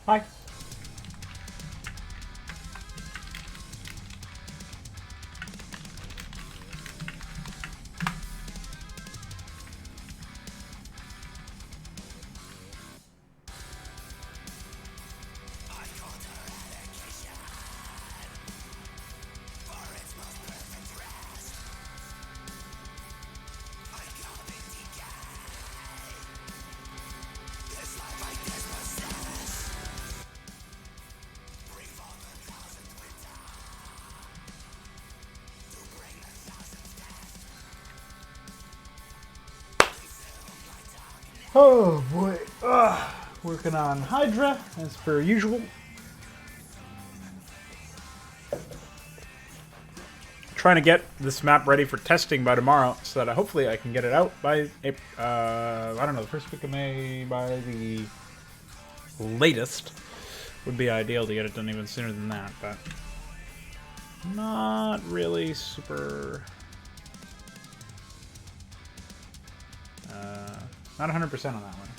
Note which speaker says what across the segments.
Speaker 1: Hi. Oh boy. Working on Hydra, as per usual. Trying to get this map ready for testing by tomorrow, so that hopefully I can get it out by, I don't know, the first week of May by the latest. Would be ideal to get it done even sooner than that, but not really super... not 100% on that one.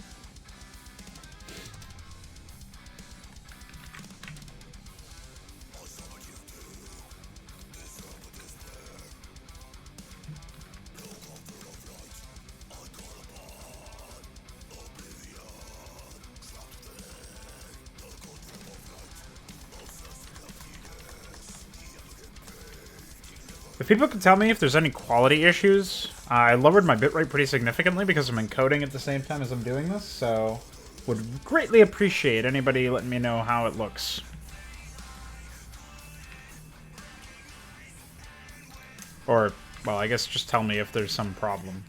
Speaker 1: If people could tell me if there's any quality issues, I lowered my bitrate pretty significantly because I'm encoding at the same time as I'm doing this, so would greatly appreciate anybody letting me know how it looks. Or, well, I guess just tell me if there's some problem.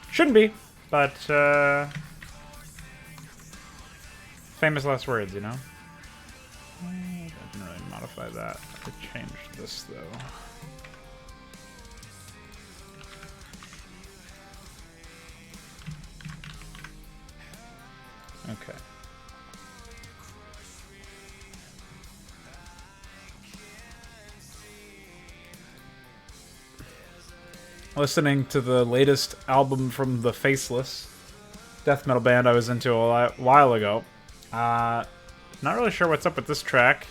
Speaker 1: Shouldn't be, but, famous last words, you know? I didn't really modify that. I changed this, though. Okay. Listening to the latest album from the Faceless death metal band I was into a while ago. Not really sure what's up with this track.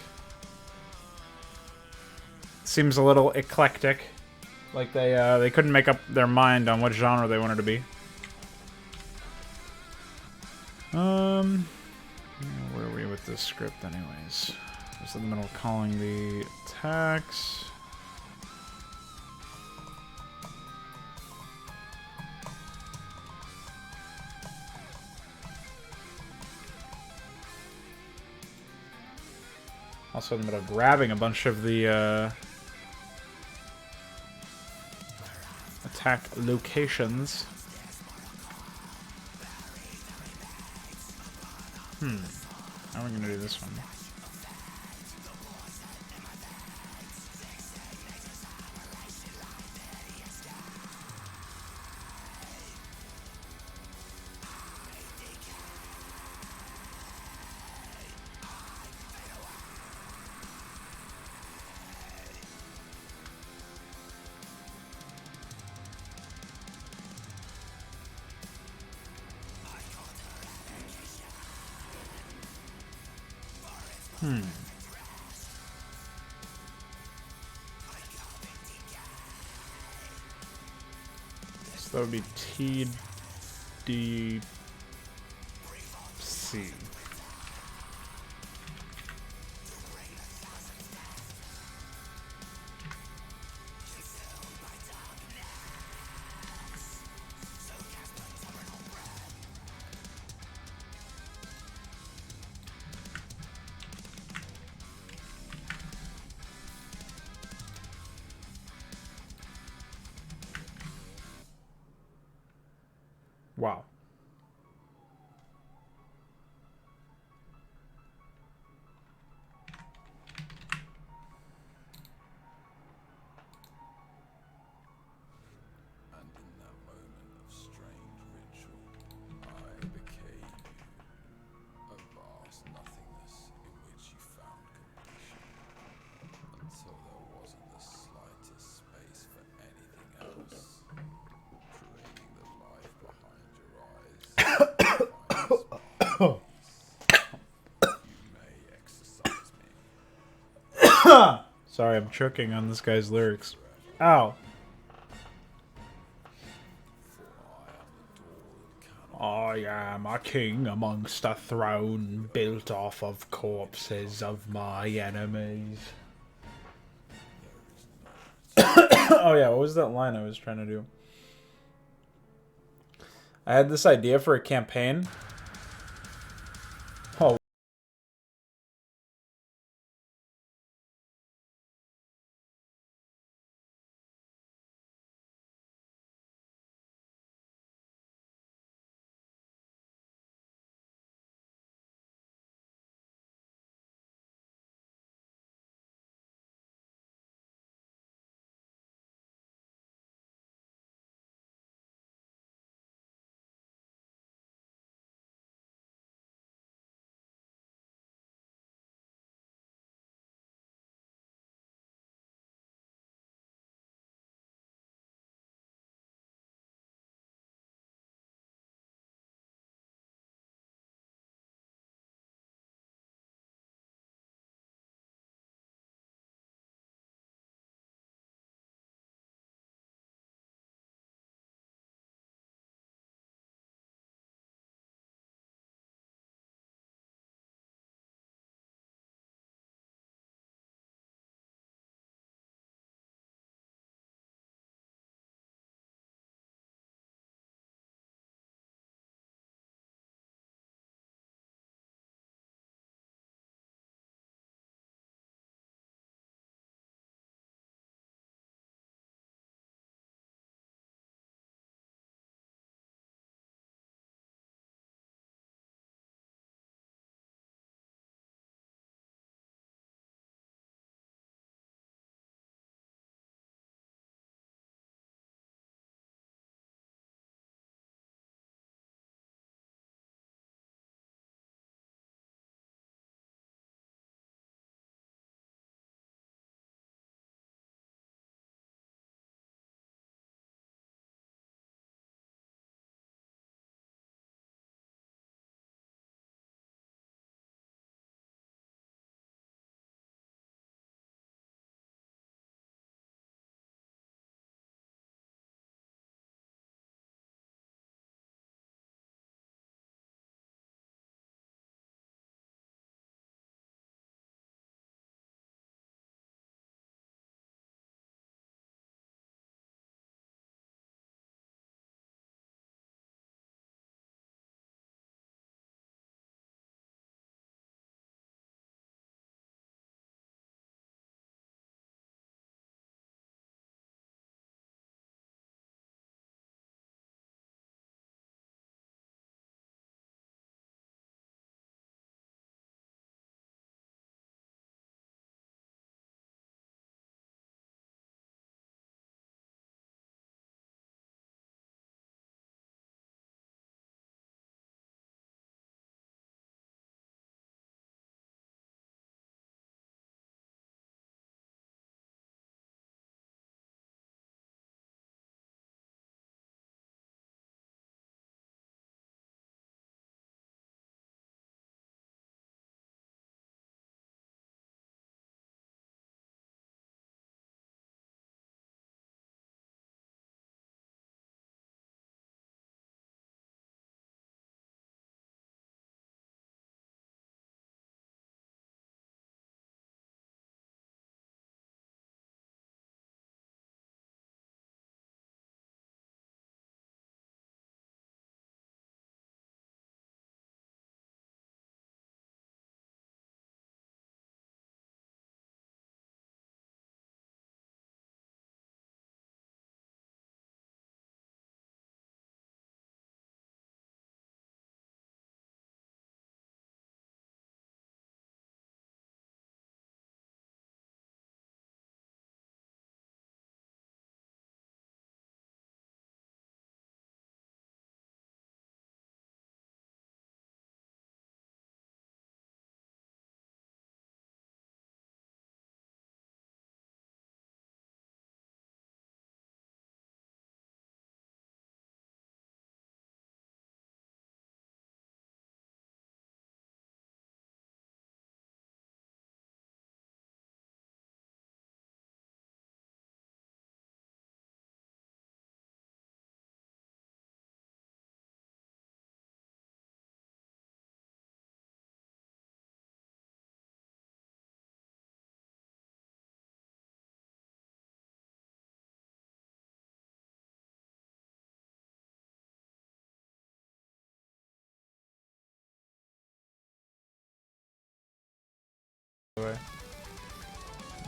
Speaker 1: Seems a little eclectic. Like they couldn't make up their mind on what genre they wanted to be. Where are we with this script anyways? Just in the middle of calling the attacks. Also in the middle of grabbing a bunch of the attack locations. How are we gonna do this one? So that would be TDC. Wow.
Speaker 2: And in that moment of strange ritual, I became you, a vast nothingness in which you found completion, until there wasn't the slightest space for anything else, creating the life behind your eyes.
Speaker 1: Sorry, I'm choking on this guy's lyrics. Ow. I am a king amongst a throne built off of corpses of my enemies. Oh yeah, what was that line I was trying to do? I had this idea for a campaign. Oh,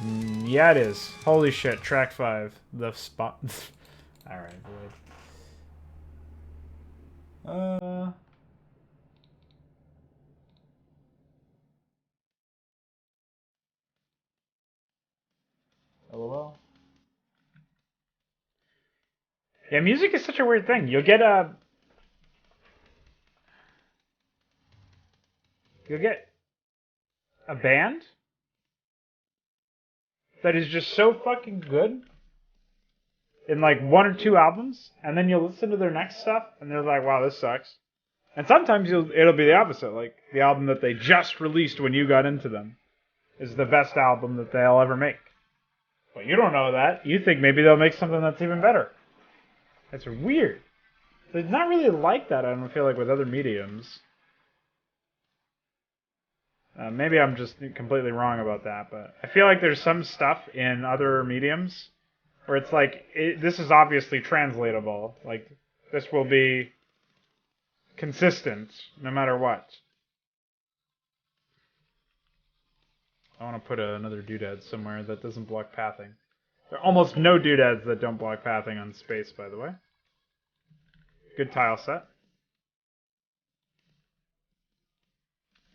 Speaker 1: Yeah, it is. Holy shit, track 5. The spot. Alright, boy. LOL. Yeah, music is such a weird thing. You'll get a band that is just so fucking good in like 1 or 2 albums, and then you'll listen to their next stuff, and they're like, "Wow, this sucks." And sometimes it'll be the opposite. Like the album that they just released when you got into them is the best album that they'll ever make. But you don't know that. You think maybe they'll make something that's even better. It's weird. It's not really like that. I don't feel like with other mediums. Maybe I'm just completely wrong about that, but I feel like there's some stuff in other mediums where it's like, this is obviously translatable. Like, this will be consistent no matter what. I want to put another doodad somewhere that doesn't block pathing. There are almost no doodads that don't block pathing on space, by the way. Good tile set.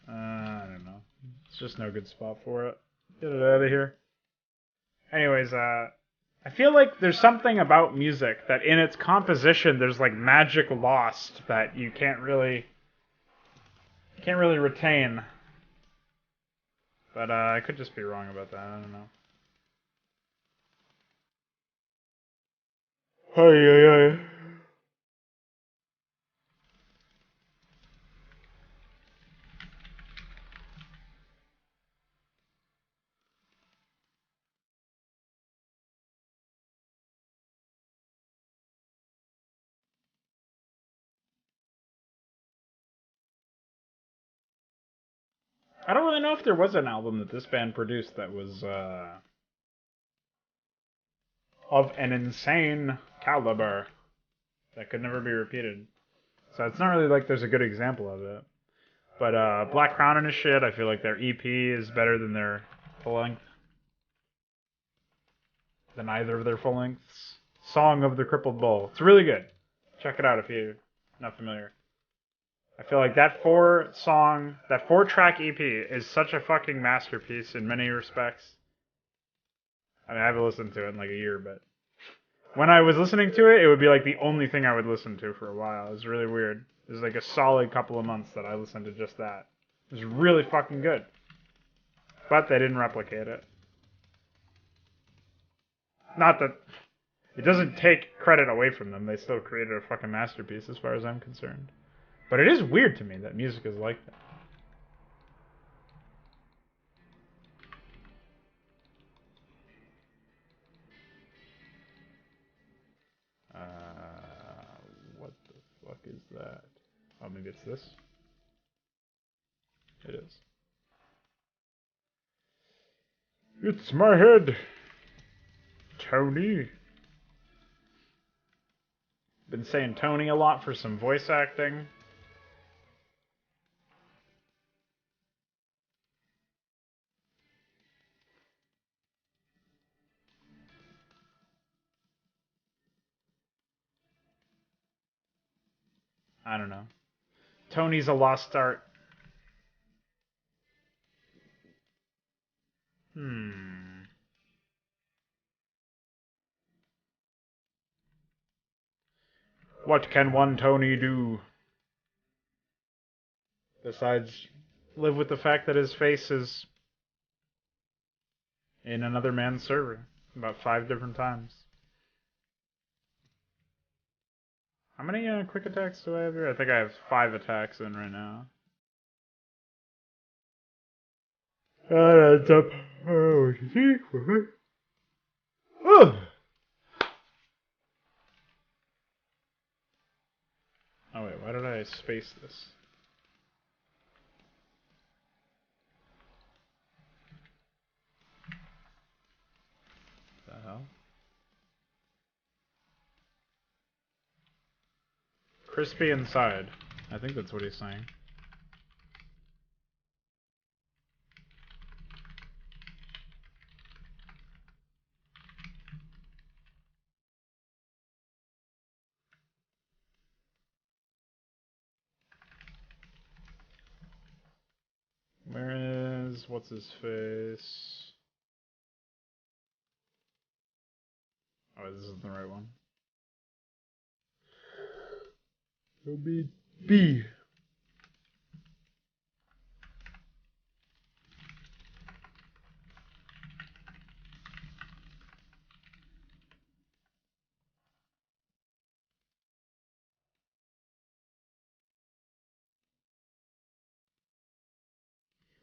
Speaker 1: I don't know. It's just no good spot for it. Get it out of here. Anyways, I feel like there's something about music that in its composition there's like magic lost that you can't really retain. But I could just be wrong about that. I don't know. Ay, ay, ay. I don't really know if there was an album that this band produced that was of an insane caliber that could never be repeated. So it's not really like there's a good example of it. But Black Crown and his shit, I feel like their EP is better than their full length. Than either of their full lengths. Song of the Crippled Bull. It's really good. Check it out if you're not familiar. I feel like that 4-track EP is such a fucking masterpiece in many respects. I mean, I haven't listened to it in like a year, but when I was listening to it, it would be like the only thing I would listen to for a while. It was really weird. It was like a solid couple of months that I listened to just that. It was really fucking good. But they didn't replicate it. Not that it doesn't take credit away from them. They still created a fucking masterpiece as far as I'm concerned. But it is weird to me that music is like that. What the fuck is that? Oh, maybe it's this? It is. It's my head, Tony. Been saying Tony a lot for some voice acting. I don't know. Tony's a lost art. What can one Tony do? Besides live with the fact that his face is in another man's server about 5 different times. How many quick attacks do I have here? I think I have 5 attacks in right now. That adds up. Oh, wait, why did I space this? What the hell? Crispy inside. I think that's what he's saying. is what's his face? Oh, this isn't the right one. It'll be B.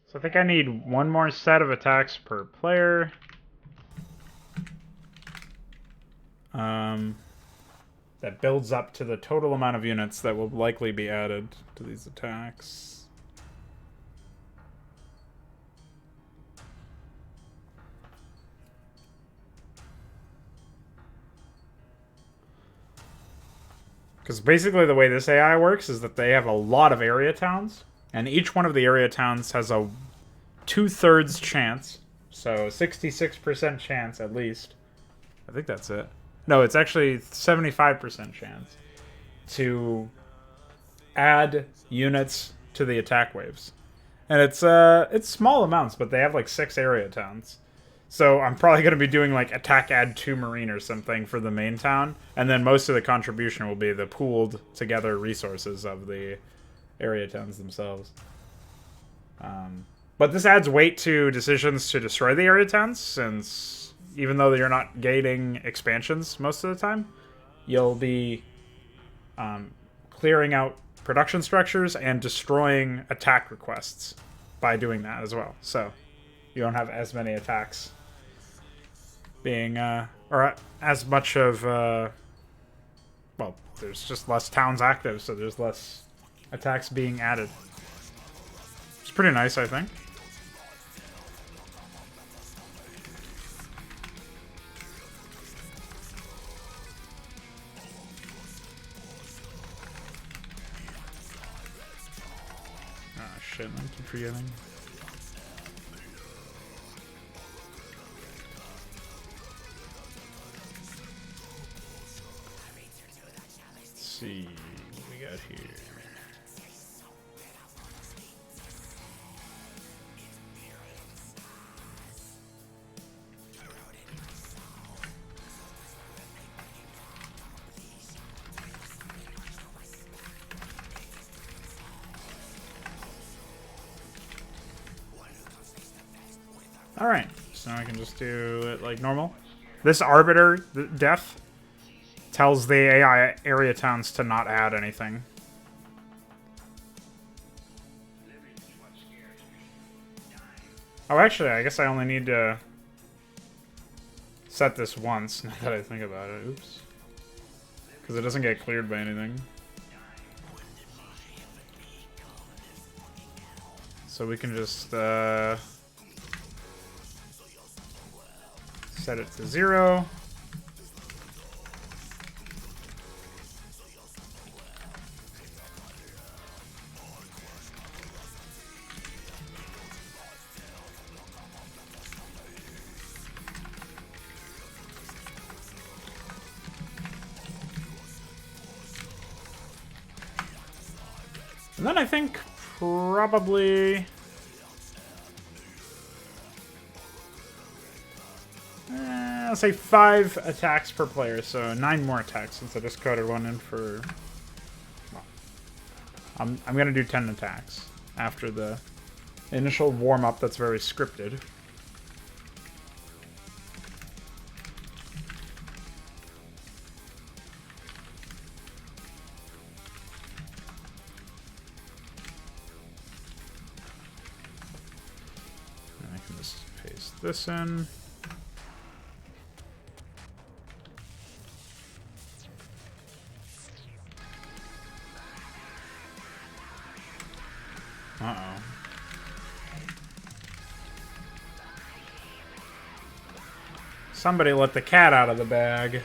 Speaker 1: So I think I need one more set of attacks per player. That builds up to the total amount of units that will likely be added to these attacks. Because basically the way this AI works is that they have a lot of area towns, and each one of the area towns has a 2/3 chance, so 66% chance at least. I think that's it. No, it's actually 75% chance to add units to the attack waves. And it's small amounts, but they have like 6 area towns. So I'm probably going to be doing like attack add 2 marine or something for the main town, and then most of the contribution will be the pooled together resources of the area towns themselves. But this adds weight to decisions to destroy the area towns, since even though you're not gating expansions most of the time, you'll be clearing out production structures and destroying attack requests by doing that as well. So you don't have as many attacks being, or as much of, well, there's just less towns active, so there's less attacks being added. It's pretty nice, I think. Ah, shit, I keep forgetting. See what we got here. Alright, so now I can just do it like normal. This Arbiter death tells the AI area towns to not add anything. Oh, actually, I guess I only need to set this once, now that I think about it. Oops. Because it doesn't get cleared by anything. So we can just set it to 0. And then I think probably... I'll say 5 attacks per player, so 9 more attacks since I just coded one in for... Well, I'm going to do 10 attacks after the initial warm-up that's very scripted. This in. Uh-oh. Somebody let the cat out of the bag.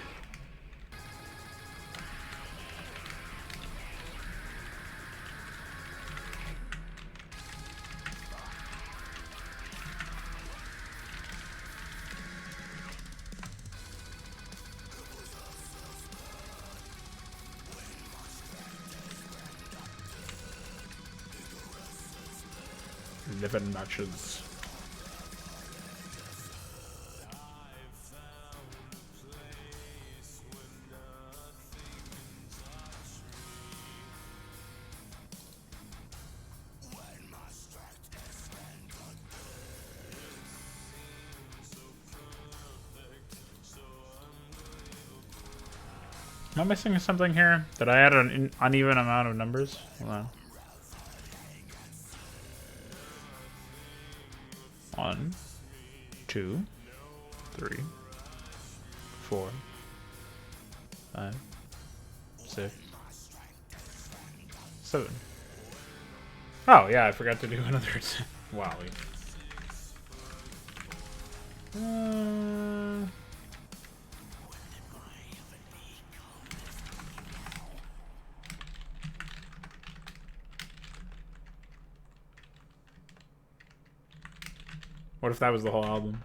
Speaker 1: Living matches. Am I missing something here? Did I add an uneven amount of numbers? Hold on. 1, 2, 3, 4, 5, 6, 7. Oh yeah, I forgot to do another. Wow. What if that was the whole album?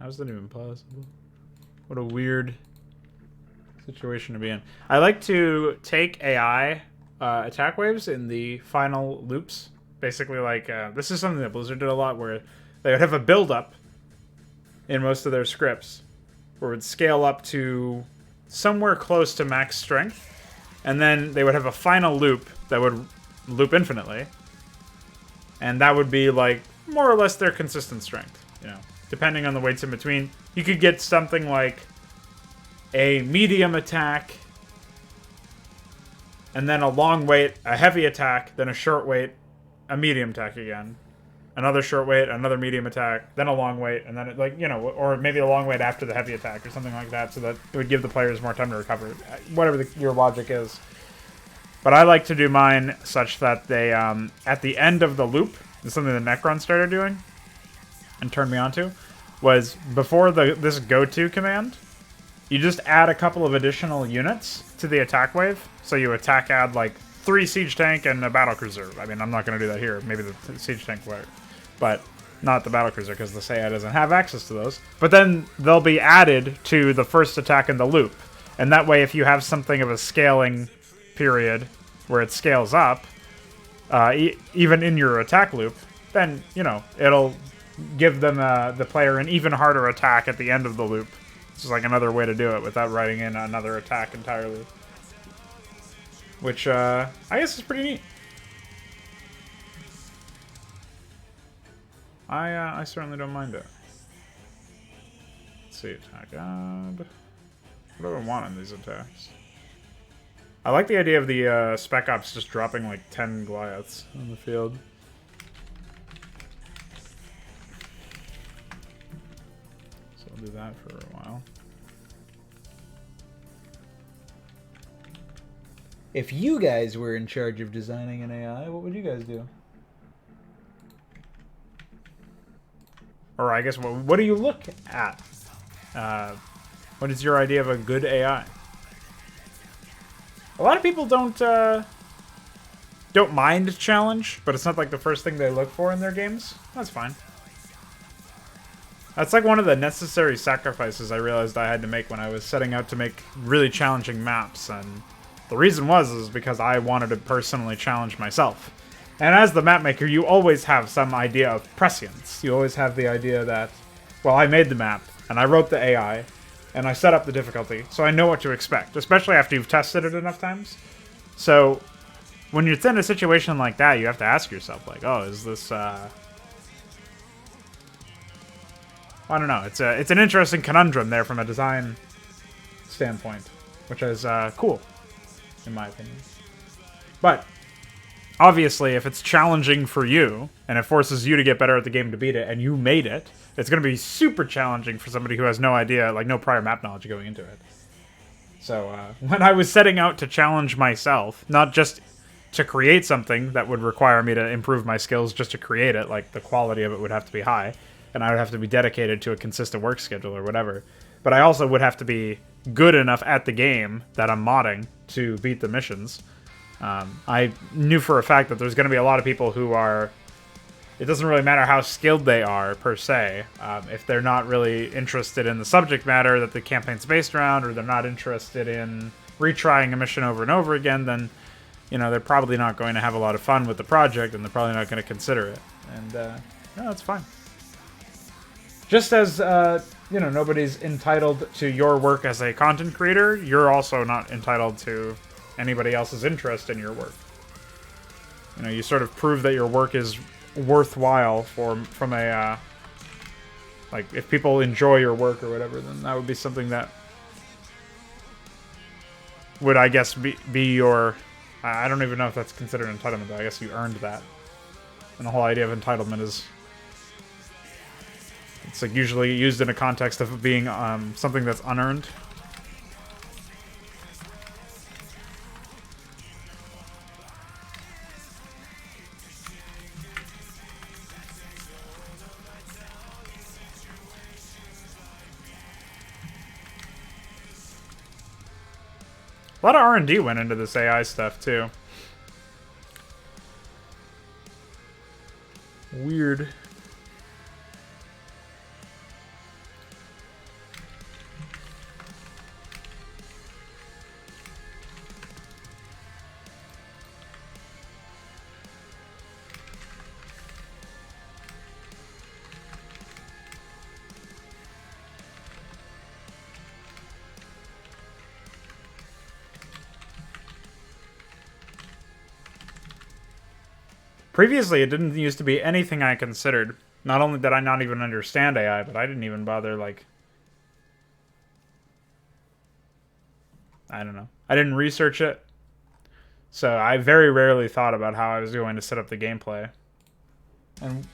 Speaker 1: How's that even possible? What a weird situation to be in. I like to take AI attack waves in the final loops. Basically, like, this is something that Blizzard did a lot, where they would have a build-up in most of their scripts, where it would scale up to somewhere close to max strength, and then they would have a final loop that would loop infinitely, and that would be, like, more or less their consistent strength, you know, depending on the weights in between. You could get something like a medium attack, and then a long wait, a heavy attack, then a short wait, a medium attack again, another short wait, another medium attack, then a long wait, and then it, like, you know, or maybe a long wait after the heavy attack or something like that, so that it would give the players more time to recover, whatever your logic is. But I like to do mine such that they, at the end of the loop, this is something that Necron started doing and turned me onto, was before this go-to command, you just add a couple of additional units to the attack wave. So you add like 3 siege tank and a battlecruiser. I mean, I'm not going to do that here. Maybe the siege tank will, but not the battlecruiser because the AI doesn't have access to those. But then they'll be added to the first attack in the loop. And that way, if you have something of a scaling period where it scales up, even in your attack loop, then, you know, it'll give them the player an even harder attack at the end of the loop. It's just like another way to do it without writing in another attack entirely. Which, I guess is pretty neat. I certainly don't mind it. Let's see, attack god. What do I want in these attacks? I like the idea of the Spec Ops just dropping like 10 Goliaths on the field. So I'll do that for a while. If you guys were in charge of designing an AI, what would you guys do? Or I guess, what do you look at? What is your idea of a good AI? A lot of people don't mind challenge, but it's not like the first thing they look for in their games. That's fine. That's like one of the necessary sacrifices I realized I had to make when I was setting out to make really challenging maps, and the reason is because I wanted to personally challenge myself. And as the map maker, you always have some idea of prescience. You always have the idea that, well, I made the map, and I wrote the AI, and I set up the difficulty, so I know what to expect, especially after you've tested it enough times. So, when you're in a situation like that, you have to ask yourself, like, oh, is this, I don't know. It's an interesting conundrum there from a design standpoint, which is cool, in my opinion. But obviously, if it's challenging for you, and it forces you to get better at the game to beat it, and you made it, it's going to be super challenging for somebody who has no idea, like no prior map knowledge going into it. So, when I was setting out to challenge myself, not just to create something that would require me to improve my skills just to create it, like the quality of it would have to be high, and I would have to be dedicated to a consistent work schedule or whatever, but I also would have to be good enough at the game that I'm modding to beat the missions. I knew for a fact that there's going to be a lot of people who are... It doesn't really matter how skilled they are, per se. If they're not really interested in the subject matter that the campaign's based around, or they're not interested in retrying a mission over and over again, then, you know, they're probably not going to have a lot of fun with the project, and they're probably not going to consider it. And, no, that's fine. Just as, you know, nobody's entitled to your work as a content creator, you're also not entitled to anybody else's interest in your work. You know, you sort of prove that your work is worthwhile from a, like, if people enjoy your work or whatever, then that would be something that would, I guess, be your... I don't even know if that's considered entitlement, but I guess you earned that. And the whole idea of entitlement is... It's like usually used in a context of being something that's unearned. A lot of R&D went into this AI stuff, too. Weird. Previously, it didn't used to be anything I considered. Not only did I not even understand AI, but I didn't even bother, like... I don't know. I didn't research it. So I very rarely thought about how I was going to set up the gameplay. And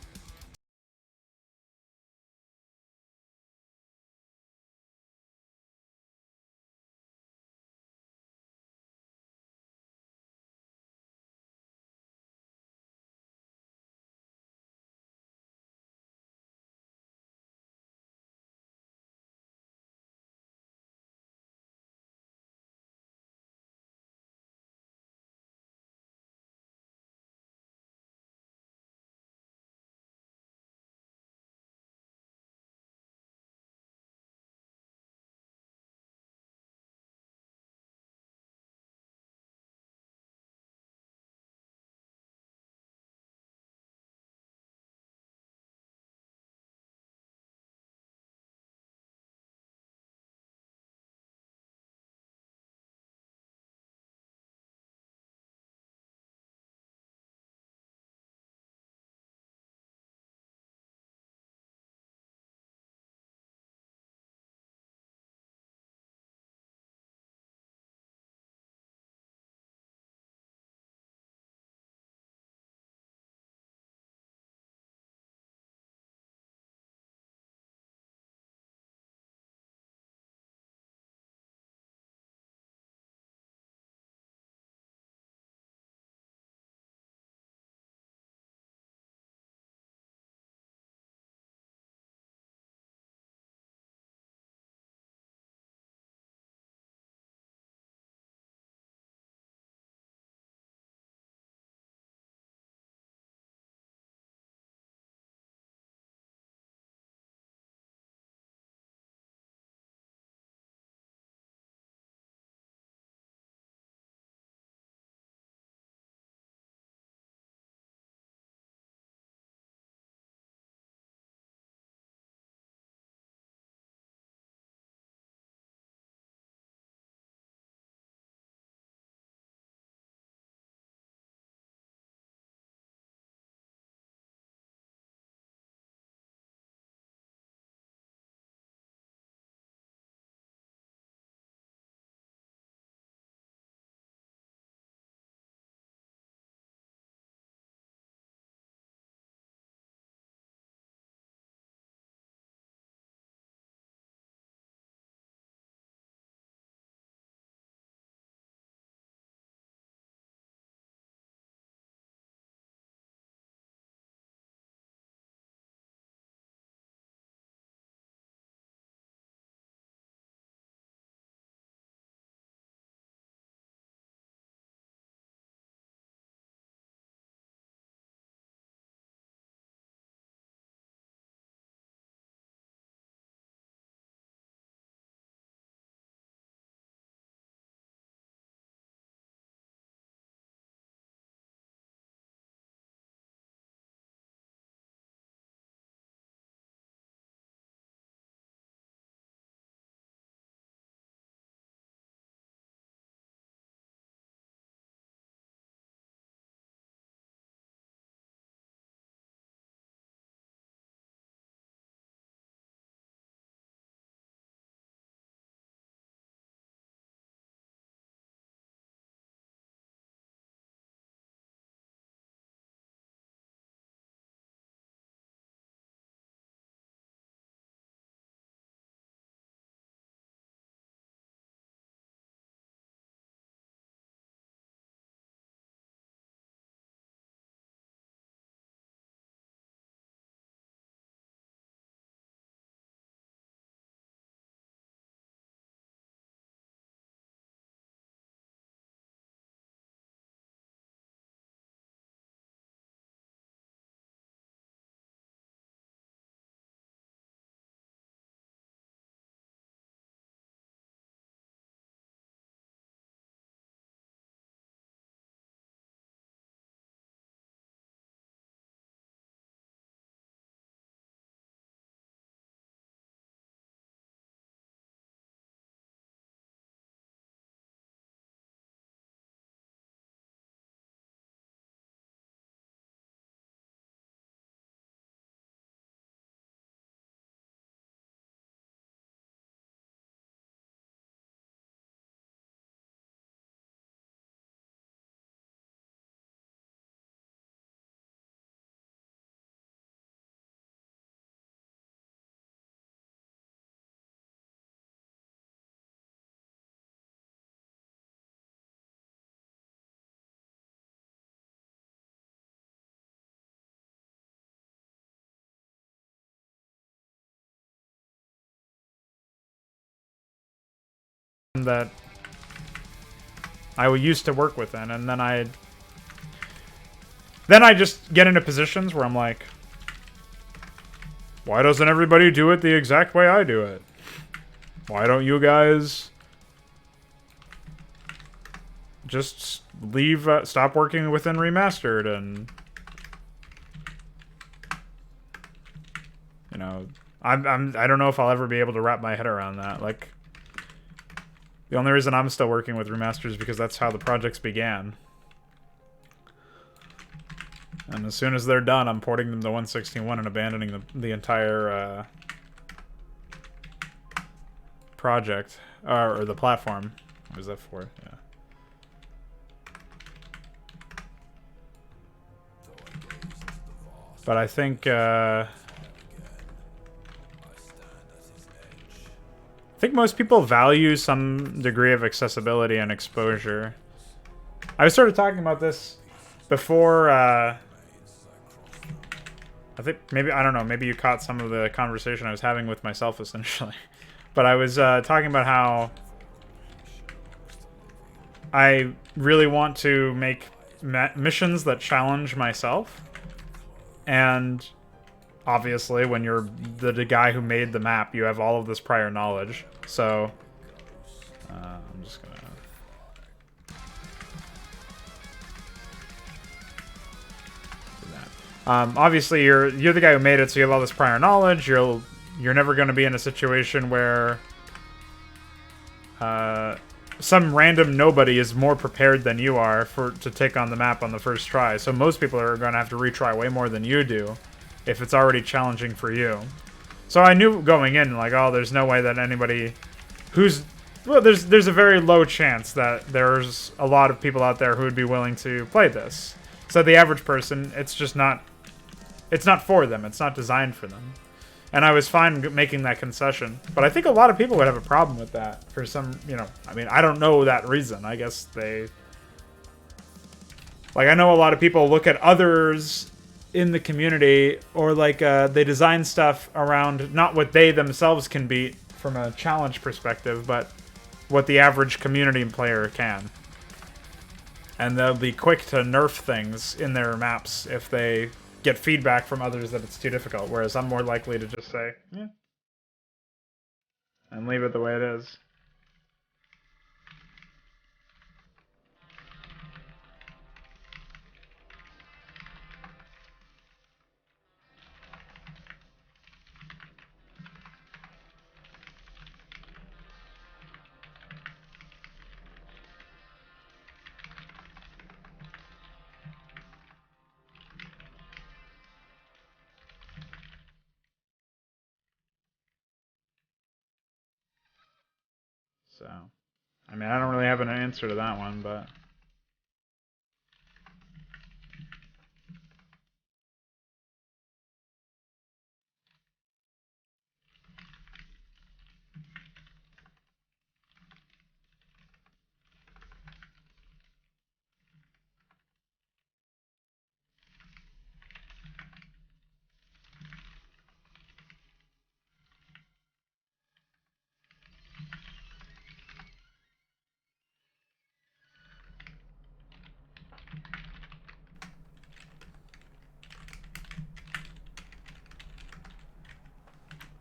Speaker 1: that I used to work within, and then I just get into positions where I'm like, why doesn't everybody do it the exact way I do it? Why don't you guys just leave, stop working within Remastered and, you know, I don't know if I'll ever be able to wrap my head around that. Like, the only reason I'm still working with Remastered is because that's how the projects began. And as soon as they're done, I'm porting them to 161 and abandoning the entire project, or the platform. What is that for? Yeah. But I think most people value some degree of accessibility and exposure. I started talking about this before. I think maybe, I don't know, maybe you caught some of the conversation I was having with myself essentially. But I was talking about how I really want to make missions that challenge myself. And obviously, when you're the guy who made the map, you have all of this prior knowledge. So, I'm just gonna... do that. Obviously, you're the guy who made it, so you have all this prior knowledge. You're never going to be in a situation where some random nobody is more prepared than you are to take on the map on the first try. So most people are going to have to retry way more than you do if it's already challenging for you. So I knew going in, like, oh, there's no way that anybody who's... Well, there's a very low chance that there's a lot of people out there who would be willing to play this. So the average person, it's just not... It's not for them. It's not designed for them. And I was fine making that concession. But I think a lot of people would have a problem with that for some, you know... I mean, I don't know that reason. I guess they... Like, I know a lot of people look at others in the community, or like they design stuff around not what they themselves can beat from a challenge perspective, but what the average community player can. And they'll be quick to nerf things in their maps if they get feedback from others that it's too difficult, whereas I'm more likely to just say, yeah, and leave it the way it is. So, I mean, I don't really have an answer to that one, but...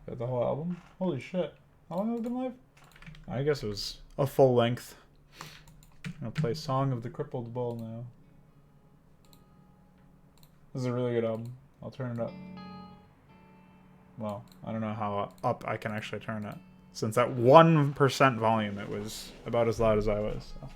Speaker 1: That the whole album? Holy shit. How long have it been live? I guess it was a full length. I'm gonna play Song of the Crippled Bull now. This is a really good album. I'll turn it up. Well, I don't know how up I can actually turn it. Since at 1% volume, it was about as loud as I was. So.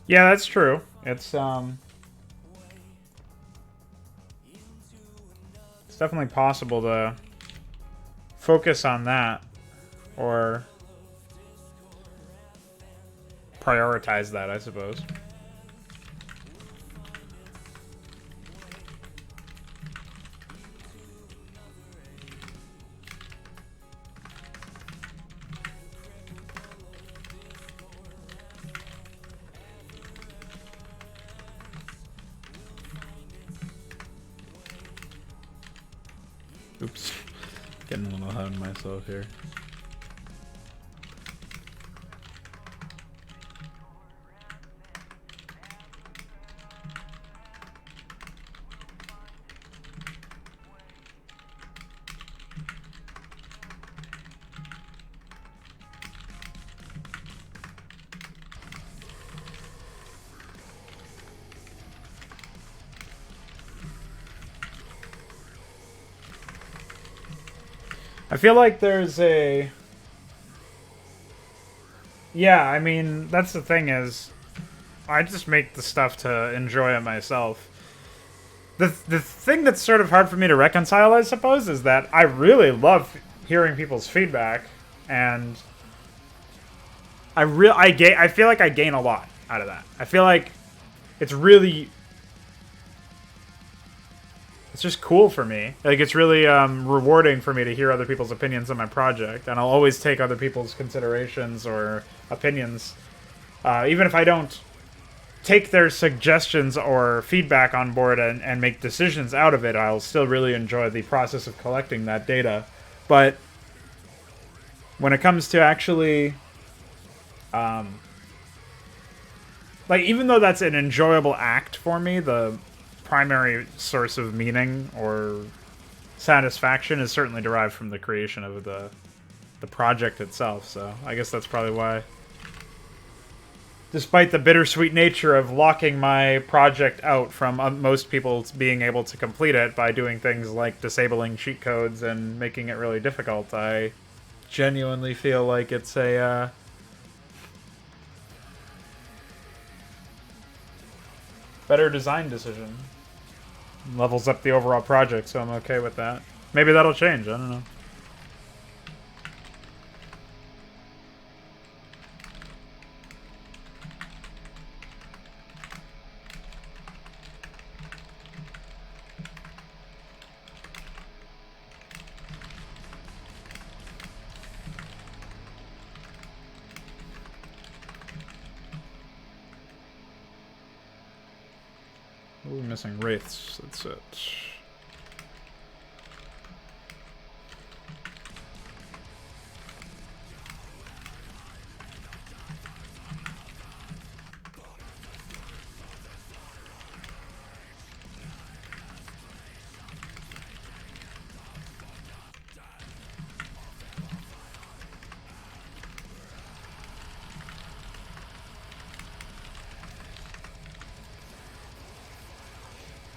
Speaker 1: Yeah, that's true. It's definitely possible to focus on that or prioritize that, I suppose. Oops. Getting a little ahead of myself here. I feel like there's a... Yeah, I mean, that's the thing is, I just make the stuff to enjoy it myself. The thing that's sort of hard for me to reconcile, I suppose, is that I really love hearing people's feedback, and I feel like I gain a lot out of that. I feel like it's really... It's just cool for me. Like, it's really rewarding for me to hear other people's opinions on my project, and I'll always take other people's considerations or opinions. Even if I don't take their suggestions or feedback on board and make decisions out of it, I'll still really enjoy the process of collecting that data. But when it comes to actually... like, even though that's an enjoyable act for me, the primary source of meaning or satisfaction is certainly derived from the creation of the project itself. So I guess that's probably why, despite the bittersweet nature of locking my project out from most people being able to complete it by doing things like disabling cheat codes and making it really difficult, I genuinely feel like it's a better design decision. Levels up the overall project, so I'm okay with that. Maybe that'll change, I don't know. We're missing wraiths, that's it.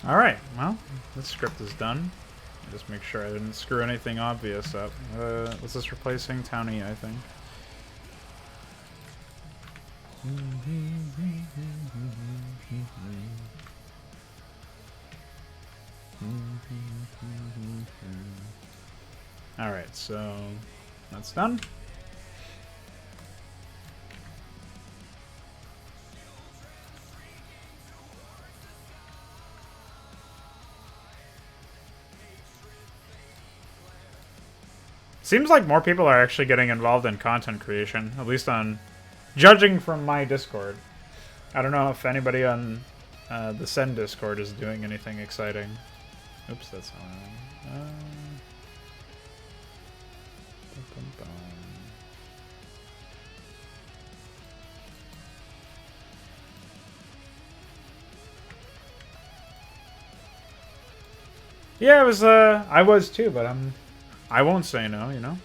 Speaker 1: Alright, well, this script is done. Just make sure I didn't screw anything obvious up. Was this replacing T08, I think? Alright, so that's done. Seems like more people are actually getting involved in content creation, at least on... judging from my Discord. I don't know if anybody on the Send Discord is doing anything exciting. Oops, that's not what I want. Yeah, it was, I was too, but I won't say no, you know?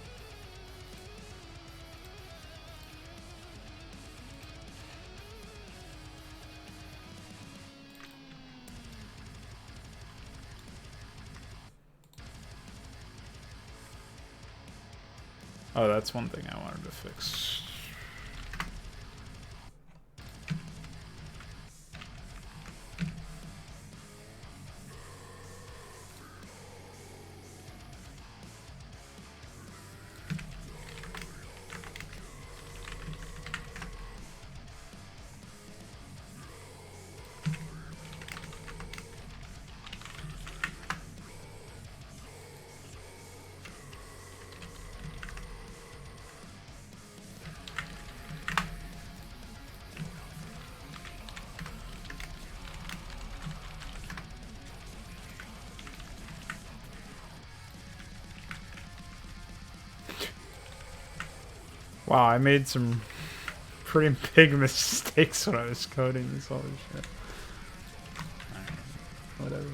Speaker 1: Oh, that's one thing I wanted to fix. Wow, I made some pretty big mistakes when I was coding this whole shit. Alright, whatever.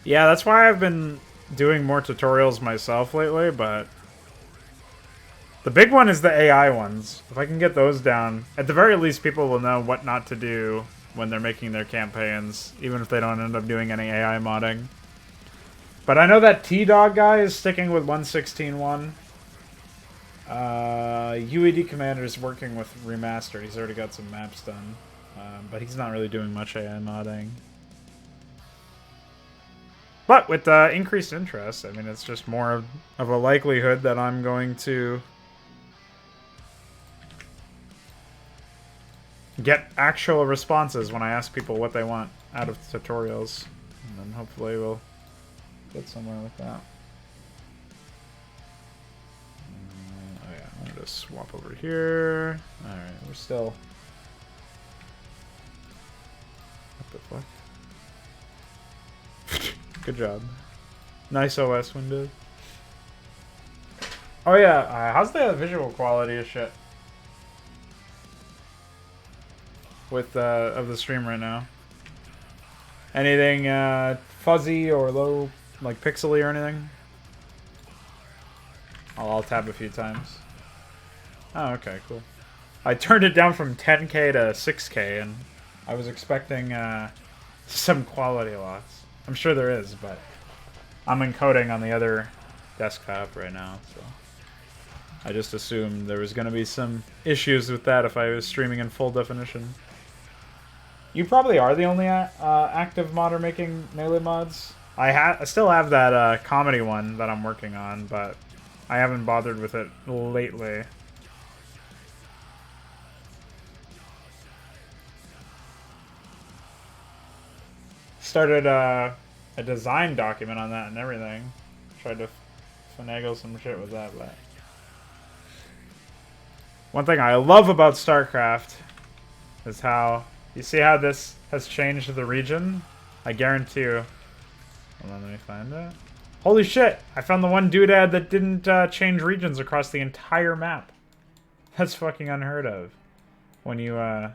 Speaker 1: Yeah, that's why I've been doing more tutorials myself lately, but the big one is the AI ones. If I can get those down, at the very least people will know what not to do when they're making their campaigns, even if they don't end up doing any AI modding. But I know that T-Dog guy is sticking with 1.16.1. UED Commander is working with Remastered. He's already got some maps done. But he's not really doing much AI modding. But with increased interest, I mean, it's just more of a likelihood that I'm going to get actual responses when I ask people what they want out of tutorials. And then hopefully we'll get somewhere with that. Oh yeah, I'm gonna just swap over here. Alright, we're still... What the fuck? Good job. Nice OS window. Oh yeah, how's the visual quality of shit? With of the stream right now. Anything fuzzy or low, like pixely or anything? I'll tab a few times. Oh, okay, cool. I turned it down from 10K to 6K, and I was expecting some quality loss. I'm sure there is, but I'm encoding on the other desktop right now, so I just assumed there was going to be some issues with that if I was streaming in full definition. You probably are the only active modder making Melee mods. I still have that comedy one that I'm working on, but I haven't bothered with it lately. Started a design document on that and everything. Tried to finagle some shit with that, but... One thing I love about StarCraft is how... You see how this has changed the region? I guarantee you... Hold on, let me find it. Holy shit! I found the one doodad that didn't change regions across the entire map. That's fucking unheard of. When you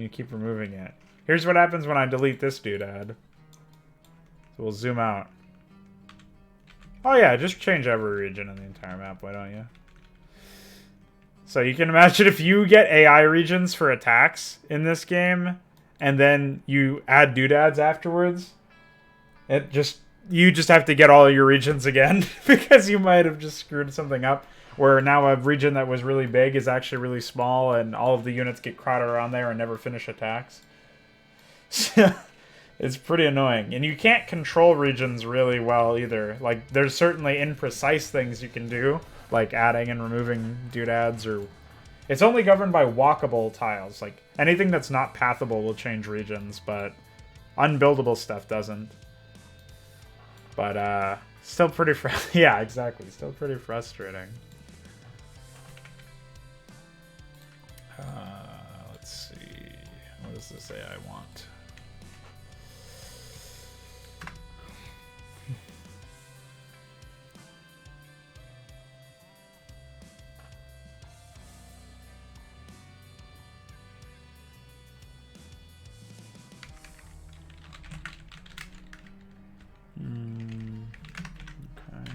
Speaker 1: keep removing it. Here's what happens when I delete this doodad. So we'll zoom out. Oh yeah, just change every region in the entire map, why don't you? So you can imagine if you get AI regions for attacks in this game, and then you add doodads afterwards, you just have to get all of your regions again, because you might have just screwed something up, where now a region that was really big is actually really small, and all of the units get crowded around there and never finish attacks. It's pretty annoying. And you can't control regions really well either. Like, there's certainly imprecise things you can do, like adding and removing doodads, or... It's only governed by walkable tiles. Like, anything that's not pathable will change regions, but unbuildable stuff doesn't. But, still pretty yeah, exactly. Still pretty frustrating. Let's see. What does this AI want? Okay.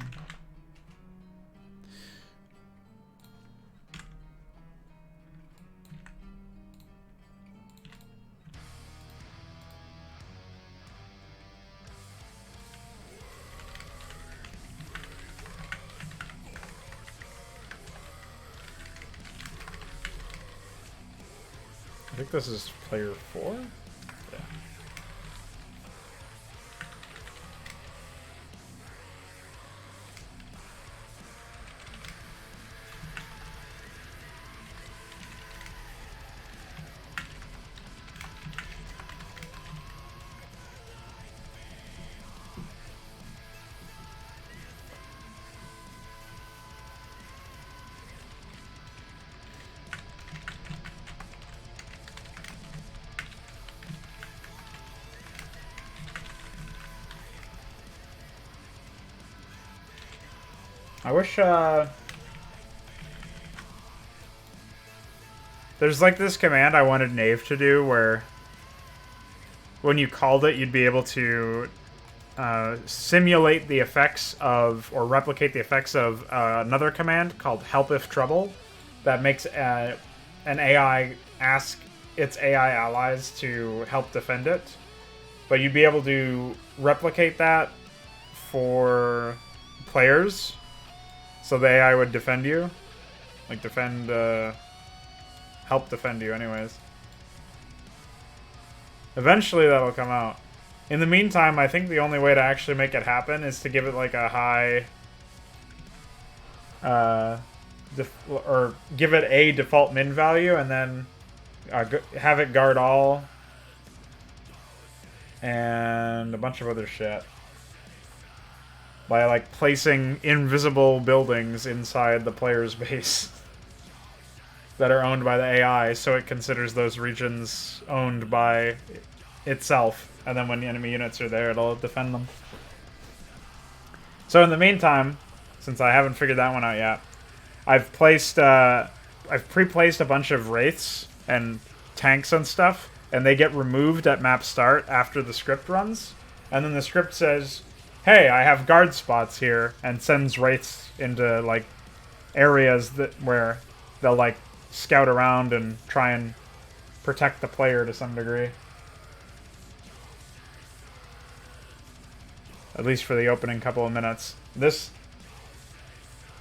Speaker 1: I think this is player 4? Yeah. I wish, there's like this command I wanted Knave to do where when you called it, you'd be able to simulate the effects of, or replicate the effects of another command called Help If Trouble that makes an AI ask its AI allies to help defend it. But you'd be able to replicate that for players, so the AI would defend you. Like help defend you anyways. Eventually that'll come out. In the meantime, I think the only way to actually make it happen is to give it like a high, or give it a default min value and then have it guard all and a bunch of other shit. By like placing invisible buildings inside the player's base that are owned by the AI, so it considers those regions owned by itself, and then when the enemy units are there, it'll defend them. So in the meantime, since I haven't figured that one out yet, I've pre-placed a bunch of wraiths and tanks and stuff, and they get removed at map start after the script runs, and then the script says, hey, I have guard spots here, and sends wraiths into like areas where they'll like scout around and try and protect the player to some degree. At least for the opening couple of minutes.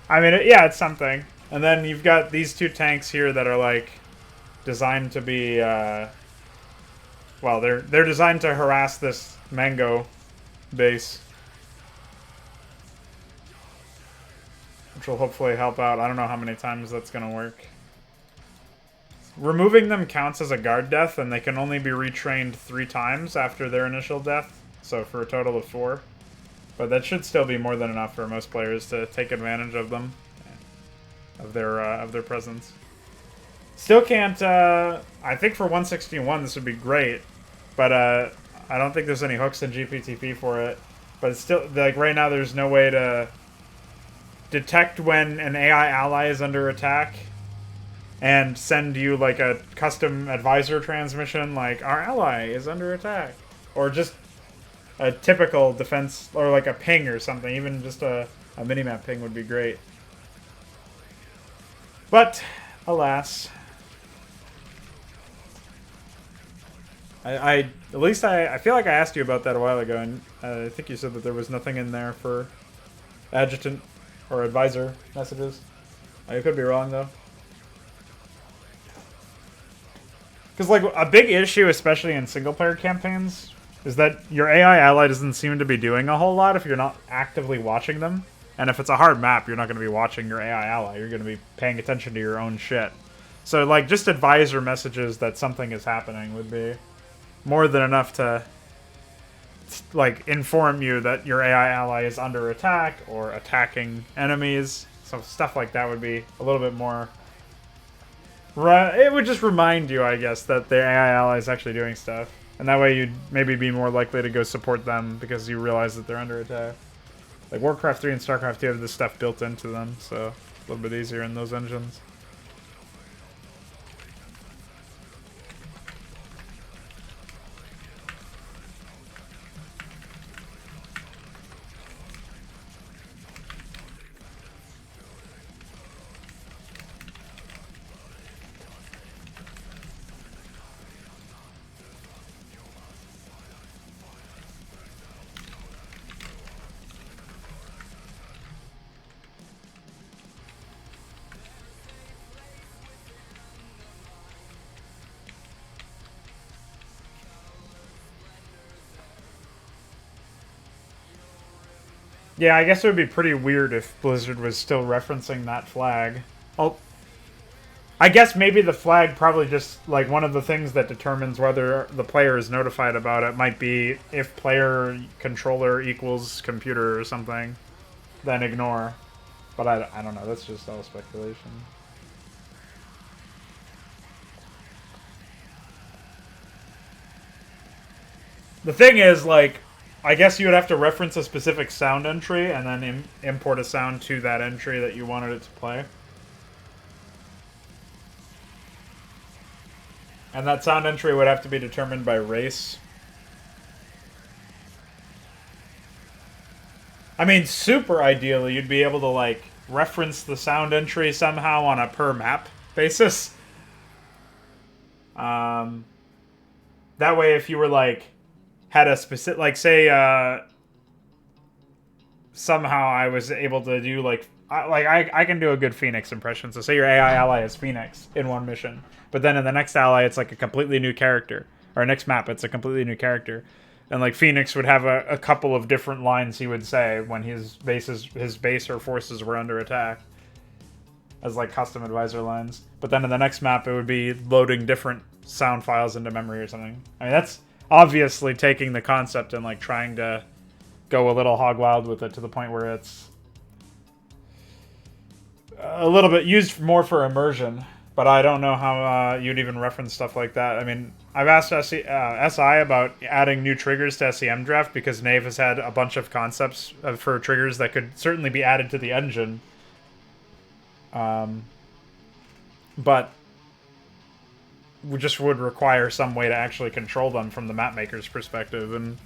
Speaker 1: I mean, yeah, it's something. And then you've got these two tanks here that are like designed to be, well, they're designed to harass this mango base, which will hopefully help out. I don't know how many times that's gonna work. Removing them counts as a guard death, and they can only be retrained 3 times after their initial death, so for a total of 4. But that should still be more than enough for most players to take advantage of them, of their presence. Still can't. I think for 161 this would be great, but I don't think there's any hooks in GPTP for it. But it's still like right now there's no way to detect when an AI ally is under attack and send you like a custom advisor transmission like our ally is under attack, or just a typical defense, or like a ping or something. Even just a minimap ping would be great. But alas, I at least I feel like I asked you about that a while ago, and I think you said that there was nothing in there for adjutant or advisor messages. I could be wrong though. Because like a big issue, especially in single-player campaigns, is that your AI ally doesn't seem to be doing a whole lot if you're not actively watching them. And if it's a hard map, you're not going to be watching your AI ally. You're going to be paying attention to your own shit. So like just advisor messages that something is happening would be more than enough to like inform you that your AI ally is under attack or attacking enemies. So stuff like that would be a little bit more. It would just remind you, I guess, that the AI ally is actually doing stuff. And that way you'd maybe be more likely to go support them because you realize that they're under attack. Like Warcraft 3 and StarCraft 2 have this stuff built into them, so a little bit easier in those engines. Yeah, I guess it would be pretty weird if Blizzard was still referencing that flag. Oh, I guess maybe the flag probably just, like, one of the things that determines whether the player is notified about it might be if player controller equals computer or something, then ignore. But I don't know, that's just all speculation. The thing is, like, I guess you would have to reference a specific sound entry and then import a sound to that entry that you wanted it to play. And that sound entry would have to be determined by race. I mean, super ideally, you'd be able to, like, reference the sound entry somehow on a per map basis. That way, if you were, like, had a specific, like, say, somehow I was able to do, like, I can do a good Phoenix impression. So say your AI ally is Phoenix in one mission, but then in the next ally, it's, like, a completely new character. Or next map, it's a completely new character. And, like, Phoenix would have a couple of different lines he would say when his base or forces were under attack. As, like, custom advisor lines. But then in the next map, it would be loading different sound files into memory or something. I mean, that's obviously taking the concept and, like, trying to go a little hog wild with it to the point where it's a little bit used more for immersion. But I don't know how you'd even reference stuff like that. I mean, I've asked SI about adding new triggers to SEM Draft because Nave has had a bunch of concepts for triggers that could certainly be added to the engine. But we just would require some way to actually control them from the map maker's perspective. And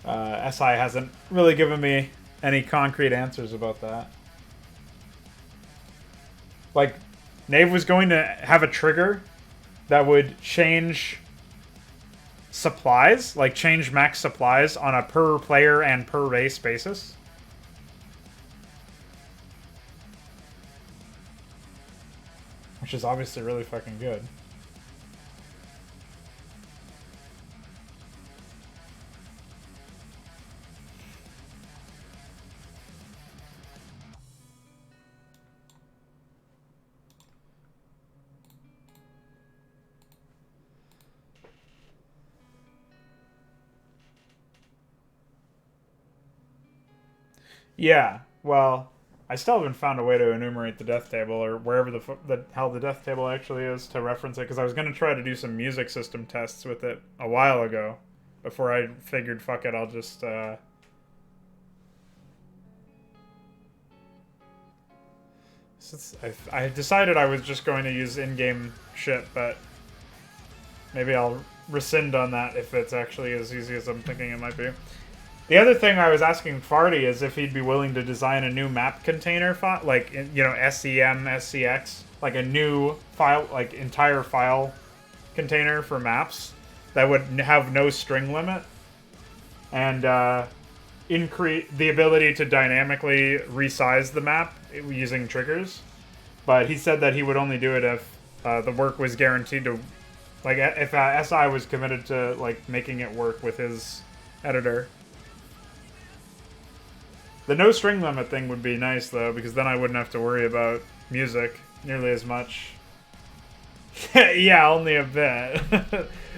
Speaker 1: SI hasn't really given me any concrete answers about that. Like, Nave was going to have a trigger that would change supplies, like change max supplies on a per player and per race basis. Which is obviously really fucking good. Yeah, well, I still haven't found a way to enumerate the death table or wherever the hell the death table actually is to reference it, because I was going to try to do some music system tests with it a while ago before I figured, fuck it, I'll just I decided I was just going to use in-game shit, but maybe I'll rescind on that if it's actually as easy as I'm thinking it might be. The other thing I was asking Farty is if he'd be willing to design a new map container file, like, you know, SEM, SCX, like a new file, like entire file container for maps that would have no string limit and increase the ability to dynamically resize the map using triggers. But he said that he would only do it if the work was guaranteed to, like, if SI was committed to, like, making it work with his editor. The no string limit thing would be nice, though, because then I wouldn't have to worry about music nearly as much. Yeah, only a bit.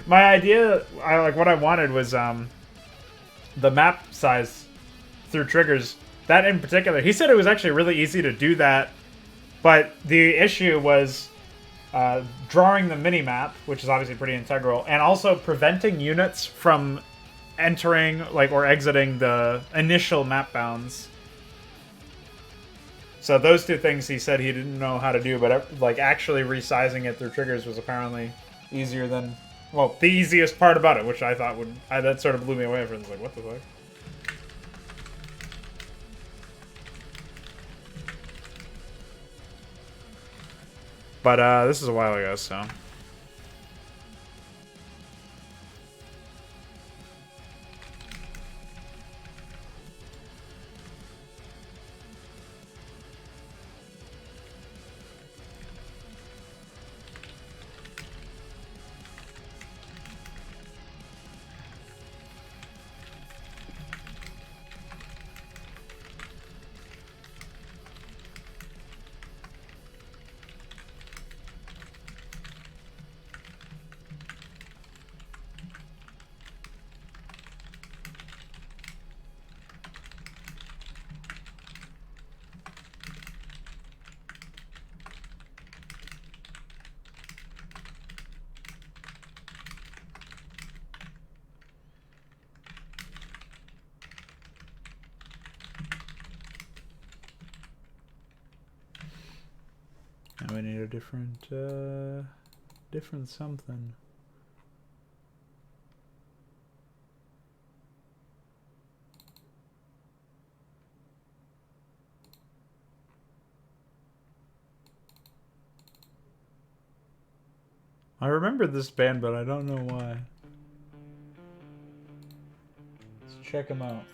Speaker 1: My idea, what I wanted was the map size through triggers. That in particular, he said it was actually really easy to do that, but the issue was drawing the mini-map, which is obviously pretty integral, and also preventing units from entering, like, or exiting the initial map bounds. So those two things he said he didn't know how to do, but, like, actually resizing it through triggers was apparently easier than, well, the easiest part about it, which I thought would, that sort of blew me away. For like, what the fuck? But this is a while ago, so. a different, different something. I remember this band, but I don't know why. Let's check them out.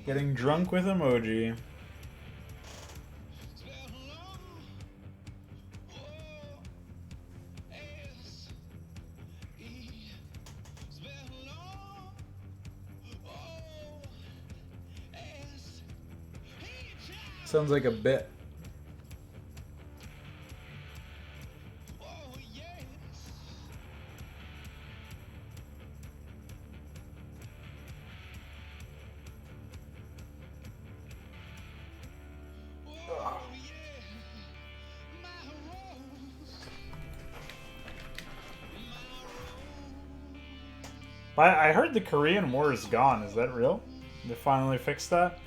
Speaker 1: Getting drunk with emoji. Sounds like a bit. I heard the Korean War is gone. Is that real? They finally fixed that?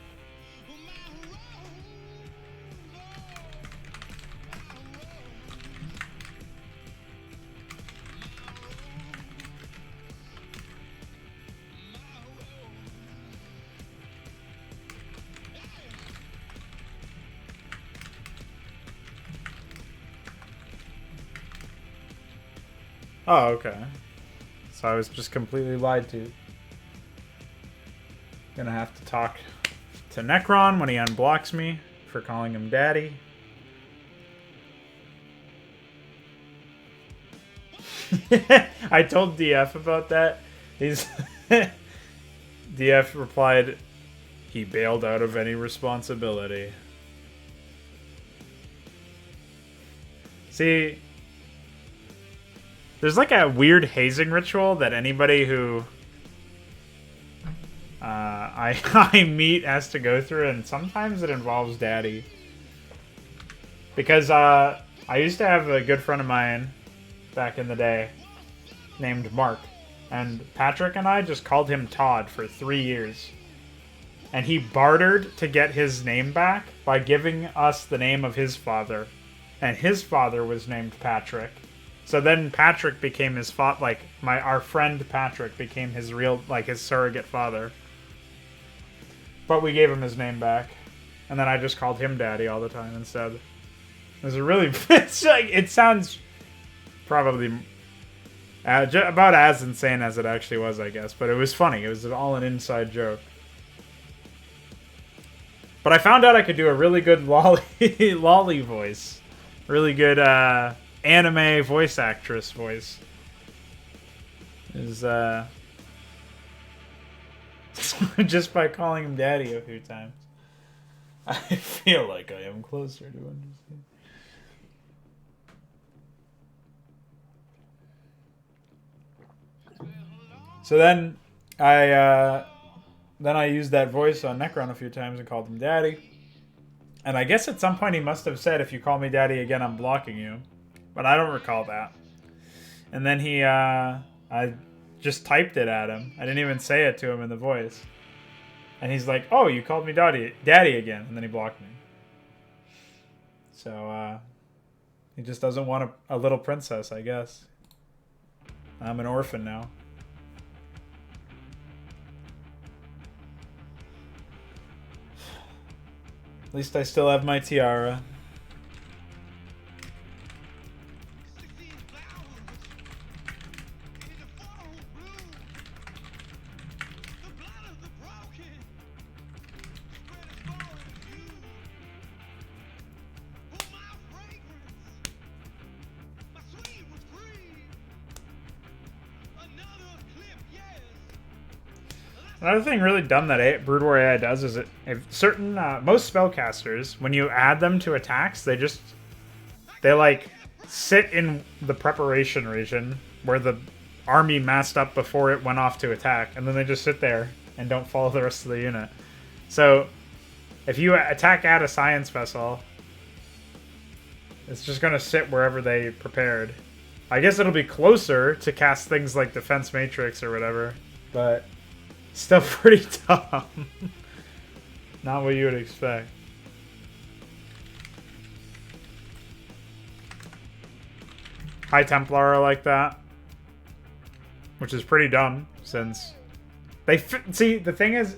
Speaker 1: Oh, okay. So I was just completely lied to. Gonna have to talk to Necron when he unblocks me for calling him daddy. I told DF about that. DF replied, he bailed out of any responsibility. See, there's like a weird hazing ritual that anybody who I meet has to go through, and sometimes it involves daddy. Because I used to have a good friend of mine back in the day named Mark, and Patrick and I just called him Todd for 3 years. And he bartered to get his name back by giving us the name of his father. And his father was named Patrick. So then Patrick became his father, like our friend Patrick became his real, like his surrogate father. But we gave him his name back, and then I just called him Daddy all the time instead. It was a really, it sounds probably about as insane as it actually was, I guess. But it was funny. It was all an inside joke. But I found out I could do a really good lolly voice, really good anime voice actress voice. Is just by calling him daddy a few times. I feel like I am closer to understanding. So then I used that voice on Necron a few times and called him daddy. And I guess at some point he must have said, if you call me daddy again, I'm blocking you. But I don't recall that. And then I just typed it at him. I didn't even say it to him in the voice. And he's like, "Oh, you called me daddy again," and then he blocked me. So he just doesn't want a little princess, I guess. I'm an orphan now. At least I still have my tiara. Another thing really dumb that Brood War AI does is if certain most spellcasters, when you add them to attacks, they like sit in the preparation region where the army massed up before it went off to attack, and then they just sit there and don't follow the rest of the unit. So if you add a science vessel, it's just gonna sit wherever they prepared. I guess it'll be closer to cast things like Defense Matrix or whatever, but still pretty dumb. Not what you would expect. High Templar are like that, which is pretty dumb since they see the thing is,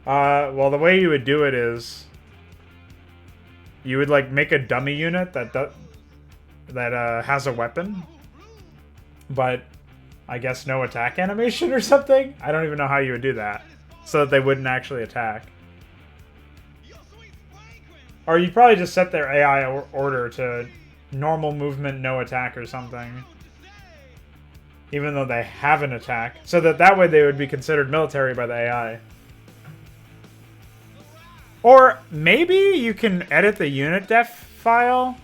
Speaker 1: well, the way you would do it is you would like make a dummy unit that has a weapon, but I guess no attack animation or something? I don't even know how you would do that. So that they wouldn't actually attack. Or you probably just set their AI order to normal movement, no attack or something. Even though they have an attack. So that way they would be considered military by the AI. Or maybe you can edit the unit def file.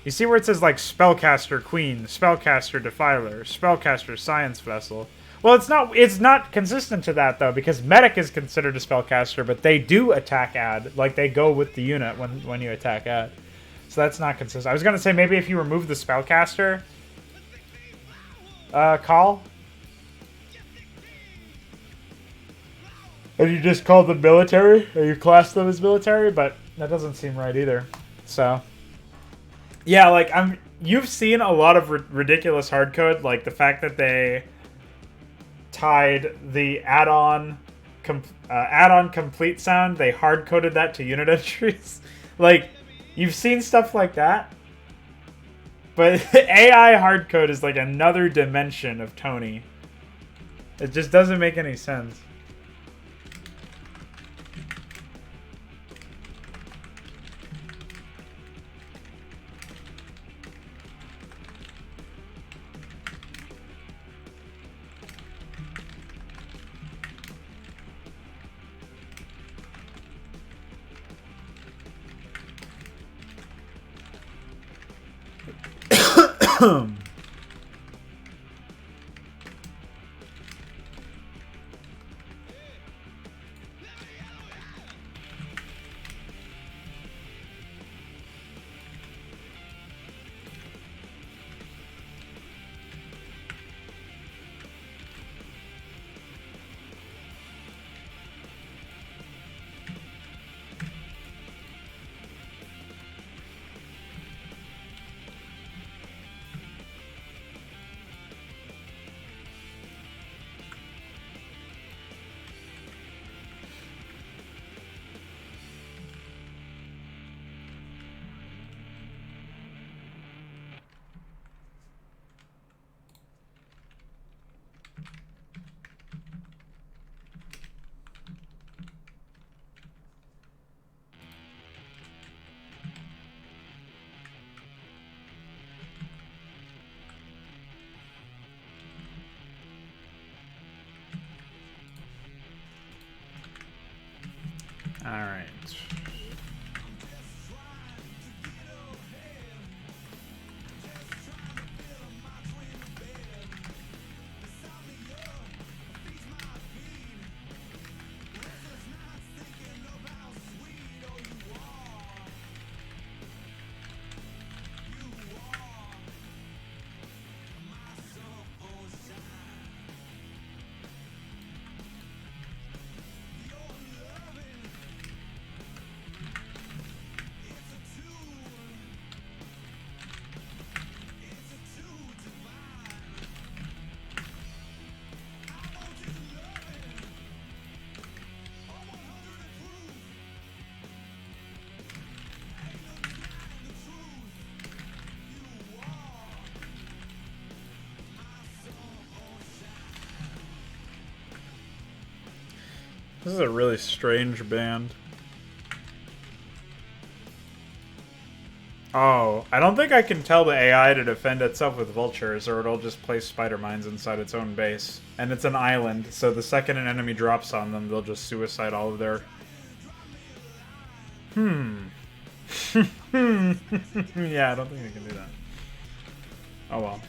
Speaker 1: You see where it says like Spellcaster Queen, Spellcaster Defiler, Spellcaster Science Vessel. Well, it's not consistent to that though, because Medic is considered a Spellcaster, but they do attack add. Like they go with the unit when you attack add. So that's not consistent. I was gonna say maybe if you remove the Spellcaster call, and you just call them military, or you class them as military, but that doesn't seem right either. So yeah, like you've seen a lot of ridiculous hardcode, like the fact that they tied the add-on complete sound, they hard-coded that to unit entries. Like, you've seen stuff like that, but AI hardcode is like another dimension of Tony. It just doesn't make any sense. All right. This is a really strange band. Oh, I don't think I can tell the AI to defend itself with vultures, or it'll just place spider mines inside its own base. And it's an island, so the second an enemy drops on them, they'll just suicide all of their... Yeah, I don't think we can do that. Oh well.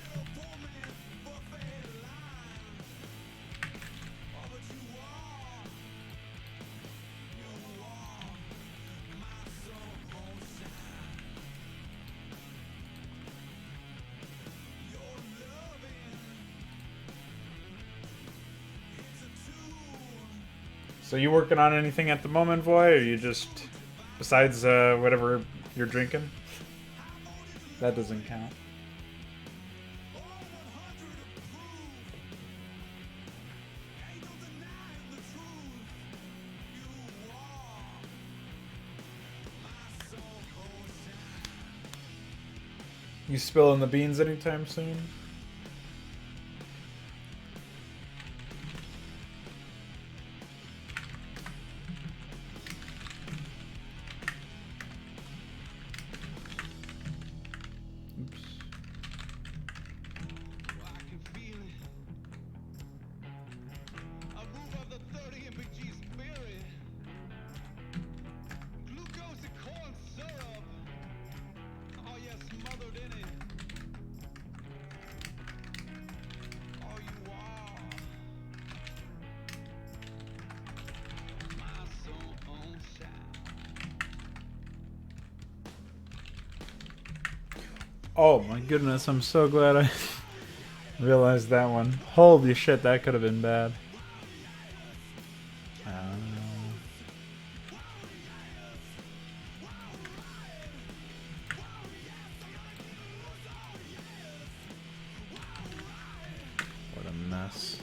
Speaker 1: So you working on anything at the moment, Voy, or you just, besides whatever you're drinking? That doesn't count. You spilling the beans anytime soon? Oh my goodness, I'm so glad I realized that one. Holy shit, that could have been bad. What a mess.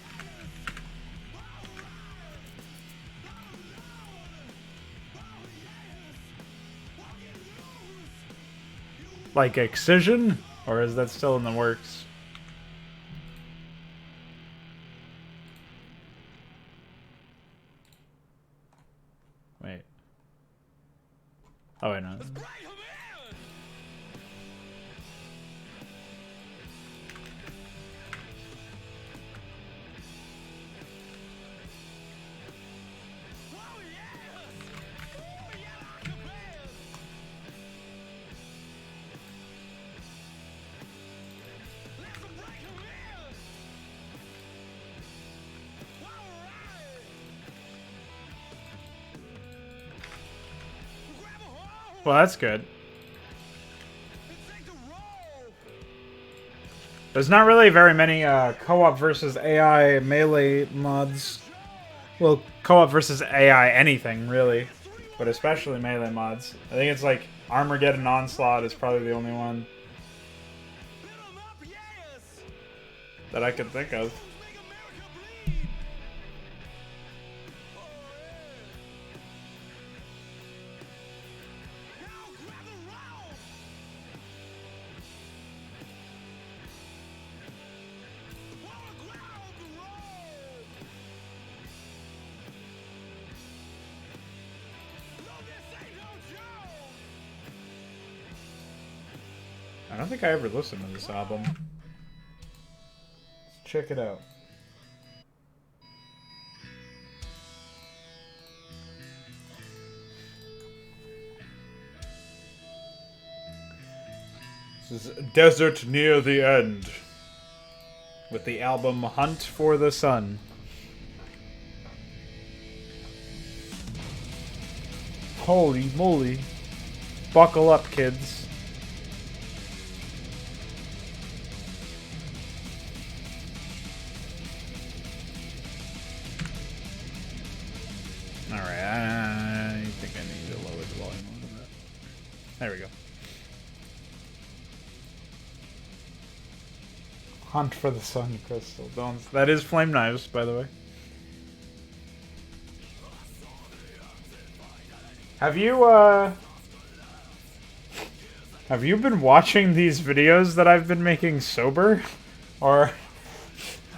Speaker 1: Like Excision? Or is that still in the works? Wait. Oh, wait, no. Well, that's good. There's not really very many co-op versus AI melee mods. Well, co-op versus AI anything, really. But especially melee mods. I think it's like Armageddon Onslaught is probably the only one that I could think of. I don't think I ever listened to this album. Let's check it out. This is Desert Near the End, with the album Hunt for the Sun. Holy moly. Buckle up, kids. Alright, I think I need to lower the volume a little bit. There we go. Hunt for the Sun Crystal. Don't. That is Flame Knives, by the way. Have you been watching these videos that I've been making sober? Or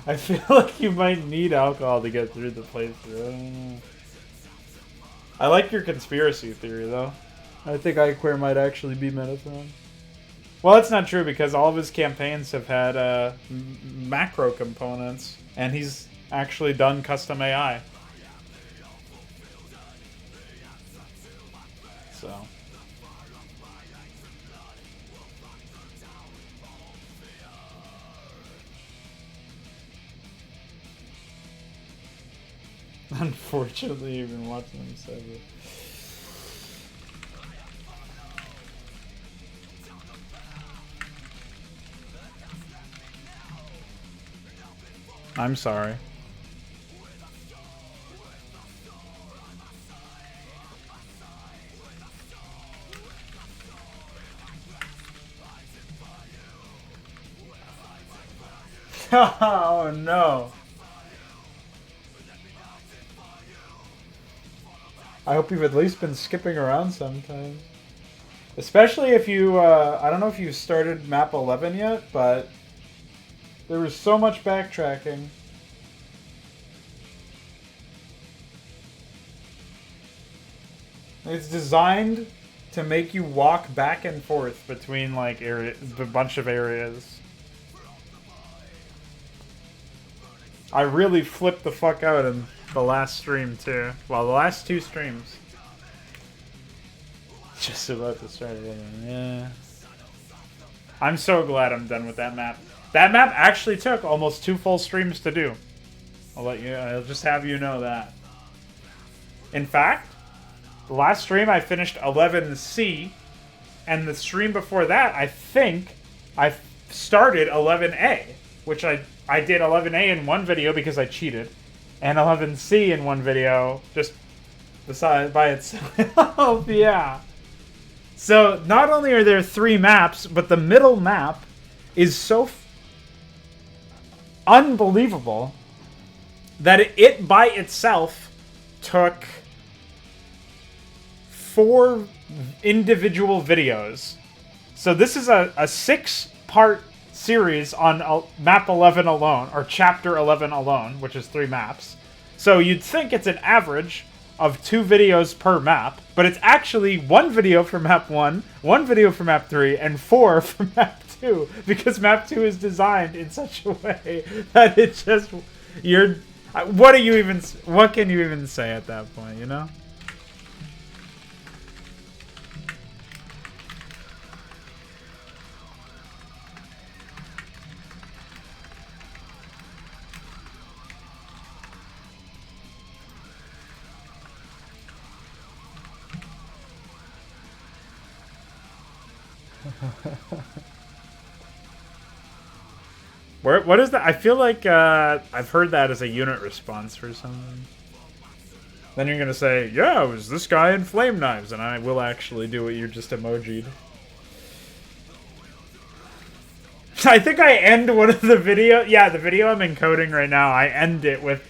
Speaker 1: I feel like you might need alcohol to get through the playthrough. I like your conspiracy theory, though. I think Ikewear might actually be Metatron. Well, that's not true because all of his campaigns have had macro components, and he's actually done custom AI. So. Unfortunately, you've been watching him say it. I'm sorry. Oh no. I hope you've at least been skipping around sometimes. Especially if you, I don't know if you started map 11 yet, but there was so much backtracking. It's designed to make you walk back and forth between, like, a bunch of areas. I really flipped the fuck out in the last stream, too. Well, the last 2 streams. Just about to start again. Yeah. I'm so glad I'm done with that map. That map actually took almost 2 full streams to do. I'll just have you know that. In fact, the last stream I finished 11C, and the stream before that, I think I started 11A, which I did 11A in one video because I cheated, and 11C in one video just by itself. Yeah. So not only are there 3 maps, but the middle map is so unbelievable that it by itself took 4 individual videos. So this is a 6-part series on map 11 alone, or chapter 11 alone, which is 3 maps. So you'd think it's an average of 2 videos per map, but it's actually 1 video for map 1, 1 video for map 3, and 4 for map 2, because map 2 is designed in such a way that it just, what can you even say at that point, you know? What is that? I feel like I've heard that as a unit response for something. Then you're gonna say, yeah, it was this guy in flame knives, and I will actually do what you just emojied. I think I end one of the video. Yeah, the video I'm encoding right now, I end it with,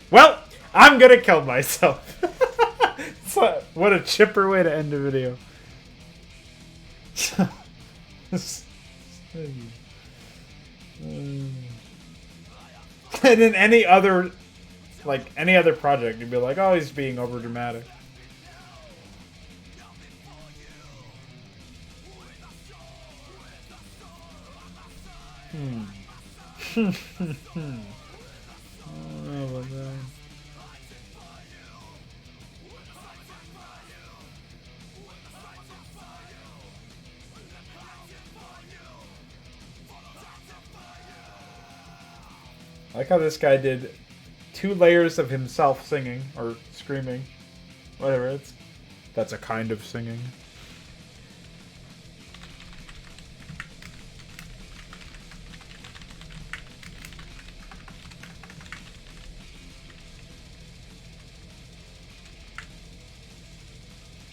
Speaker 1: well, I'm gonna kill myself. What a chipper way to end a video. And in any other project, you'd be like, oh, he's being over dramatic. I don't know about that. I like how this guy did 2 layers of himself singing, or screaming. Whatever, that's a kind of singing.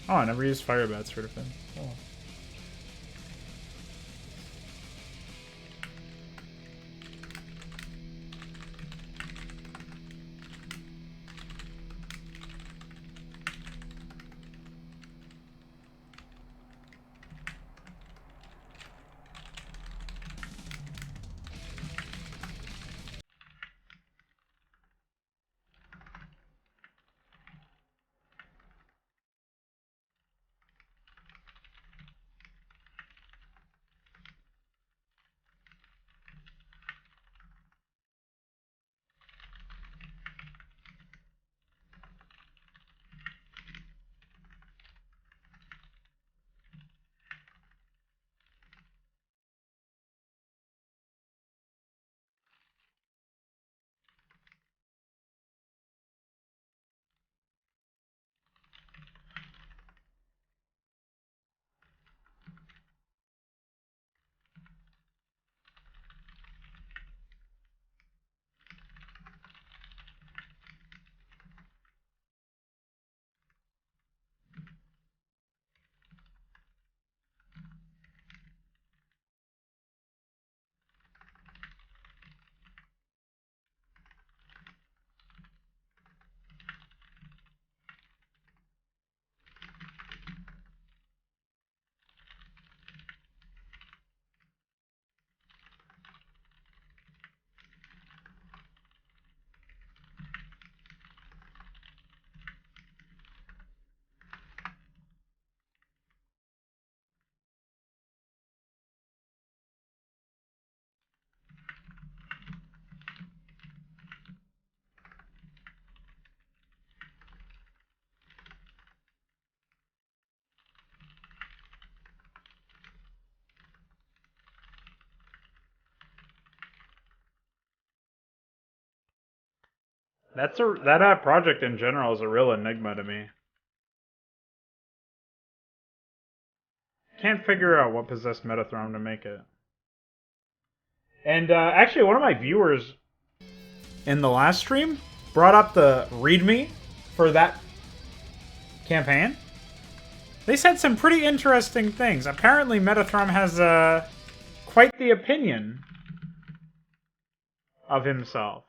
Speaker 1: Oh, I never used fire bats for defense. Oh. That project in general is a real enigma to me. Can't figure out what possessed Metathrone to make it. And actually, one of my viewers in the last stream brought up the README for that campaign. They said some pretty interesting things. Apparently, Metatron has quite the opinion of himself.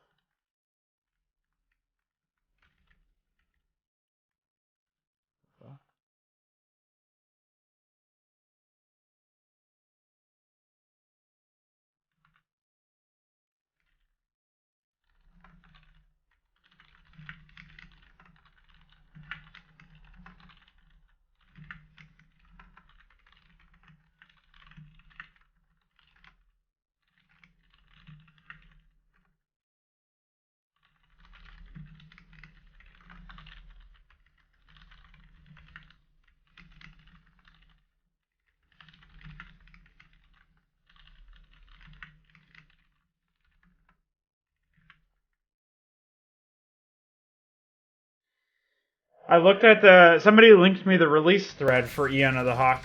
Speaker 1: I looked at somebody linked me the release thread for Eon of the Hawk.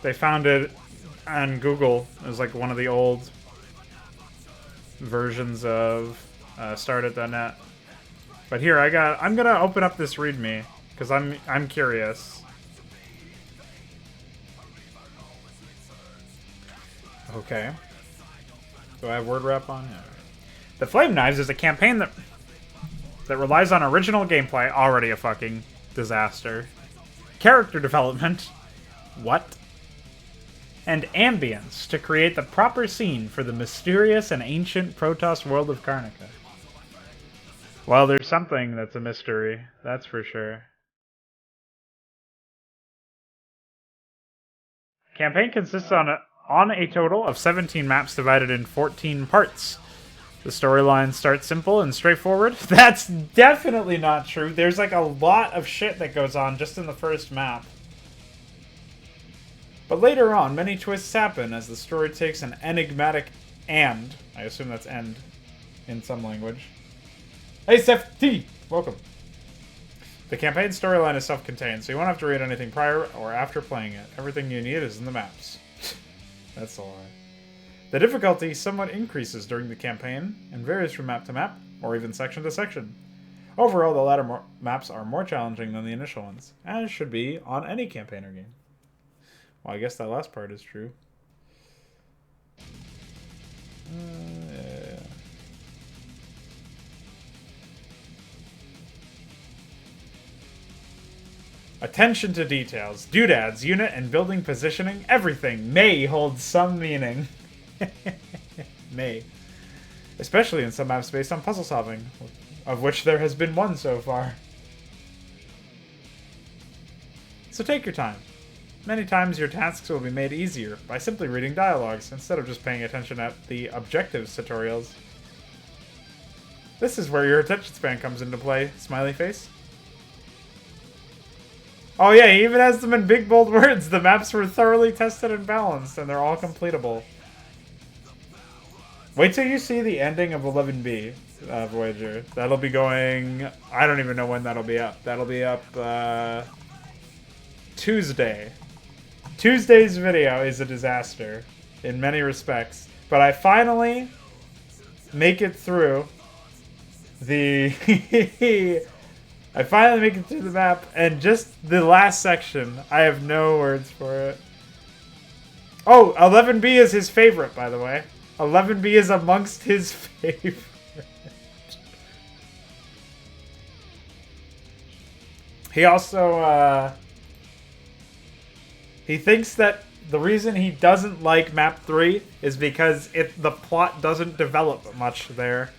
Speaker 1: They found it on Google. It was like one of the old versions of Start.net. But here I'm gonna open up this README because I'm curious. Okay. Do I have word wrap on? Yeah. The Flame Knives is a campaign that relies on original gameplay, already a fucking disaster. Character development, what? And ambience to create the proper scene for the mysterious and ancient Protoss world of Karnica. Well, there's something that's a mystery, that's for sure. Campaign consists on a total of 17 maps divided in 14 parts. The storyline starts simple and straightforward. That's definitely not true. There's like a lot of shit that goes on just in the first map. But later on, many twists happen as the story takes an enigmatic and. I assume that's end in some language. Hey, Seth T! Welcome. The campaign storyline is self-contained, so you won't have to read anything prior or after playing it. Everything you need is in the maps. That's a lie. The difficulty somewhat increases during the campaign and varies from map to map, or even section to section. Overall, the latter maps are more challenging than the initial ones, as should be on any campaigner game. Well, I guess that last part is true. Yeah. Attention to details. Doodads, unit, and building positioning, everything may hold some meaning. May. Especially in some maps based on puzzle solving, of which there has been one so far. So take your time. Many times your tasks will be made easier by simply reading dialogues instead of just paying attention at the objectives tutorials. This is where your attention span comes into play, smiley face. Oh yeah, he even has them in big bold words. The maps were thoroughly tested and balanced, and they're all completable. Wait till you see the ending of 11B, Voyager. That'll be going... I don't even know when that'll be up. That'll be up, Tuesday. Tuesday's video is a disaster, in many respects. But I finally make it through the... I finally make it through the map, and just the last section, I have no words for it. Oh, 11B is his favorite, by the way. 11B is amongst his favorite. He also, he thinks that the reason he doesn't like map 3 is because the plot doesn't develop much there.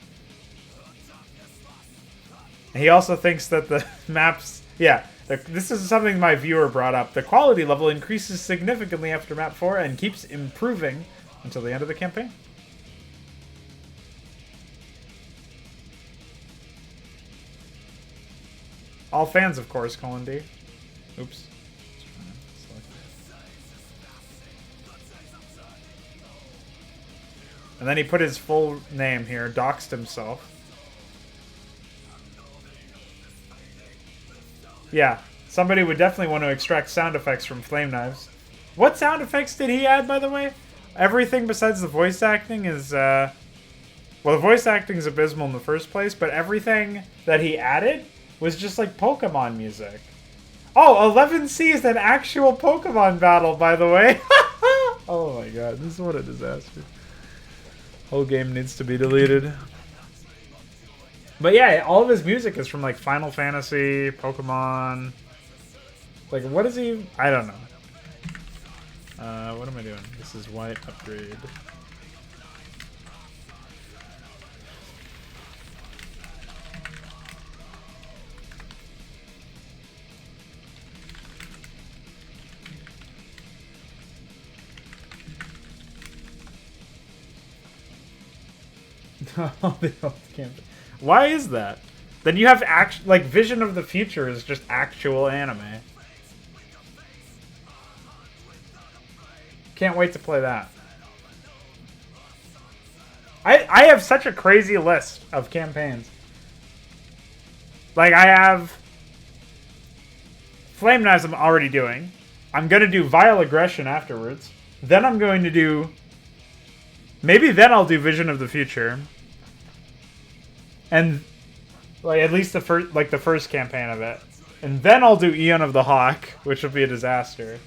Speaker 1: He also thinks that the maps... Yeah, this is something my viewer brought up. The quality level increases significantly after map 4 and keeps improving until the end of the campaign. All fans, of course, Colin D. Oops. And then he put his full name here, doxed himself. Yeah, somebody would definitely want to extract sound effects from flame knives. What sound effects did he add, by the way? Everything besides the voice acting is, well, the voice acting is abysmal in the first place, but everything that he added was just like Pokemon music. Oh, 11C is an actual Pokemon battle, by the way. Oh my god, this is what a disaster. Whole game needs to be deleted. But yeah, all of his music is from like Final Fantasy, Pokemon. Like, what is he? I don't know. What am I doing? This is white upgrade. Why is that? Then you have like Vision of the Future is just actual anime. Can't wait to play that. I have such a crazy list of campaigns. Like, I have Flame Knives I'm already doing. I'm going to do Vile Aggression afterwards. Then I'm going to do... Maybe then I'll do Vision of the Future. And, like, at least the first campaign of it. And then I'll do Eon of the Hawk, which will be a disaster.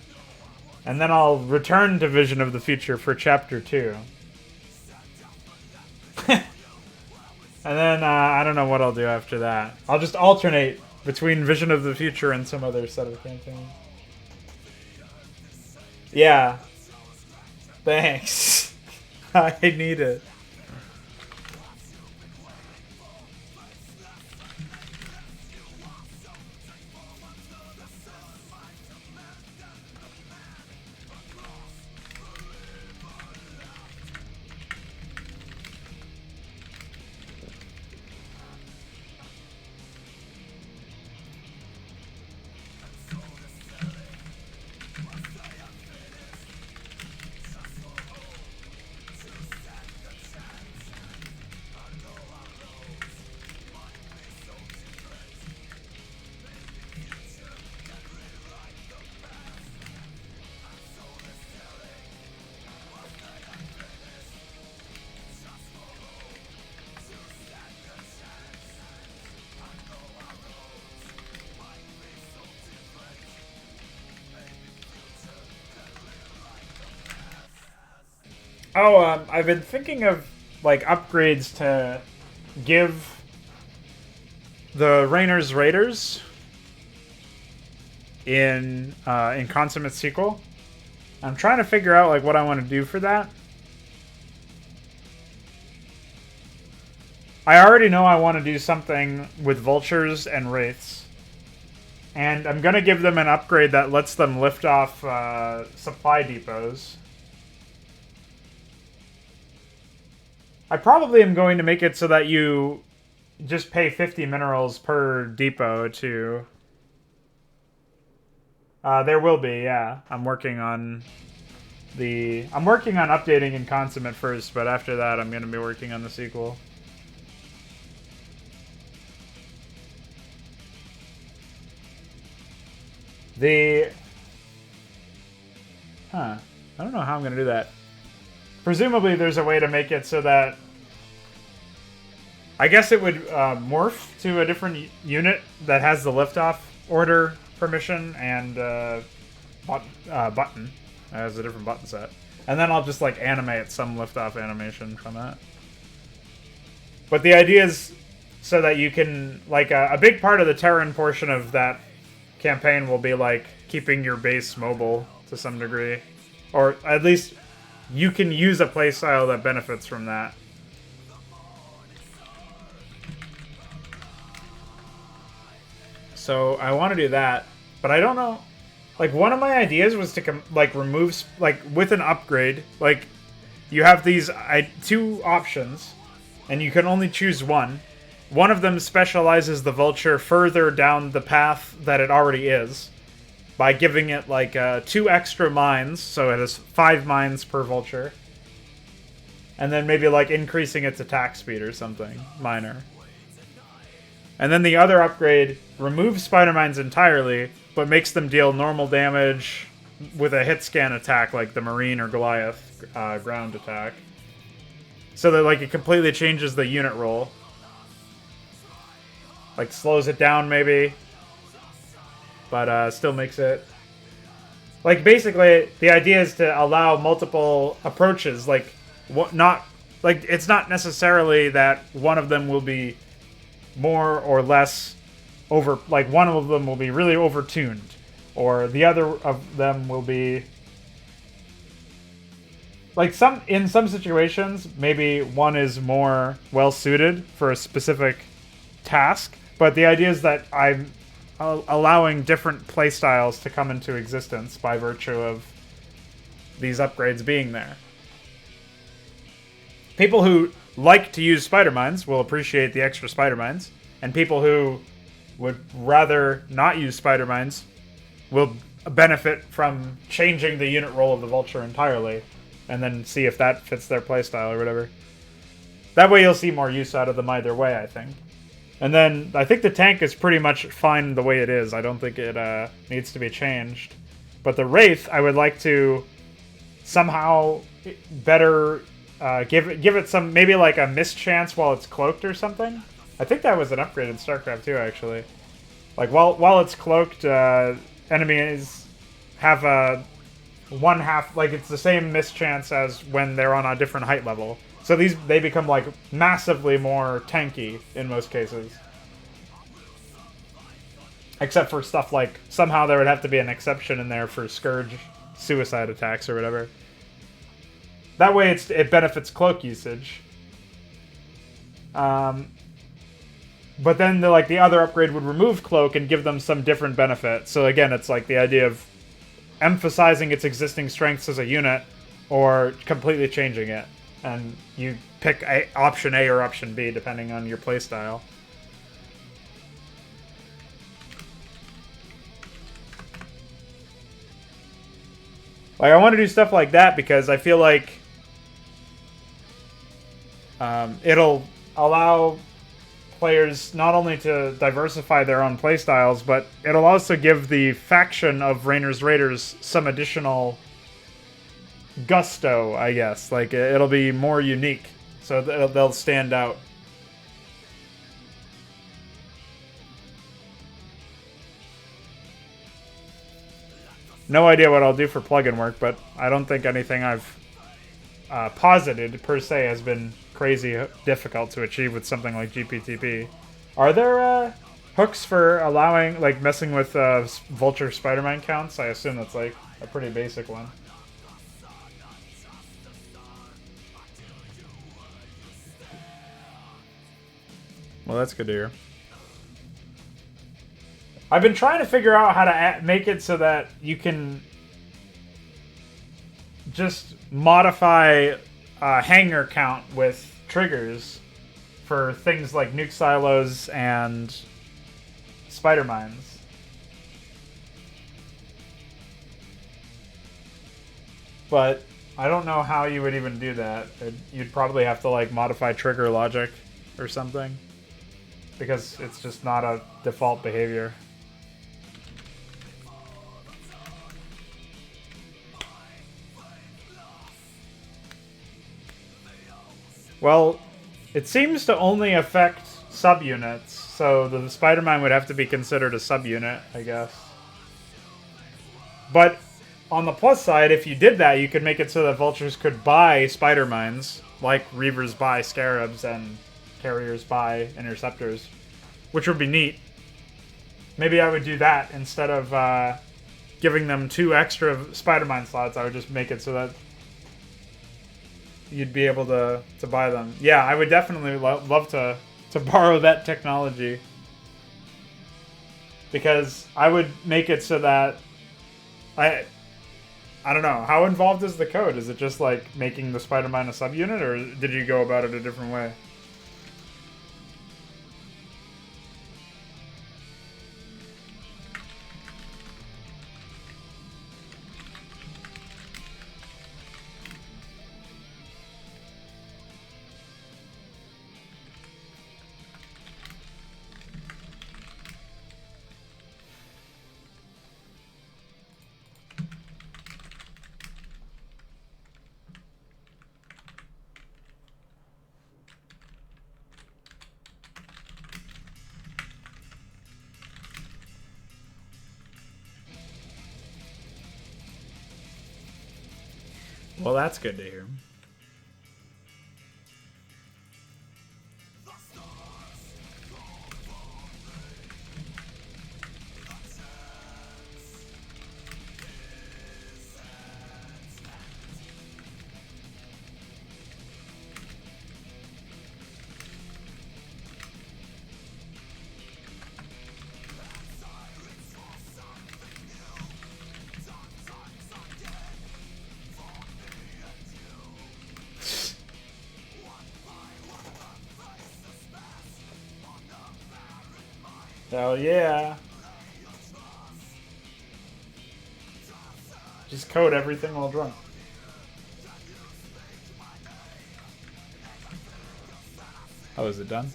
Speaker 1: And then I'll return to Vision of the Future for Chapter 2. And then, I don't know what I'll do after that. I'll just alternate between Vision of the Future and some other set of campaigns. Yeah. Thanks. I need it. Oh, I've been thinking of like upgrades to give the Rainer's Raiders in Consummate Sequel. I'm trying to figure out like what I want to do for that. I already know I want to do something with vultures and wraiths. And I'm going to give them an upgrade that lets them lift off supply depots. I probably am going to make it so that you just pay 50 minerals per depot to... there will be, yeah. I'm working on updating in Consummate first, but after that I'm going to be working on the sequel. I don't know how I'm going to do that. Presumably there's a way to make it so that... I guess it would morph to a different unit that has the liftoff order permission and button. It has a different button set. And then I'll just like animate some liftoff animation from that. But the idea is so that you can... Like a big part of the Terran portion of that campaign will be like keeping your base mobile to some degree. Or at least... You can use a playstyle that benefits from that. So I want to do that, but I don't know. Like one of my ideas was to remove with an upgrade. Like you have these two options, and you can only choose one. One of them specializes the vulture further down the path that it already is, by giving it like 2 extra mines, so it has 5 mines per vulture. And then maybe like increasing its attack speed or something minor. And then the other upgrade removes Spider Mines entirely, but makes them deal normal damage with a hit scan attack like the Marine or Goliath ground attack. So that like it completely changes the unit roll. Like slows it down maybe. But still makes it... Like basically the idea is to allow multiple approaches. Like not like it's not necessarily that one of them will be more or less over, like one of them will be really overtuned, or the other of them will be like in some situations maybe one is more well suited for a specific task, but the idea is that I'm allowing different playstyles to come into existence by virtue of these upgrades being there. People who like to use spider mines will appreciate the extra spider mines, and people who would rather not use spider mines will benefit from changing the unit role of the vulture entirely, and then see if that fits their playstyle or whatever. That way you'll see more use out of them either way, I think. And then I think the tank is pretty much fine the way it is. I don't think it needs to be changed. But the Wraith, I would like to somehow better give it some, maybe like a mischance while it's cloaked or something. I think that was an upgrade in StarCraft 2, actually. Like while it's cloaked, enemies have a 1/2, like it's the same mischance as when they're on a different height level. So they become like massively more tanky in most cases. Except for stuff like, somehow there would have to be an exception in there for Scourge suicide attacks or whatever. That way it benefits cloak usage. But then the other upgrade would remove cloak and give them some different benefit. So again, it's like the idea of emphasizing its existing strengths as a unit or completely changing it. And you pick option A or option B depending on your playstyle. Like, I want to do stuff like that because I feel like it'll allow players not only to diversify their own playstyles, but it'll also give the faction of Rainer's Raiders some additional gusto, I guess. Like, it'll be more unique, so they'll stand out. No idea what I'll do for plugin work, but I don't think anything I've posited per se has been crazy difficult to achieve with something like GPTP. Are there hooks for allowing, like, messing with Vulture Spider-Man counts? I assume that's like a pretty basic one. Well, that's good to hear. I've been trying to figure out how to make it so that you can just modify hanger count with triggers for things like nuke silos and spider mines. But I don't know how you would even do that. You'd probably have to like modify trigger logic or something, because it's just not a default behavior. Well, it seems to only affect subunits, so the Spider-Man would have to be considered a subunit, I guess. But on the plus side, if you did that, you could make it so that vultures could buy Spider-Mines, like Reavers buy Scarabs and Carriers buy Interceptors, which would be neat. Maybe I would do that instead of giving them 2 extra Spider-Man slots. I would just make it so that you'd be able to buy them. Yeah, I would definitely love to borrow that technology, because I would make it so that I don't know, how involved is the code? Is it just like making the Spider-Man a subunit, or did you go about it a different way? Well, that's good to hear. Hell yeah. Just code everything while drunk. Oh, is it done?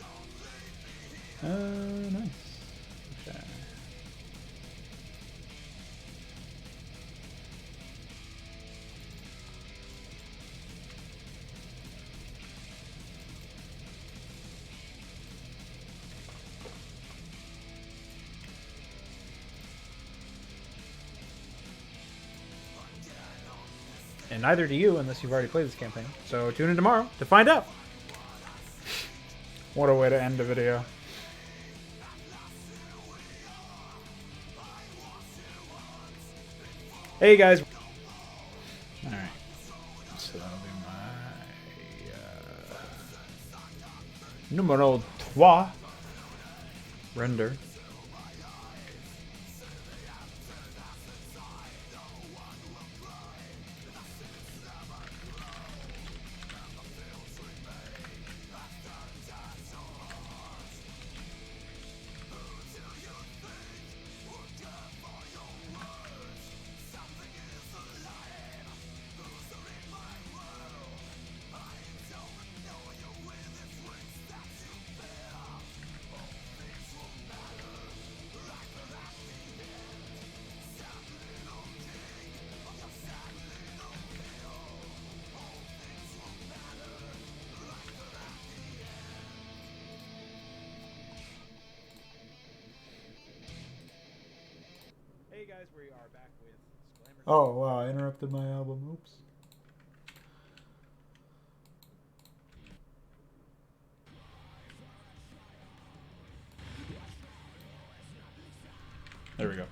Speaker 1: Nice. Okay. And neither do you unless you've already played this campaign. So tune in tomorrow to find out. What a way to end the video. Hey guys. Alright. So that'll be my numero 3 render. Hey guys, we are back with Disclaimer. Oh wow, I interrupted my album. Oops. There we go.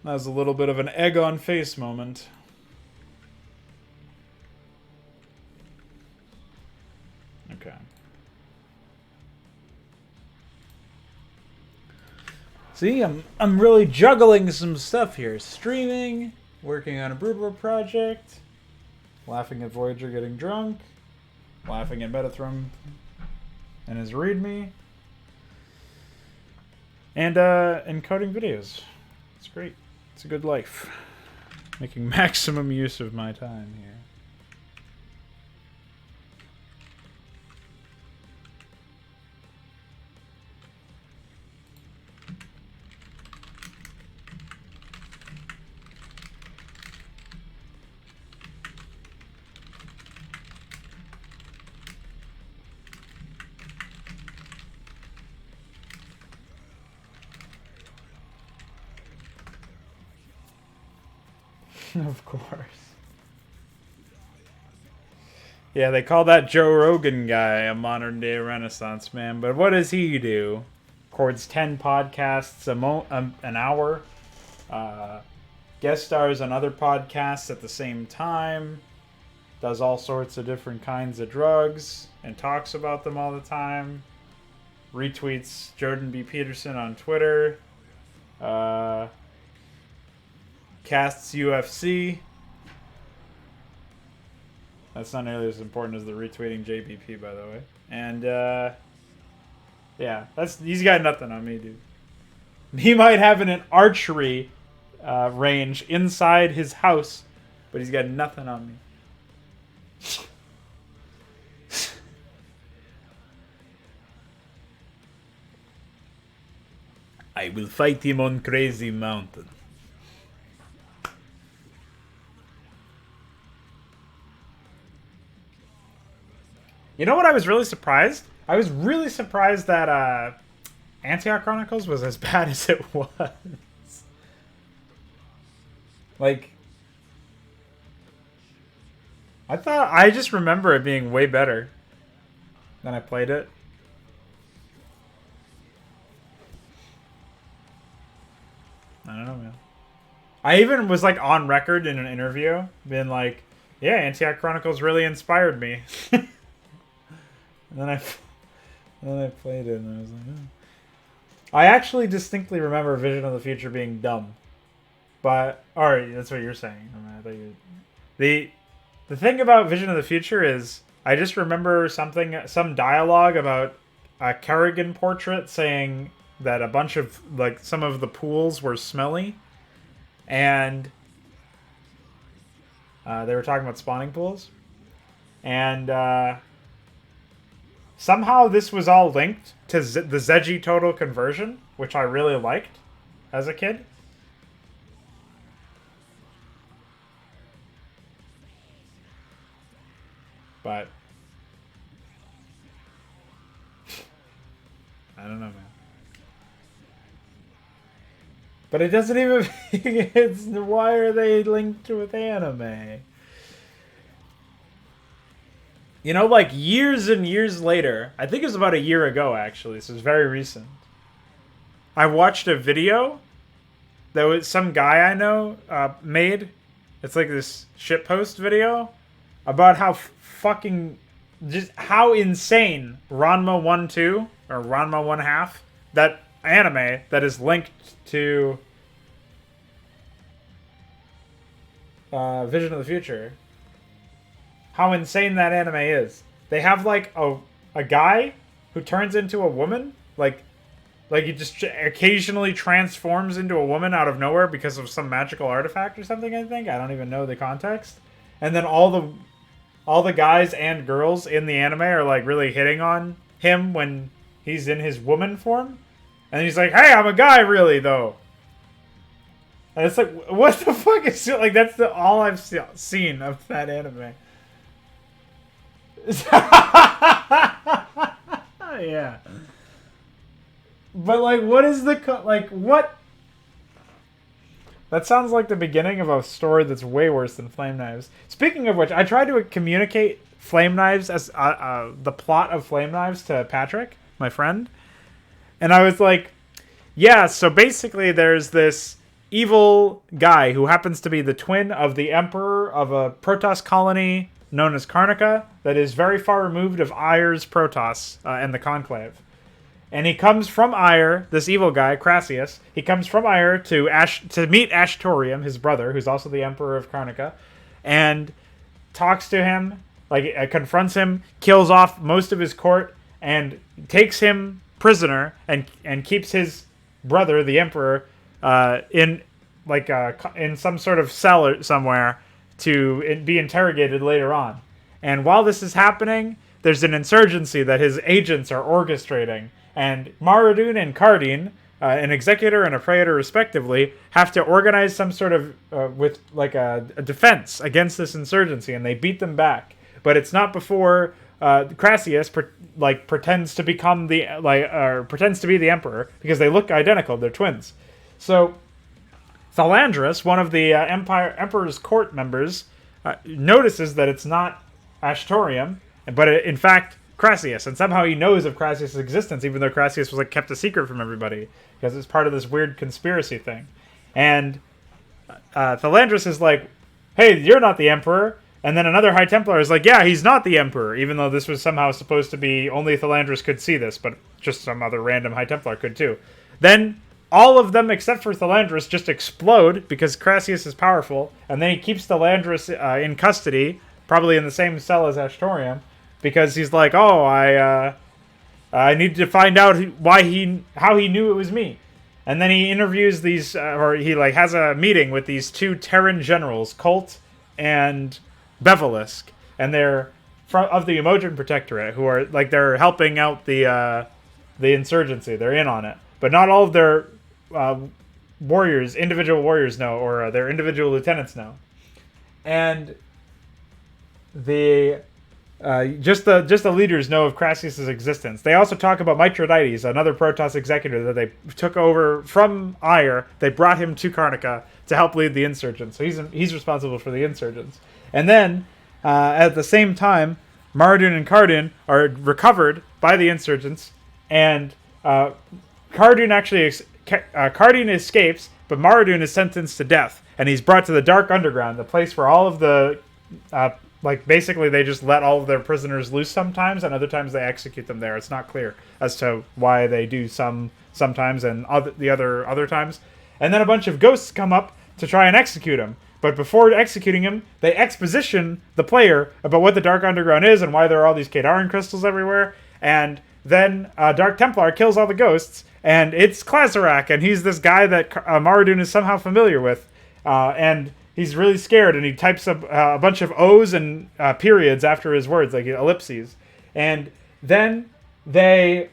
Speaker 1: That was a little bit of an egg on face moment. Okay. See, I'm really juggling some stuff here. Streaming, working on a Broodwar project, laughing at Voyager getting drunk, laughing at Metatron and his readme, and encoding videos. It's great. It's a good life. Making maximum use of my time here. Of course. Yeah, they call that Joe Rogan guy a modern day Renaissance man, but what does he do? Records 10 podcasts an hour, guest stars on other podcasts at the same time, does all sorts of different kinds of drugs, and talks about them all the time, retweets Jordan B. Peterson on Twitter, casts UFC. That's not nearly as important as the retweeting JBP, by the way. And yeah, he's got nothing on me, dude. He might have an archery range inside his house, but he's got nothing on me. I will fight him on Crazy Mountain. You know what I was really surprised? I was really surprised that Antioch Chronicles was as bad as it was. Like, I just remember it being way better than I played it. I don't know, man. I even was like on record in an interview, being like, "Yeah, Antioch Chronicles really inspired me." and then I played it, and I was like, oh. I actually distinctly remember Vision of the Future being dumb, but alright, that's what you're saying. I thought the thing about Vision of the Future is I just remember some dialogue about a Kerrigan portrait saying that a bunch of like some of the pools were smelly, and they were talking about spawning pools, and somehow this was all linked to the Zeji total conversion, which I really liked as a kid. But I don't know, man. But it doesn't even. It's why are they linked with anime? You know, like years and years later, I think it was about a year ago actually, so it's very recent. I watched a video that was some guy I know made. It's like this shitpost video about how fucking just how insane Ranma 1-2 or Ranma 1/2, that anime that is linked to Vision of the Future. How insane that anime is. They have like a guy who turns into a woman, like he just occasionally transforms into a woman out of nowhere because of some magical artifact or something, I think. I don't even know the context. And then all the guys and girls in the anime are like really hitting on him when he's in his woman form. And he's like, "Hey, I'm a guy really though." And it's like, what the fuck is like that's all I've seen of that anime. Yeah. But like, what is the what? That sounds like the beginning of a story that's way worse than Flame Knives. Speaking of which, I tried to communicate Flame Knives as the plot of Flame Knives to Patrick, my friend, and I was like, "Yeah, so basically, there's this evil guy who happens to be the twin of the emperor of a Protoss colony known as Karnica that is very far removed of Ayre's Protoss and the Conclave." And he comes from Ayre, this evil guy, Crassius. He comes from Ayre to meet Ashtorium, his brother, who's also the Emperor of Karnica, and talks to him, confronts him, kills off most of his court, and takes him prisoner, and keeps his brother, the Emperor, in some sort of cell or somewhere to be interrogated later on. And while this is happening, there's an insurgency that his agents are orchestrating. And Maradun and Cardine, an executor and a praetor respectively, have to organize some sort of with like a defense against this insurgency, and they beat them back. But it's not before Crassius pretends to become pretends to be the emperor, because they look identical. They're twins. So Thalandris, one of the emperor's court members, notices that it's not Ashtorium, but in fact Crassius, and somehow he knows of Crassius' existence, even though Crassius was kept a secret from everybody, because it's part of this weird conspiracy thing. And Thalandris is like, "Hey, you're not the emperor." And then another High Templar is like, "Yeah, he's not the emperor," even though this was somehow supposed to be only Thalandris could see this, but just some other random High Templar could too. Then all of them except for Thalandris just explode because Crassius is powerful, and then he keeps Thalandris in custody, probably in the same cell as Ashtorium, because he's like, "Oh, I need to find out how he knew it was me." And then he interviews these, or he has a meeting with these two Terran generals, Colt and Bevelisk, and they're of the Emojin Protectorate, who are they're helping out the insurgency. They're in on it, but not all of their individual warriors know, or their individual lieutenants know. And Just the leaders know of Crassius' existence. They also talk about Mithridates, another Protoss executor that they took over from Ire. They brought him to Karnica to help lead the insurgents. So he's responsible for the insurgents. And then, at the same time, Maradun and Cardun are recovered by the insurgents, and Cardun escapes, but Maradun is sentenced to death, and he's brought to the Dark Underground, the place where all of the basically they just let all of their prisoners loose sometimes, and other times they execute them there. It's not clear as to why they do sometimes and other times. And then a bunch of ghosts come up to try and execute him. But before executing him, they exposition the player about what the Dark Underground is and why there are all these Kadarin crystals everywhere. And then Dark Templar kills all the ghosts, and it's Klazarak, and he's this guy that Maradun is somehow familiar with. And he's really scared, and he types a bunch of O's and periods after his words, like ellipses. And then they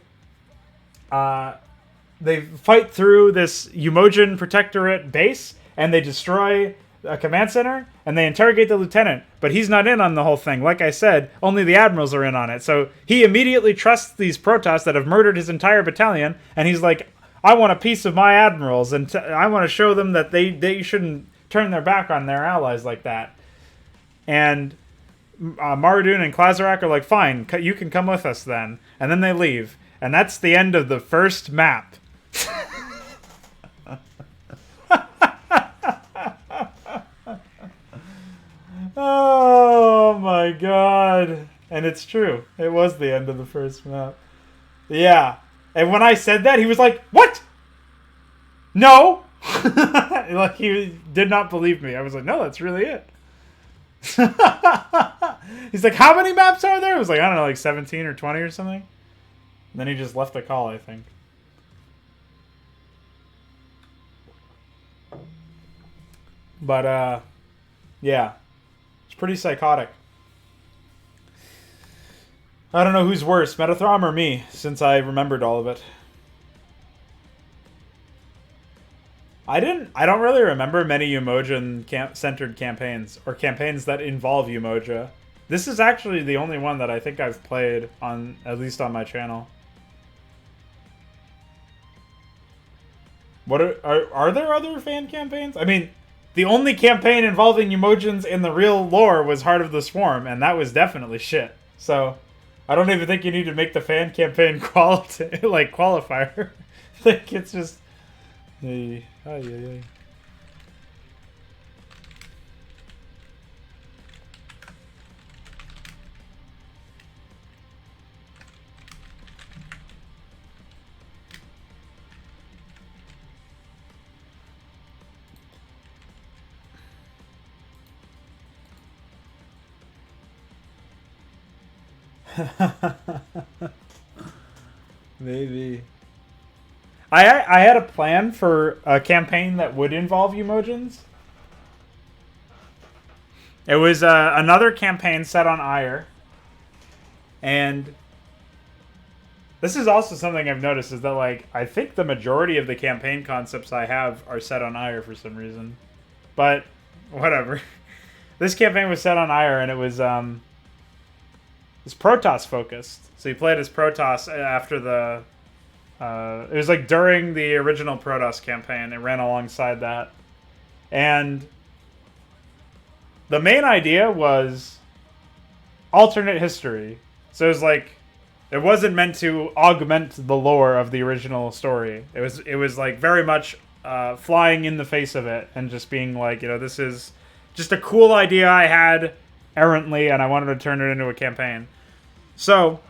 Speaker 1: fight through this Umojan Protectorate base, and they destroy a command center, and they interrogate the lieutenant. But he's not in on the whole thing. Like I said, only the admirals are in on it. So he immediately trusts these Protoss that have murdered his entire battalion, and he's like, I want a piece of my admirals, and I want to show them that they shouldn't turn their back on their allies like that. And Maradun and Klazarak are like, fine, you can come with us then. And then they leave. And that's the end of the first map. Oh my god. And it's true. It was the end of the first map. Yeah. And when I said that, he was like, what? No! Like, he did not believe me. I was like, no, that's really it. He's like, how many maps are there? I was like, I don't know, like 17 or 20 or something. And then he just left the call, I think. But, yeah. It's pretty psychotic. I don't know who's worse, Metathrom or me, since I remembered all of it. I don't really remember many Umoja-centered campaigns, or campaigns that involve Umoja. This is actually the only one that I think I've played on, at least on my channel. What are there other fan campaigns? I mean, the only campaign involving Umojans in the real lore was Heart of the Swarm, and that was definitely shit. So, I don't even think you need to make the fan campaign qualifier. Like, it's just... Hey, ay. Maybe. I had a plan for a campaign that would involve Umojans. It was another campaign set on Ire. And this is also something I've noticed, is that, like, I think the majority of the campaign concepts I have are set on Ire for some reason. But, whatever. This campaign was set on Ire, and it was Protoss focused. So you played as Protoss after the... it was like during the original Protoss campaign. It ran alongside that. And the main idea was alternate history. So it was like, it wasn't meant to augment the lore of the original story. It was like very much flying in the face of it and just being like, you know, this is just a cool idea I had errantly, and I wanted to turn it into a campaign. So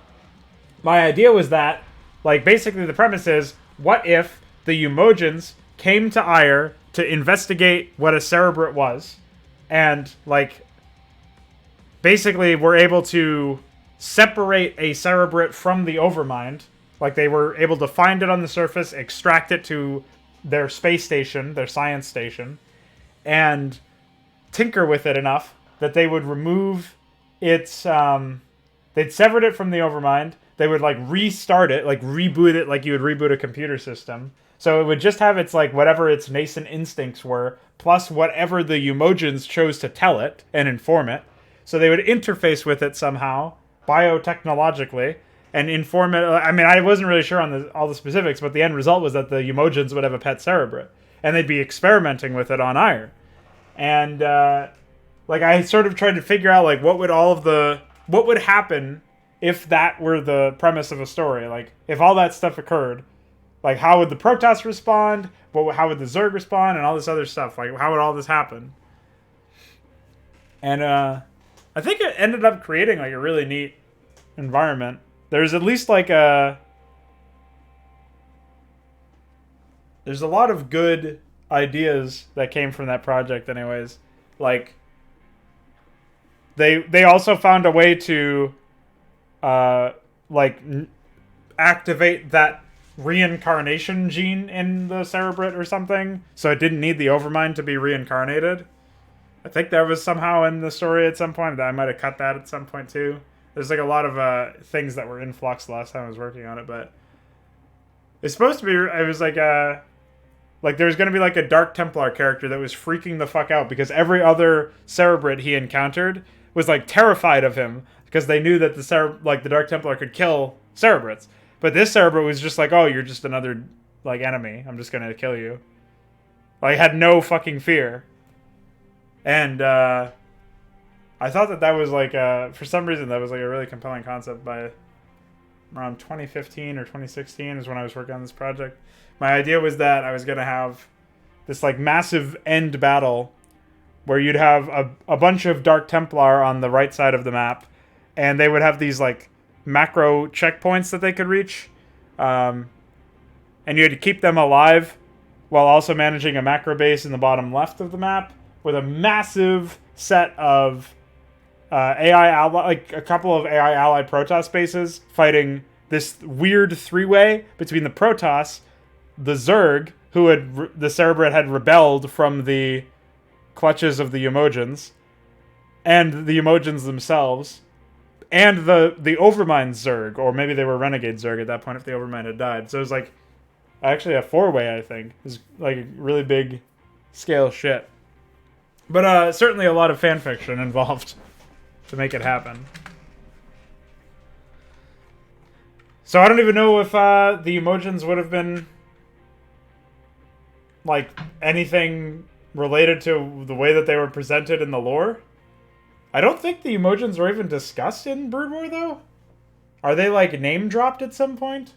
Speaker 1: my idea was that, like, basically the premise is, what if the Umojans came to Ire to investigate what a Cerebrate was, and, like, basically were able to separate a Cerebrate from the Overmind. Like, they were able to find it on the surface, extract it to their space station, their science station, and tinker with it enough that they would remove its... they'd severed it from the Overmind. They would, like, restart it, like, reboot it like you would reboot a computer system. So it would just have its, like, whatever its nascent instincts were, plus whatever the Umojans chose to tell it and inform it. So they would interface with it somehow, biotechnologically and inform it. I mean, I wasn't really sure on all the specifics, but the end result was that the Emojins would have a pet Cerebrate, and they'd be experimenting with it on Ire. And like I sort of tried to figure out like what would happen if that were the premise of a story. Like if all that stuff occurred, like how would the Protoss respond? How would the Zerg respond? And all this other stuff. Like how would all this happen? And I think it ended up creating like a really neat environment. There's at least like there's a lot of good ideas that came from that project anyways. Like they also found a way to activate that reincarnation gene in the Cerebrate or something, so it didn't need the Overmind to be reincarnated. I think that was somehow in the story at some point. That I might have cut that at some point too. There's like a lot of things that were in flux the last time I was working on it, but it's supposed to be. It was like there was going to be like a Dark Templar character that was freaking the fuck out because every other Cerebrate he encountered was like terrified of him because they knew that the Dark Templar could kill Cerebrates. But this Cerebrate was just like, oh, you're just another like enemy. I'm just gonna kill you. Like had no fucking fear. And I thought that was like for some reason that was like a really compelling concept. By around 2015 or 2016 is when I was working on this project. My idea was that I was gonna have this like massive end battle where you'd have a bunch of Dark Templar on the right side of the map, and they would have these like macro checkpoints that they could reach, and you had to keep them alive while also managing a macro base in the bottom left of the map with a massive set of AI ally, like a couple of AI allied Protoss bases fighting this weird three-way between the Protoss, the Zerg, who the Cerebrate had rebelled from the clutches of the Emojins, and the Emojins themselves, and the Overmind Zerg, or maybe they were Renegade Zerg at that point if the Overmind had died. So it was like actually a four-way, I think. It was like really big scale shit. But certainly a lot of fan fiction involved to make it happen. So I don't even know if the Emojins would have been like anything related to the way that they were presented in the lore. I don't think the Emojins were even discussed in Brood War, though. Are they like name dropped at some point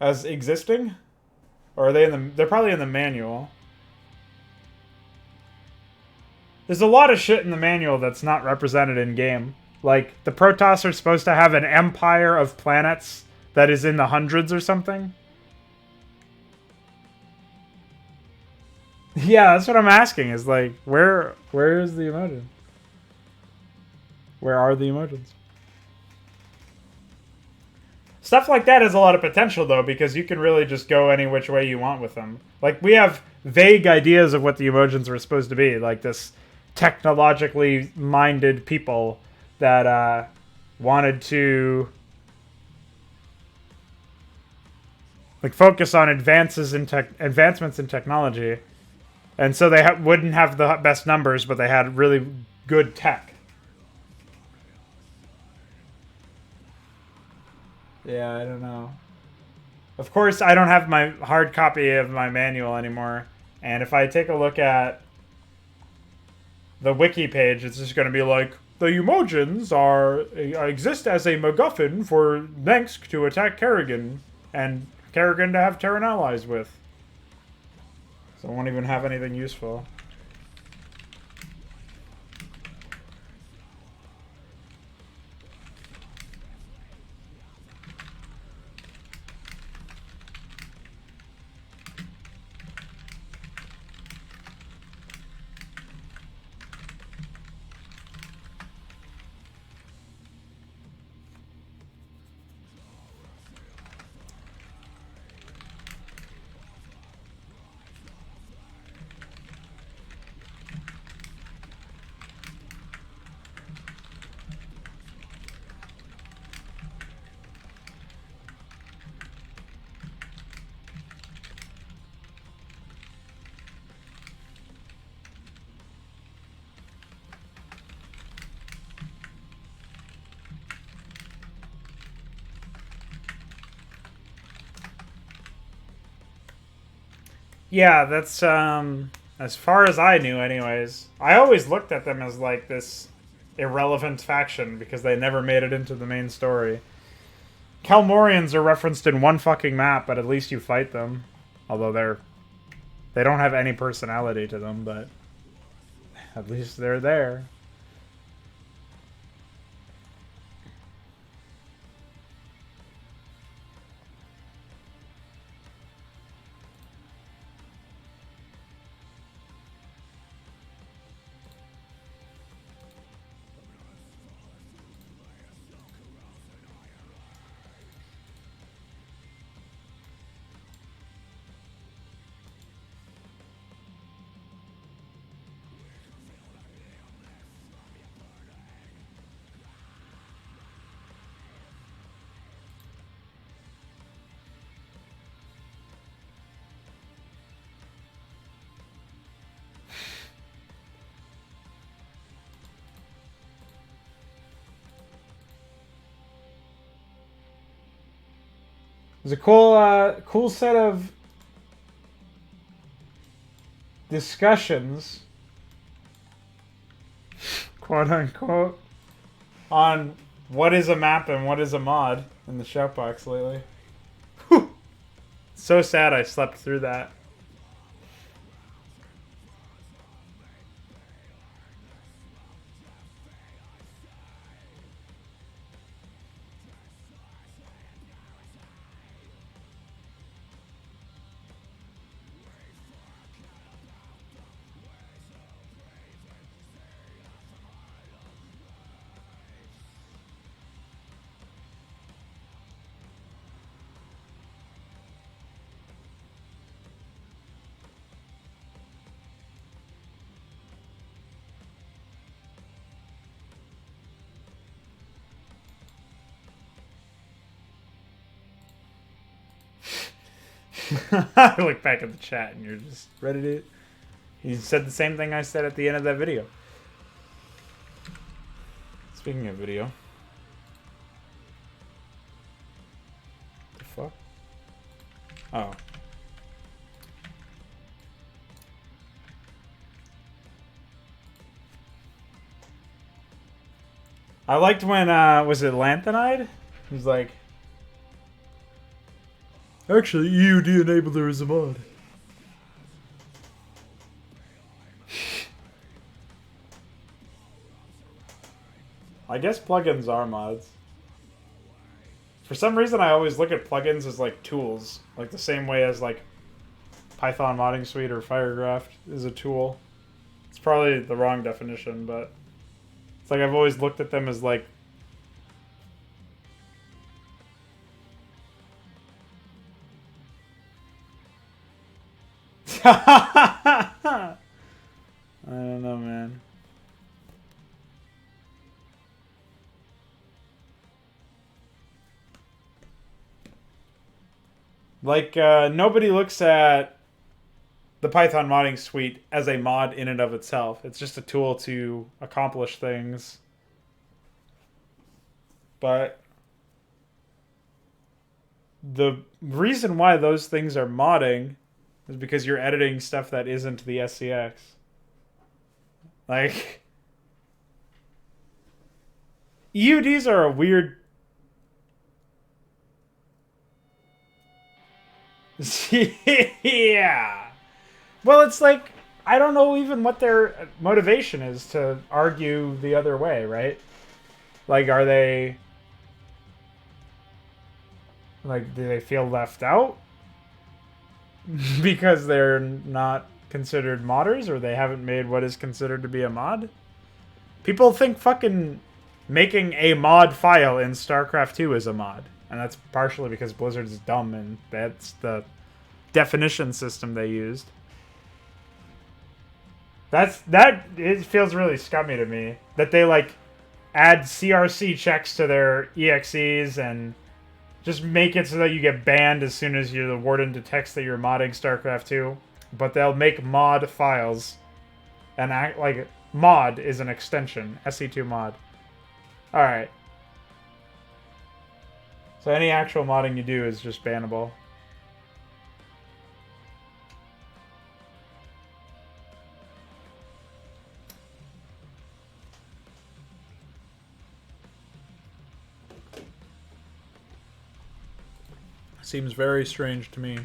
Speaker 1: as existing, or are they they're probably in the manual. There's a lot of shit in the manual that's not represented in game. Like the Protoss are supposed to have an empire of planets that is in the hundreds or something. Yeah, that's what I'm asking. Is like where is the Emojin? Where are the Emojins? Stuff like that has a lot of potential, though, because you can really just go any which way you want with them. Like, we have vague ideas of what the Emojins were supposed to be. Like, this technologically minded people that wanted to like focus on advancements in technology. And so they wouldn't have the best numbers, but they had really good tech. Yeah, I don't know. Of course, I don't have my hard copy of my manual anymore. And if I take a look at the wiki page, it's just going to be like, the Emojins exist as a MacGuffin for Mengsk to attack Kerrigan, and Kerrigan to have Terran allies with. So I won't even have anything useful. Yeah, that's as far as I knew anyways. I always looked at them as like this irrelevant faction because they never made it into the main story. Kalmorians are referenced in one fucking map, but at least you fight them. Although they don't have any personality to them, but at least they're there. It was a cool set of discussions, quote unquote, on what is a map and what is a mod in the shoutbox lately. Whew. So sad I slept through that. I look back at the chat and you're just ready to... You said the same thing I said at the end of that video. Speaking of video. The fuck? Oh. I liked when, was it Lanthanide? He was like... Actually, EUD enabler is a mod. I guess plugins are mods. For some reason, I always look at plugins as like tools. Like the same way as like Python Modding Suite or Firegraft is a tool. It's probably the wrong definition, but it's like I've always looked at them as like... I don't know, man. Like, nobody looks at the Python modding suite as a mod in and of itself. It's just a tool to accomplish things. But the reason why those things are modding is because you're editing stuff that isn't the SCX. Like, EUDs are a weird... Yeah. Well, it's like, I don't know even what their motivation is to argue the other way, right? Like, are they... Like, do they feel left out? Because they're not considered modders, or they haven't made what is considered to be a mod? People think fucking making a mod file in StarCraft 2 is a mod. And that's partially because Blizzard is dumb, and that's the definition system they used. It feels really scummy to me that they like add CRC checks to their EXEs and just make it so that you get banned as soon as the warden detects that you're modding StarCraft 2. But they'll make mod files and act like mod is an extension, SE2 mod. All right. So any actual modding you do is just bannable. Seems very strange to me.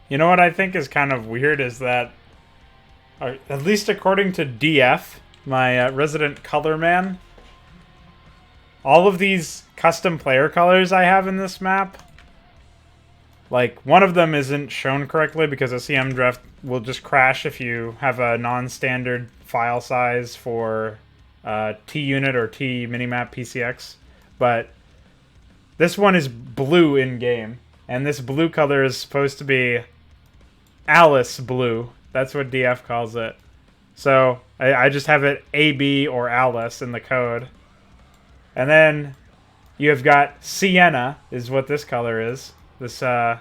Speaker 1: You know what I think is kind of weird is that, at least according to DF, my resident color man, all of these custom player colors I have in this map, like, one of them isn't shown correctly because a CM draft will just crash if you have a non-standard file size for T-Unit or T-Minimap PCX. But this one is blue in-game, and this blue color is supposed to be Alice blue. That's what DF calls it. So I just have it AB or Alice in the code. And then you have got Sienna is what this color is. This color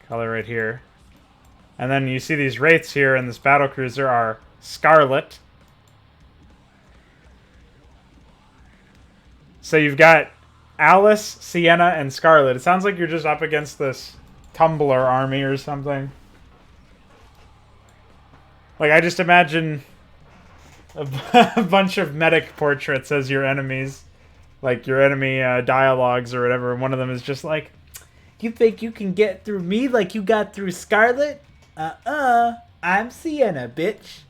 Speaker 1: right here. And then you see these wraiths here in this battlecruiser are Scarlet. So you've got Alice, Sienna, and Scarlet. It sounds like you're just up against this Tumbler army or something. Like, I just imagine a bunch of medic portraits as your enemies. Like, your enemy dialogues or whatever. And one of them is just like, you think you can get through me like you got through Scarlet? I'm Sienna, bitch.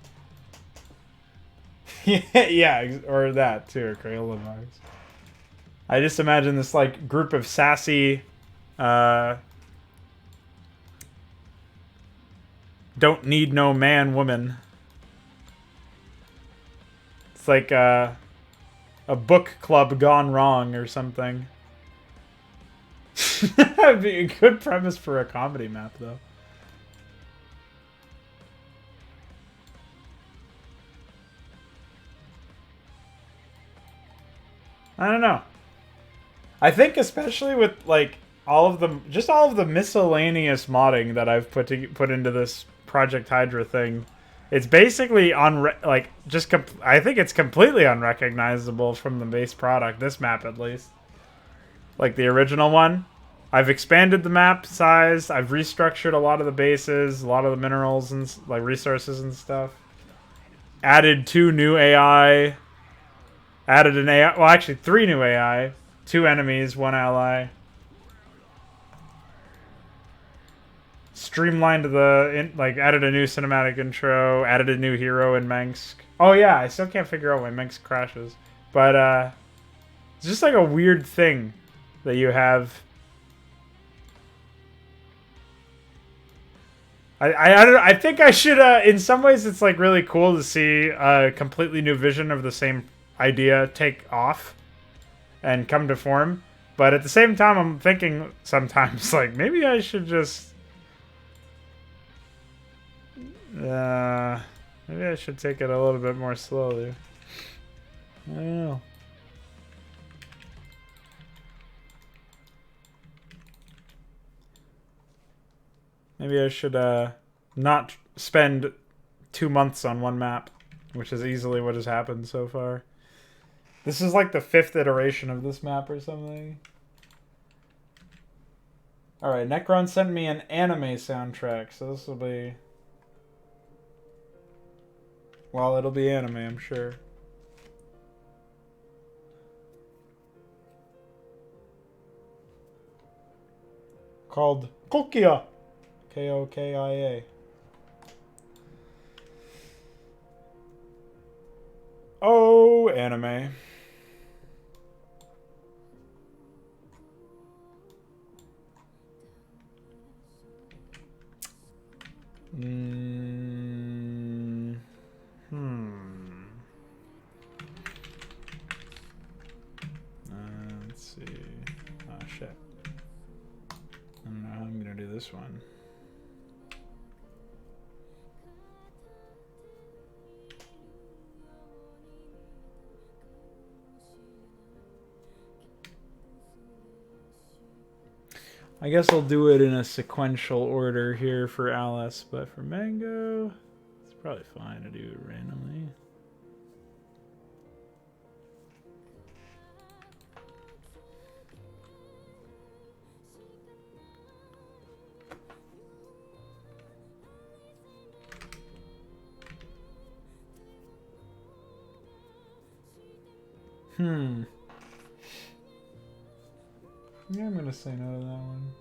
Speaker 1: Yeah, or that too, Crayola mugs. I just imagine this, like, group of sassy, don't need no man woman. It's like a book club gone wrong or something. That'd be a good premise for a comedy map, though. I don't know. I think especially with, like, all of the miscellaneous modding that I've put into this Project Hydra thing, it's basically I think it's completely unrecognizable from the base product. This map, at least, like the original one. I've expanded the map size. I've restructured a lot of the bases, a lot of the minerals and like resources and stuff. Added 2 new AI. Added an AI. Well, actually 3 new AI. 2 enemies, 1 ally. Streamlined added a new cinematic intro, added a new hero in Mengsk. Oh yeah, I still can't figure out why Mengsk crashes. But it's just like a weird thing that you have. I think I should, in some ways it's like really cool to see a completely new vision of the same idea take off and come to form. But at the same time, I'm thinking sometimes, like, maybe I should just... maybe I should take it a little bit more slowly. I don't know. Maybe I should not spend 2 months on one map, which is easily what has happened so far. This is like the 5th iteration of this map or something. Alright, Necron sent me an anime soundtrack, so this will be... Well, it'll be anime, I'm sure. Called Kokia. Kokia. Oh, anime. Let's see. Oh, shit. I don't know how I'm gonna do this one. I guess I'll do it in a sequential order here for Alice, but for Mango, it's probably fine to do it randomly. Yeah, I'm gonna say no to that one.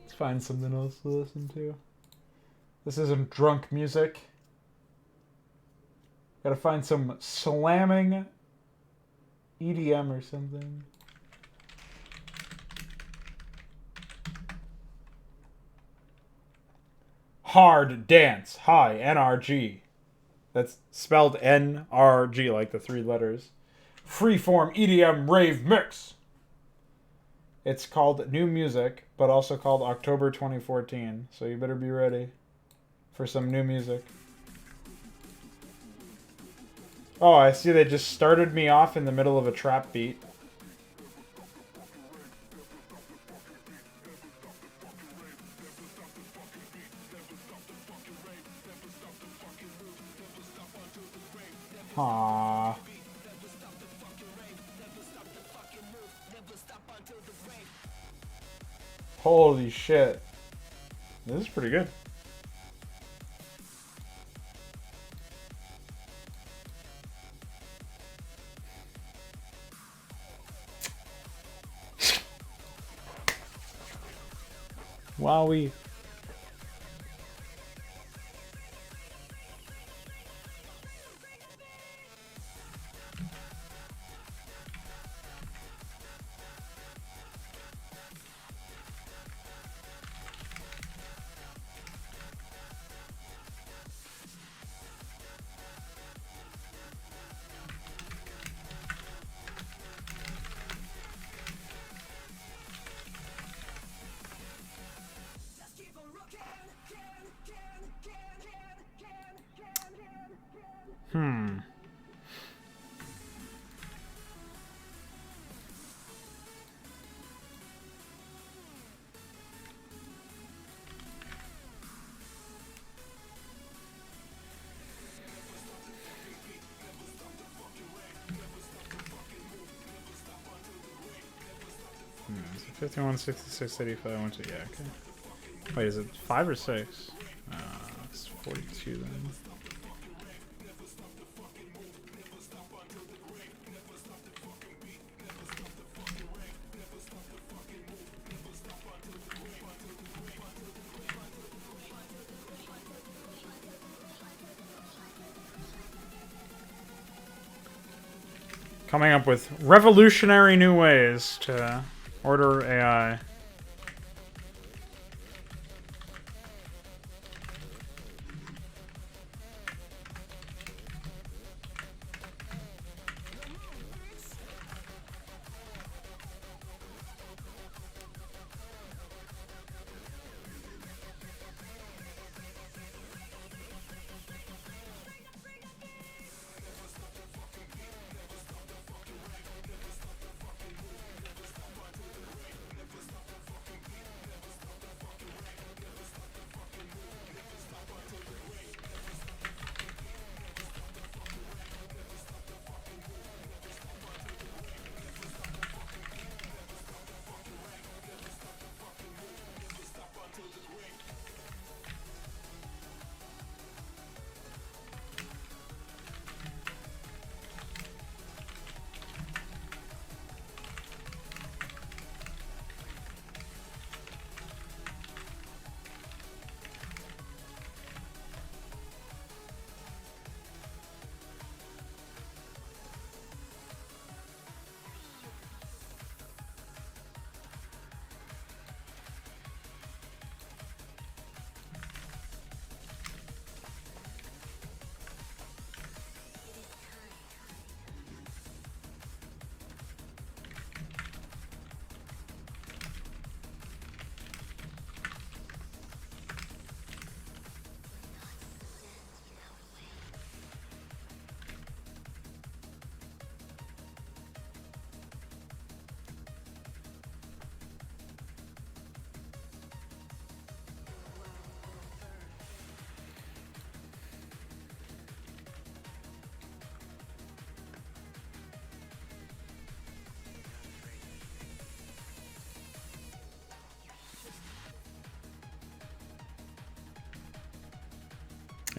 Speaker 1: Let's find something else to listen to. This isn't drunk music. Gotta find some slamming EDM or something. Hard Dance High NRG. That's spelled NRG, like the 3 letters. Freeform EDM Rave Mix. It's called New Music, but also called October 2014. So you better be ready for some new music. Oh, I see they just started me off in the middle of a trap beat. Aww. Holy shit. This is pretty good. Wowie. Is it 51, 66, 85, 1, 2, yeah, okay. Wait, is it 5 or 6? It's 42 then. Coming up with revolutionary new ways to order AI.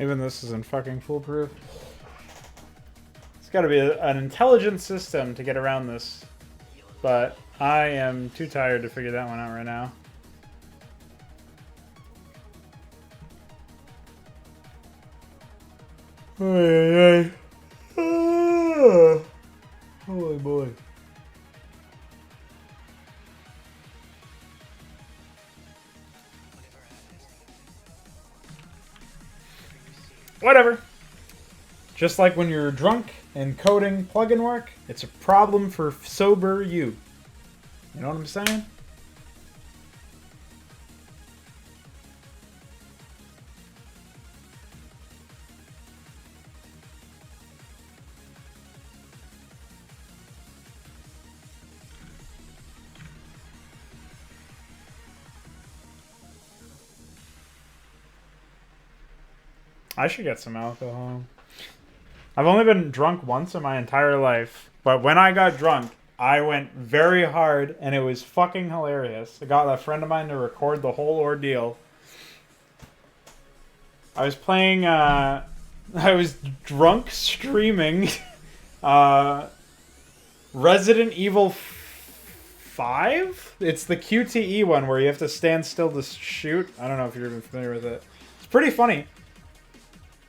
Speaker 1: Even this isn't fucking foolproof. It's got to be an intelligent system to get around this. But I am too tired to figure that one out right now. Holy boy. Whatever. Just like when you're drunk and coding plugin work, it's a problem for sober you. You know what I'm saying? I should get some alcohol. I've only been drunk once in my entire life, but when I got drunk, I went very hard, and it was fucking hilarious. I got a friend of mine to record the whole ordeal. I was playing, I was drunk streaming Resident Evil 5? It's the QTE one where you have to stand still to shoot. I don't know if you're even familiar with it. It's pretty funny.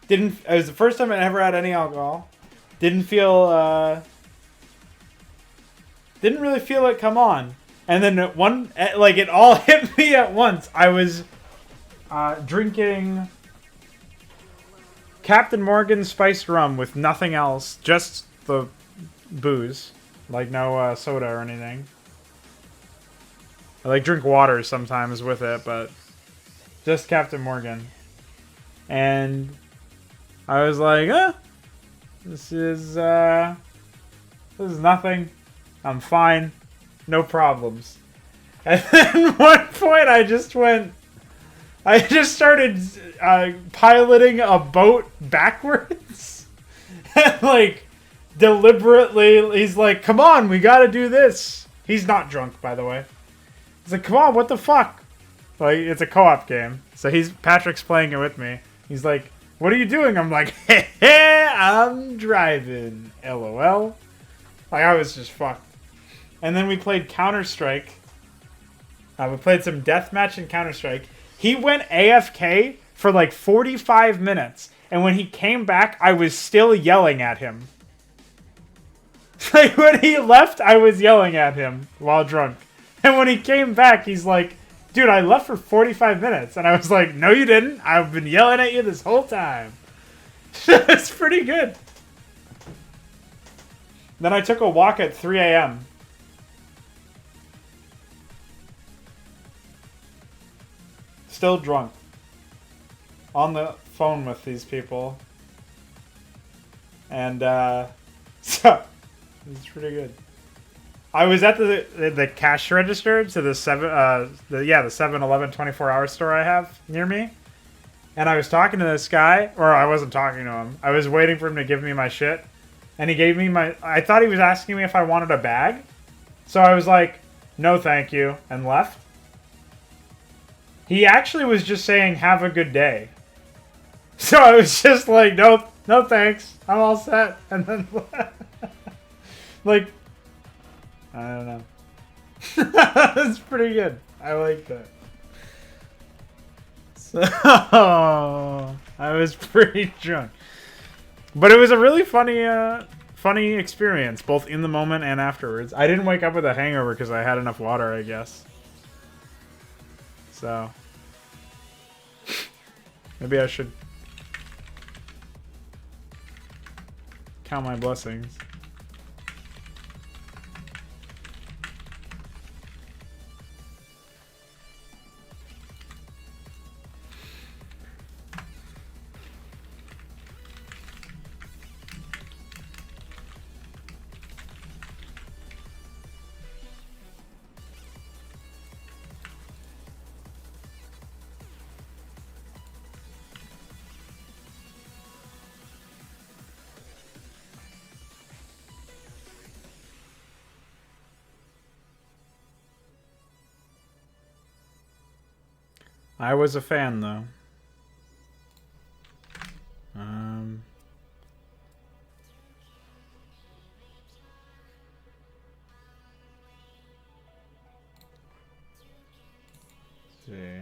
Speaker 1: It was the first time I ever had any alcohol. Didn't really feel it come on. And then it all hit me at once. I was drinking Captain Morgan spiced rum with nothing else, just the booze, like no soda or anything. I drink water sometimes with it, but just Captain Morgan. And I was like, this is nothing. I'm fine. No problems. And then at one point I just started piloting a boat backwards. And deliberately, he's like, come on, we gotta do this. He's not drunk, by the way. He's like, come on, what the fuck? It's a co-op game. So Patrick's playing it with me. He's like, what are you doing? I'm like, hey, I'm driving. LOL. I was just fucked. And then we played Counter-Strike. We played some deathmatch in Counter-Strike. He went AFK for 45 minutes. And when he came back, I was still yelling at him. When he left, I was yelling at him while drunk. And when he came back, he's like, dude, I left for 45 minutes. And I was like, no, you didn't. I've been yelling at you this whole time. It's pretty good. Then I took a walk at 3 a.m. Still drunk. On the phone with these people. And, so, it's pretty good. I was at the cash register to the 7-Eleven 24-hour store I have near me. And I was talking to this guy, or I wasn't talking to him. I was waiting for him to give me my shit. And he gave me I thought he was asking me if I wanted a bag. So I was like, no thank you, and left. He actually was just saying, have a good day. So I was just like, no thanks, I'm all set. And then, I don't know. That's pretty good. I like that. So, I was pretty drunk. But it was a really funny experience, both in the moment and afterwards. I didn't wake up with a hangover because I had enough water, I guess. So, maybe I should count my blessings. I was a fan, though. see.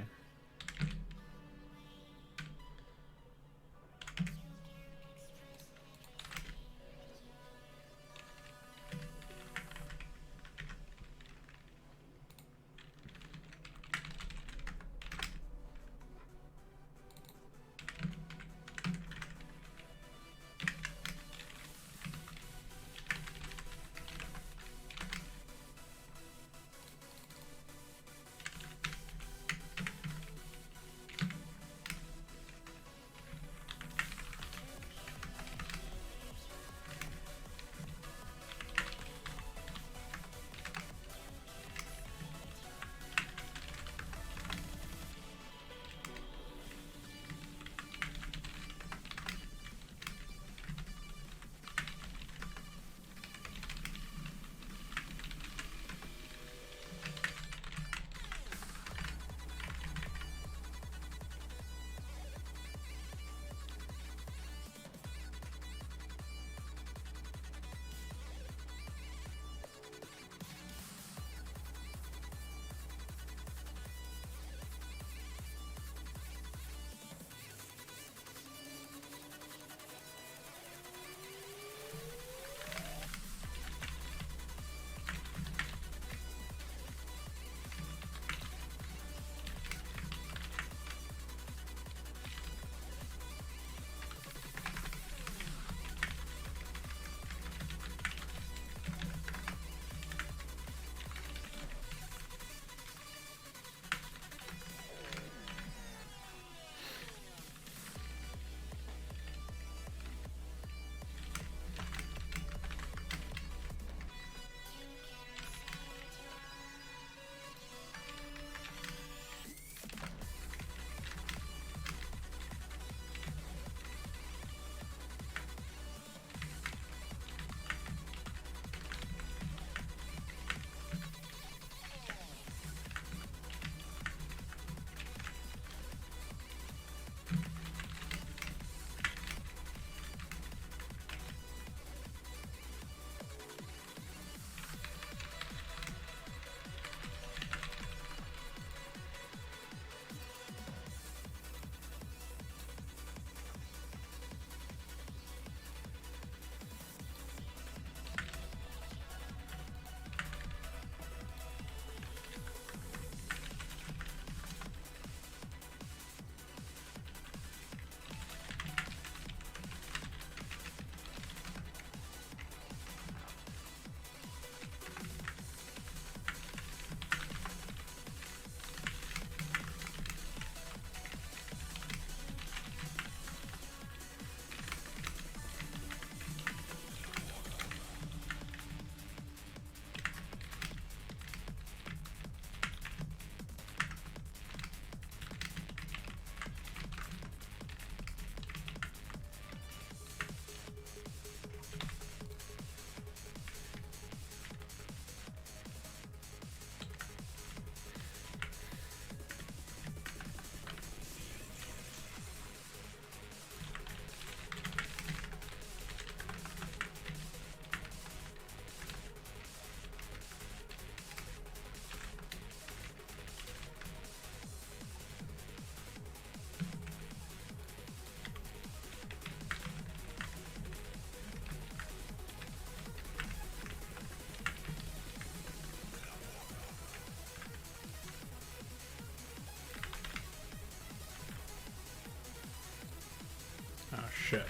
Speaker 1: Oh, shit.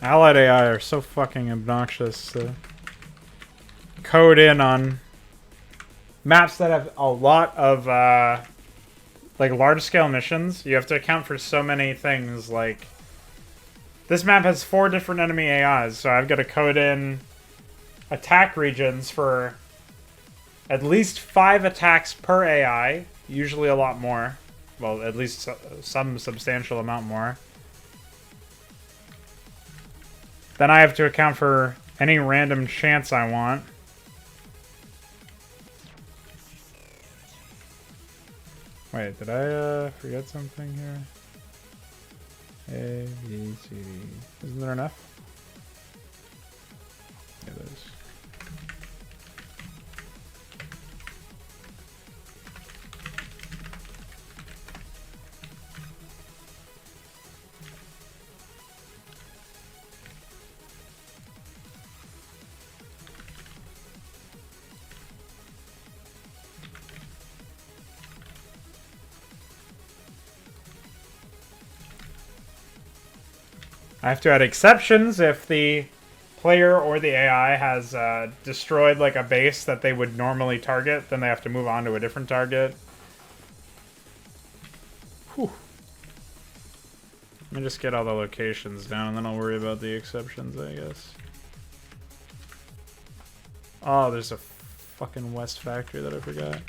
Speaker 1: Allied AI are so fucking obnoxious to code in on maps that have a lot of like large-scale missions. You have to account for so many things. Like this map has 4 different enemy AIs, so I've got to code in attack regions for at least 5 attacks per AI, usually a lot more. Well, at least some substantial amount more. Then I have to account for any random chance I want. Wait, did I forget something here? A, B, C, D. Isn't there enough? Yeah, it is. I have to add exceptions if the player or the AI has destroyed like a base that they would normally target, then they have to move on to a different target. Whew. Let me just get all the locations down and then I'll worry about the exceptions, I guess. Oh, there's a fucking West factory that I forgot.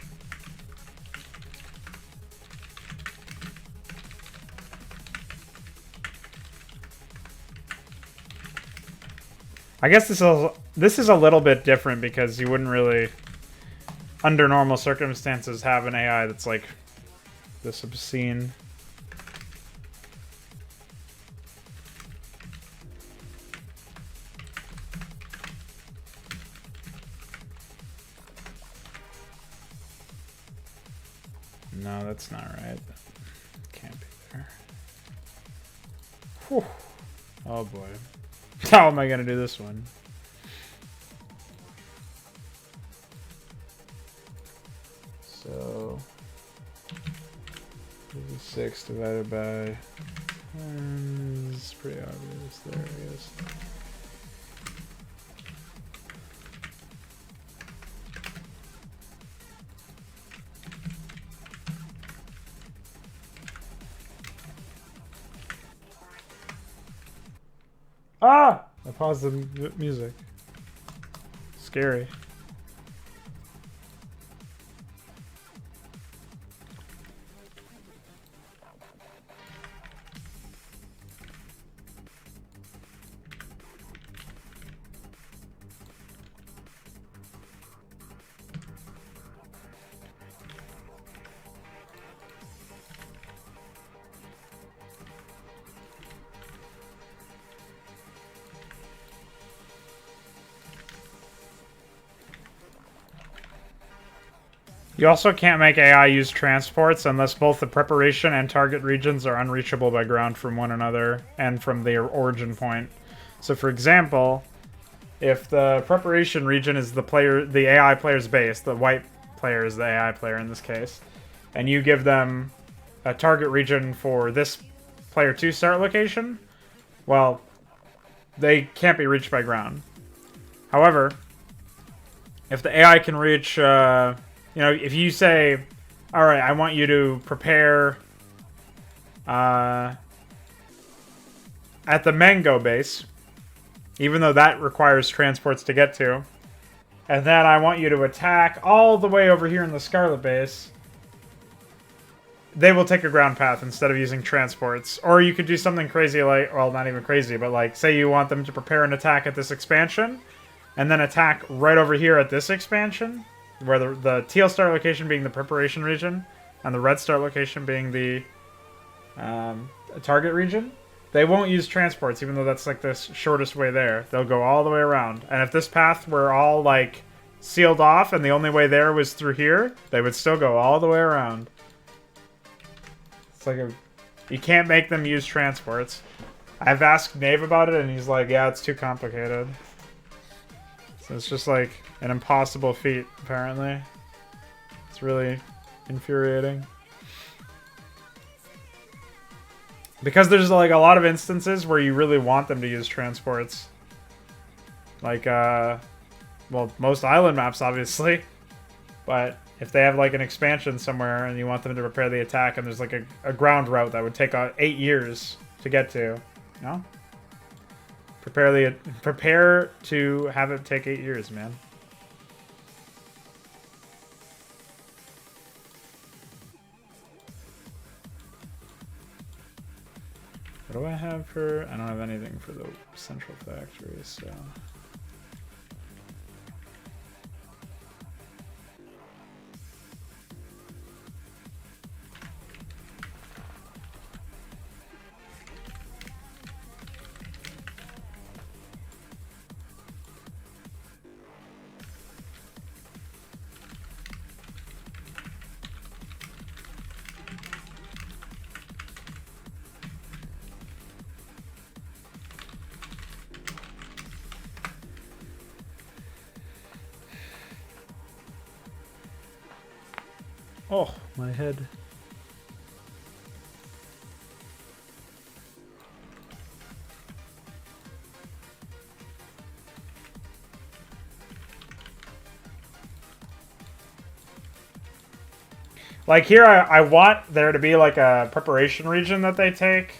Speaker 1: I guess this is a little bit different because you wouldn't really, under normal circumstances, have an AI that's like this obscene. No, that's not right. That can't be there. Whew. Oh boy. How am I gonna do this one? So 56 divided by this is pretty obvious there, I guess. Ah! I paused the music. Scary. You also can't make AI use transports unless both the preparation and target regions are unreachable by ground from one another and from their origin point. So for example, if the preparation region is the AI player's base, the white player is the AI player in this case, and you give them a target region for this player 2 start location, well, they can't be reached by ground. However, if the AI can reach you know, if you say, all right, I want you to prepare at the Mango base, even though that requires transports to get to, and then I want you to attack all the way over here in the Scarlet base, they will take a ground path instead of using transports. Or you could do something crazy like, well, not even crazy, but like, say you want them to prepare an attack at this expansion, and then attack right over here at this expansion, where the teal star location being the preparation region, and the red star location being the target region. They won't use transports, even though that's like the shortest way there. They'll go all the way around. And if this path were all like sealed off and the only way there was through here, they would still go all the way around. It's like you can't make them use transports. I've asked Nave about it and he's like, yeah, it's too complicated. So it's just like an impossible feat, apparently. It's really infuriating. Because there's like a lot of instances where you really want them to use transports. Like, well, most island maps, obviously. But if they have like an expansion somewhere and you want them to prepare the attack and there's like a ground route that would take 8 years to get to, you know? Prepare to have it take 8 years, man. What do I have for... I don't have anything for the central factory, so... Oh, my head. Like here, I want there to be like a preparation region that they take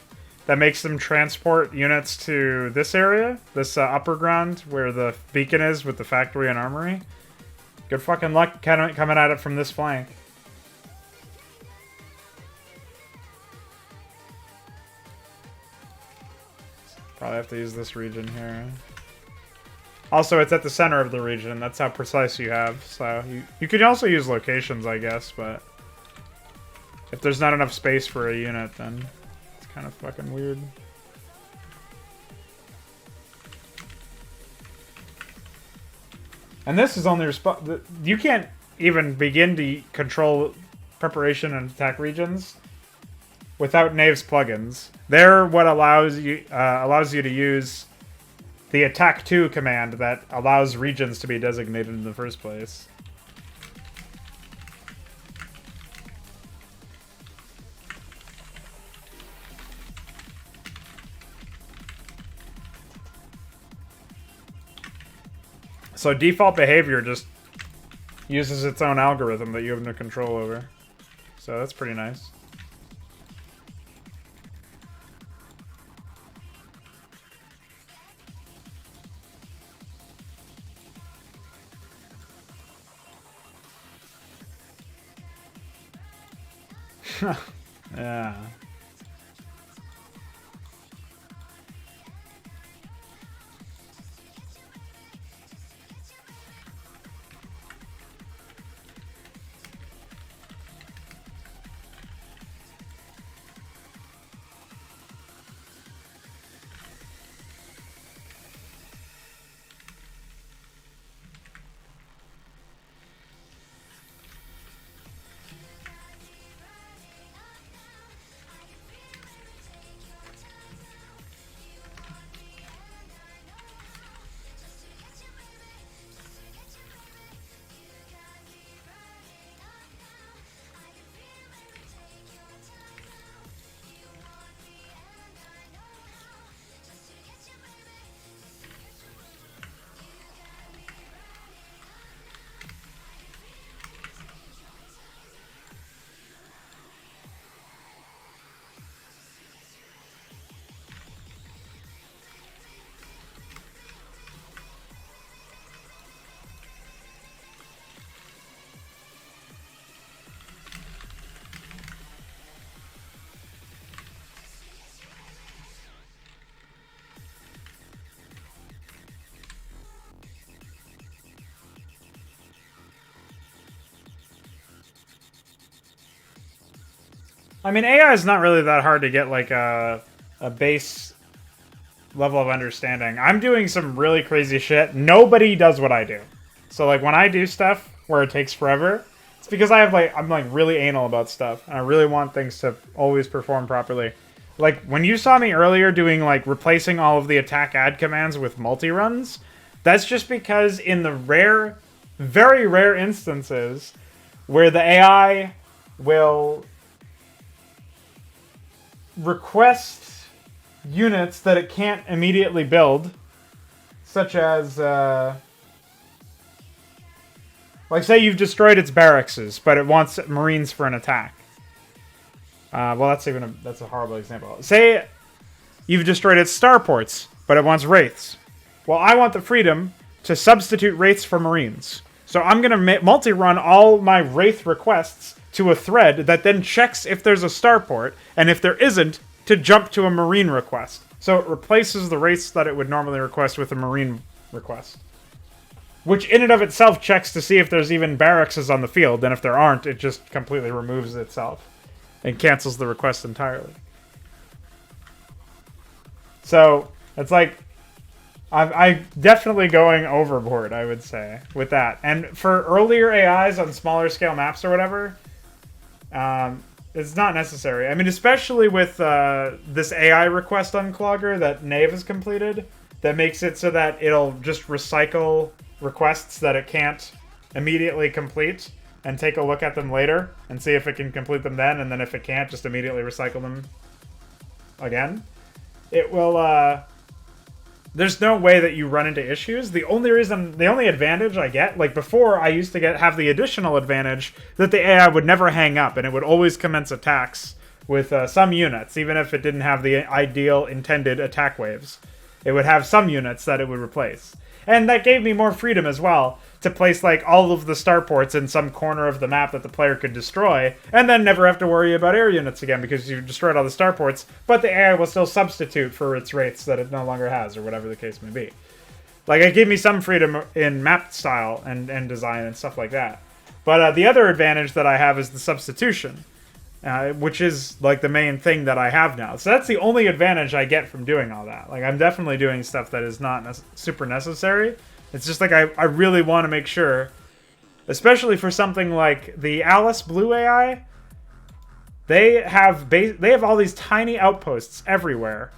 Speaker 1: that makes them transport units to this area, this upper ground where the beacon is with the factory and armory. Good fucking luck coming at it from this flank. Probably have to use this region here. Also, it's at the center of the region. That's how precise you have. So you could also use locations, I guess, but if there's not enough space for a unit, then it's kind of fucking weird. And this is only you can't even begin to control preparation and attack regions without Knave's plugins. They're what allows you to use the attack to command that allows regions to be designated in the first place. So default behavior just uses its own algorithm that you have no control over. So that's pretty nice. Yeah. I mean, AI is not really that hard to get like a base level of understanding. I'm doing some really crazy shit. Nobody does what I do. So like when I do stuff where it takes forever, it's because I'm like really anal about stuff. And I really want things to always perform properly. Like when you saw me earlier doing like replacing all of the attack add commands with multi-runs, that's just because in the rare, very rare instances where the AI will request units that it can't immediately build, such as, like, say you've destroyed its barracks, but it wants Marines for an attack. Well, that's a horrible example. Say you've destroyed its starports, but it wants Wraiths. Well, I want the freedom to substitute Wraiths for Marines. So I'm going to multi-run all my Wraith requests to a thread that then checks if there's a starport, and if there isn't, to jump to a Marine request. So it replaces the Wraiths that it would normally request with a Marine request. Which in and of itself checks to see if there's even barracks on the field, and if there aren't, it just completely removes itself and cancels the request entirely. So, it's like, I'm definitely going overboard, I would say, with that. And for earlier AIs on smaller scale maps or whatever, it's not necessary. I mean, especially with this AI request unclogger that Knave has completed, that makes it so that it'll just recycle requests that it can't immediately complete and take a look at them later and see if it can complete them then, and then if it can't, just immediately recycle them again. It will, there's no way that you run into issues. The only advantage I get, like before, I used to have the additional advantage that the AI would never hang up, and it would always commence attacks with some units, even if it didn't have the ideal intended attack waves. It would have some units that it would replace. And that gave me more freedom as well, to place like all of the starports in some corner of the map that the player could destroy, and then never have to worry about air units again because you've destroyed all the starports, but the AI will still substitute for its Wraiths that it no longer has, or whatever the case may be. Like, it gave me some freedom in map style and design and stuff like that. But the other advantage that I have is the substitution, which is like the main thing that I have now. So that's the only advantage I get from doing all that. Like, I'm definitely doing stuff that is not super necessary. It's just like I really want to make sure, especially for something like the Alice Blue AI, they have all these tiny outposts everywhere.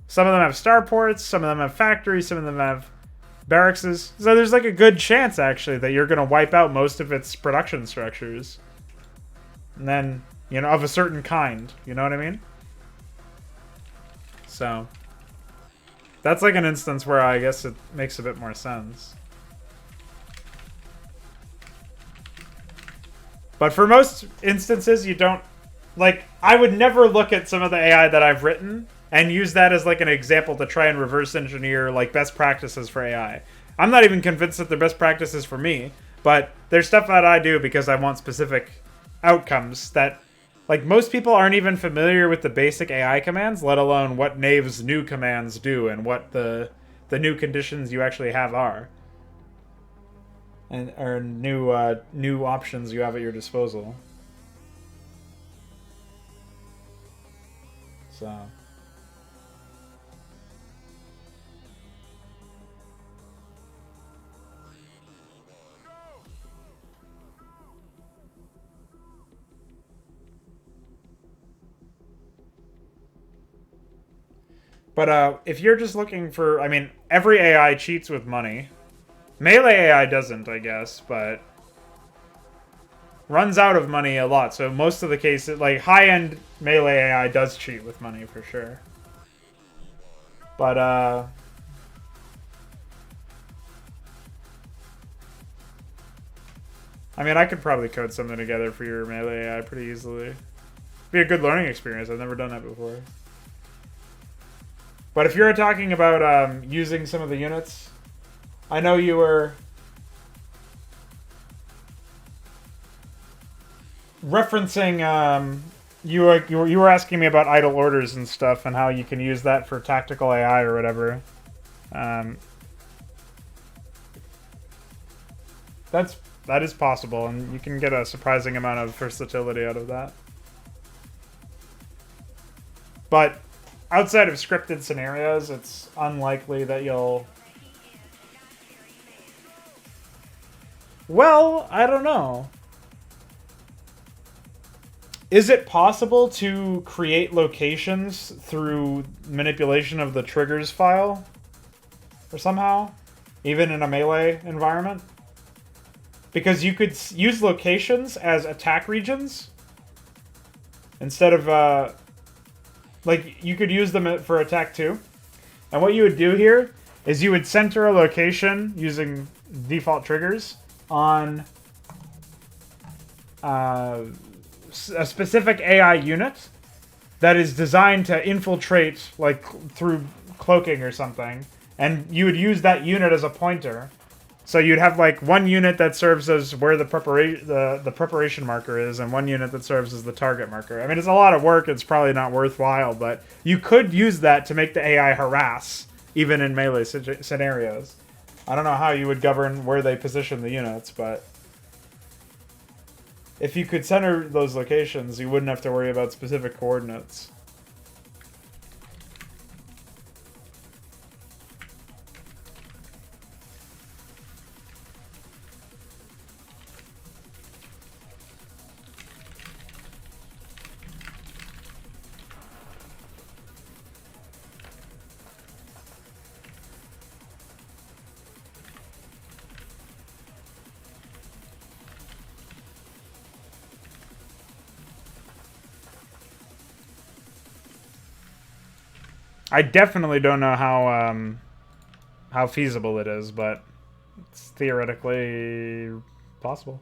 Speaker 1: Some of them have starports, some of them have factories, some of them have barracks. So there's like a good chance actually that you're going to wipe out most of its production structures. And then, you know, of a certain kind, you know what I mean? So that's like an instance where I guess it makes a bit more sense. But for most instances, you don't... Like, I would never look at some of the AI that I've written and use that as like an example to try and reverse engineer like best practices for AI. I'm not even convinced that they're best practices for me, but there's stuff that I do because I want specific outcomes that... Like, most people aren't even familiar with the basic AI commands, let alone what Knave's new commands do and what the new conditions you actually have are. And or new options you have at your disposal. So... But if you're just looking for... I mean, every AI cheats with money. Melee AI doesn't, I guess, but... runs out of money a lot, so most of the cases... Like, high-end Melee AI does cheat with money, for sure. But, I mean, I could probably code something together for your Melee AI pretty easily. Be a good learning experience. I've never done that before. But if you're talking about using some of the units, I know you were referencing. You were asking me about idle orders and stuff, and how you can use that for tactical AI or whatever. That is possible, and you can get a surprising amount of versatility out of that. But outside of scripted scenarios, it's unlikely that you'll... Well, I don't know. Is it possible to create locations through manipulation of the triggers file? Or somehow? Even in a melee environment? Because you could use locations as attack regions instead of... Like, you could use them for attack too. And what you would do here is you would center a location using default triggers on a specific AI unit that is designed to infiltrate, like, through cloaking or something. And you would use that unit as a pointer. So you'd have, like, one unit that serves as where the preparation marker is, and one unit that serves as the target marker. I mean, it's a lot of work. It's probably not worthwhile, but you could use that to make the AI harass, even in melee scenarios. I don't know how you would govern where they position the units, but if you could center those locations, you wouldn't have to worry about specific coordinates. I definitely don't know how feasible it is, but it's theoretically possible.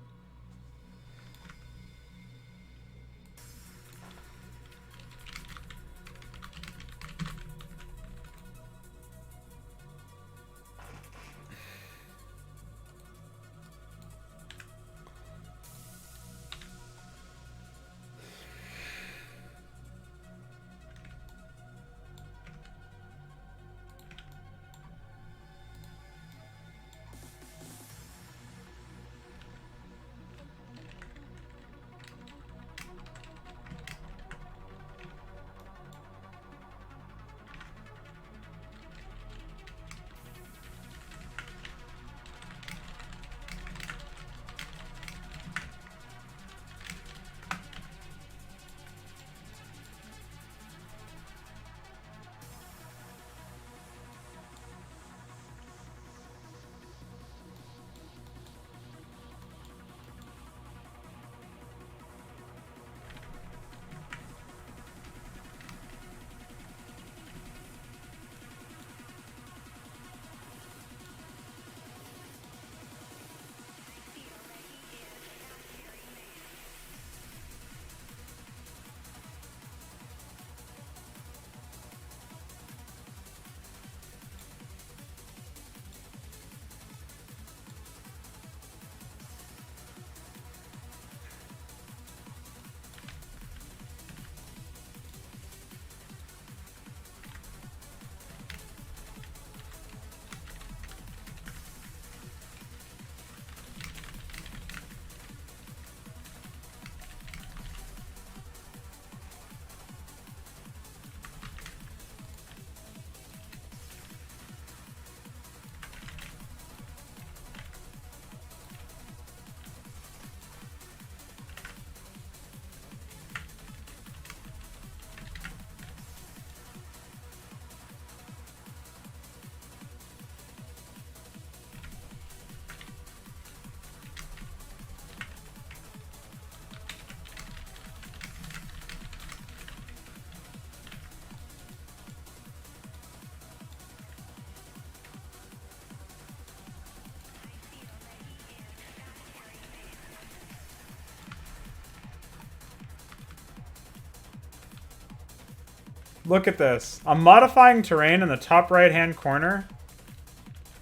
Speaker 1: Look at this. I'm modifying terrain in the top right-hand corner,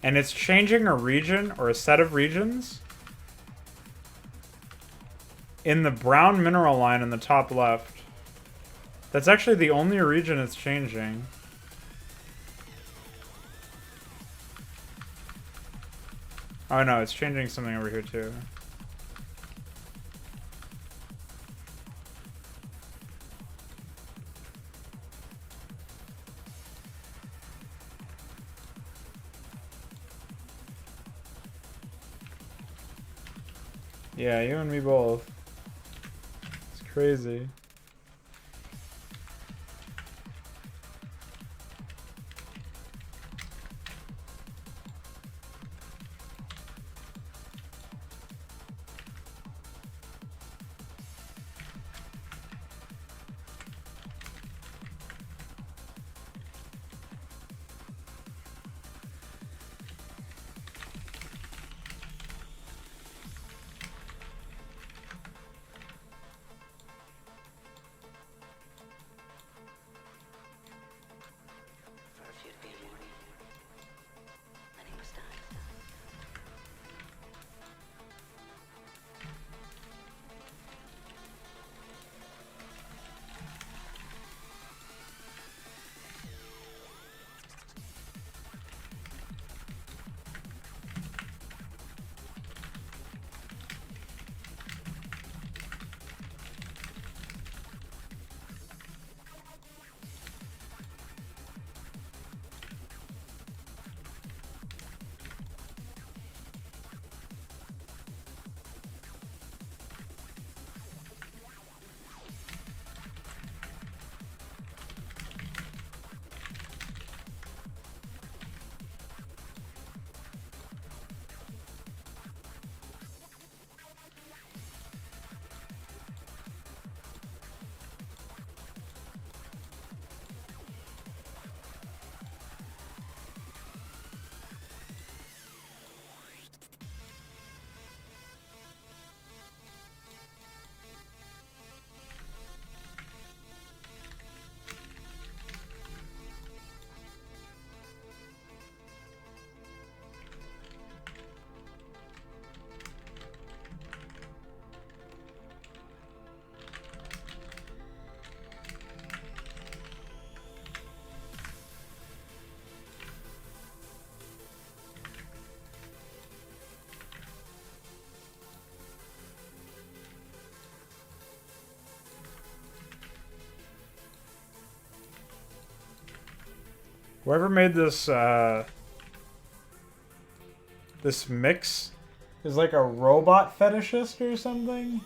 Speaker 1: and it's changing a region or a set of regions in the brown mineral line in the top left. That's actually the only region it's changing. Oh no, it's changing something over here too. Yeah, you and me both. It's crazy. Whoever made this this mix is like a robot fetishist or something.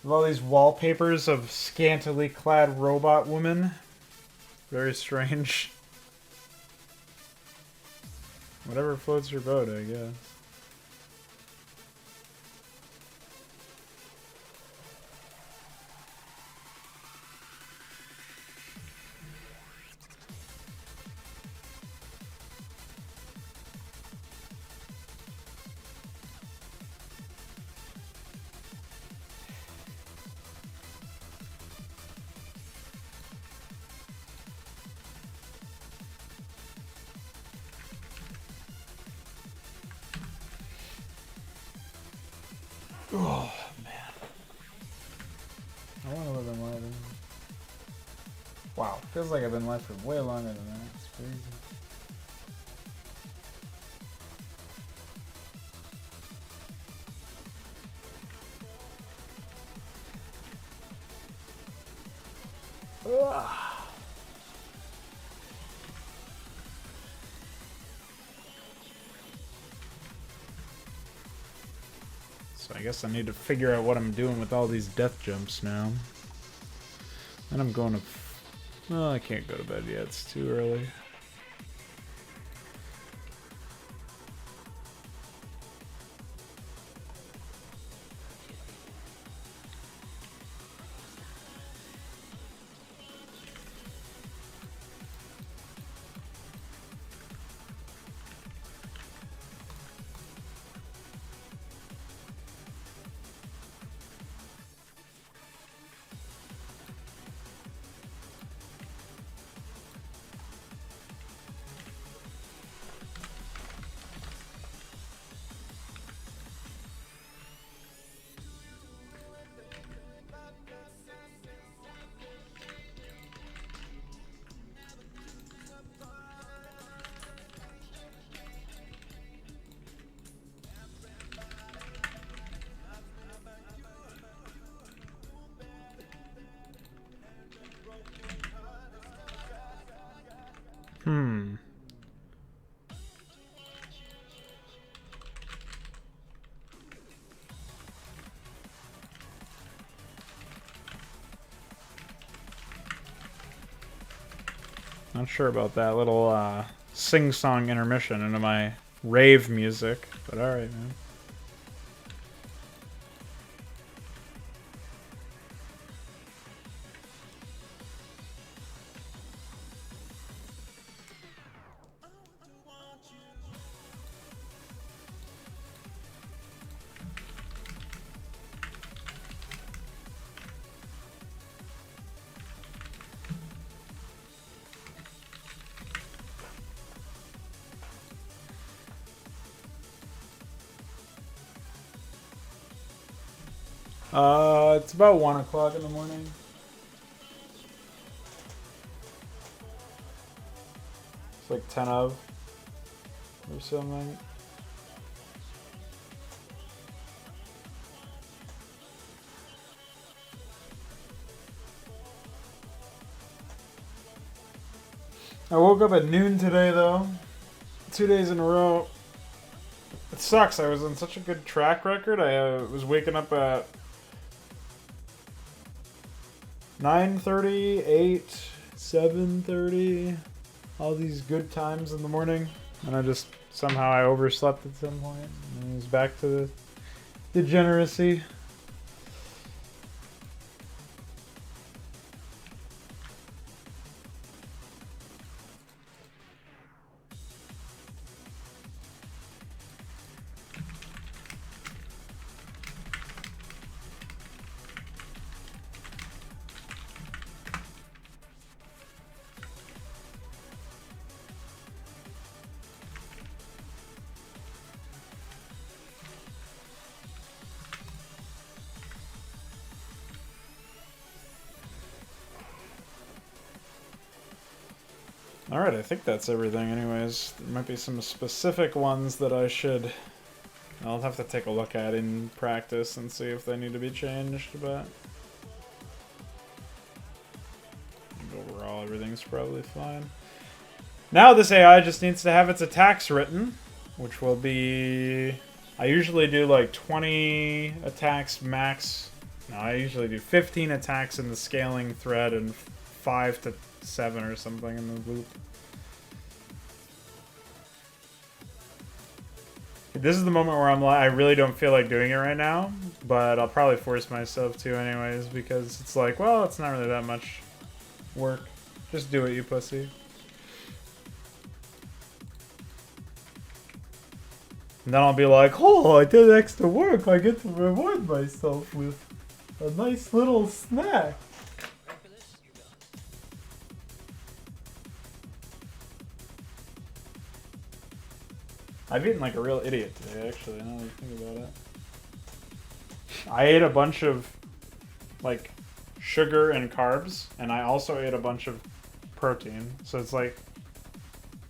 Speaker 1: With all these wallpapers of scantily clad robot women. Very strange. Whatever floats your boat, I guess. Oh, man. I want to live in live. Wow, feels like I've been live for way longer than that. It's crazy. Ugh. So I guess I need to figure out what I'm doing with all these death jumps now. And I'm going to... Well, I can't go to bed yet. It's too early. Not sure about that little sing-song intermission into my rave music, but alright, man. It's about 1 o'clock in the morning. It's like 10 of or something. I woke up at noon today though. 2 days in a row. It sucks. I was on such a good track record. I was waking up at 9:30, 8, 7:30, all these good times in the morning, and I just somehow I overslept at some point, and it was back to the degeneracy. Alright, I think that's everything anyways. There might be some specific ones that I'll have to take a look at in practice and see if they need to be changed, but scaling's probably fine. Now this AI just needs to have its attacks written, which will be... I usually do like 20 attacks max. No, I usually do 15 attacks in the scaling thread and 5 to 7 or something in the loop. This is the moment where I'm like, I really don't feel like doing it right now, but I'll probably force myself to anyways, because it's like, well, it's not really that much work. Just do it, you pussy. And then I'll be like, oh, I did extra work. I get to reward myself with a nice little snack. I've eaten like a real idiot today, actually, now that I think about it. I ate a bunch of, like, sugar and carbs, and I also ate a bunch of protein. So it's like,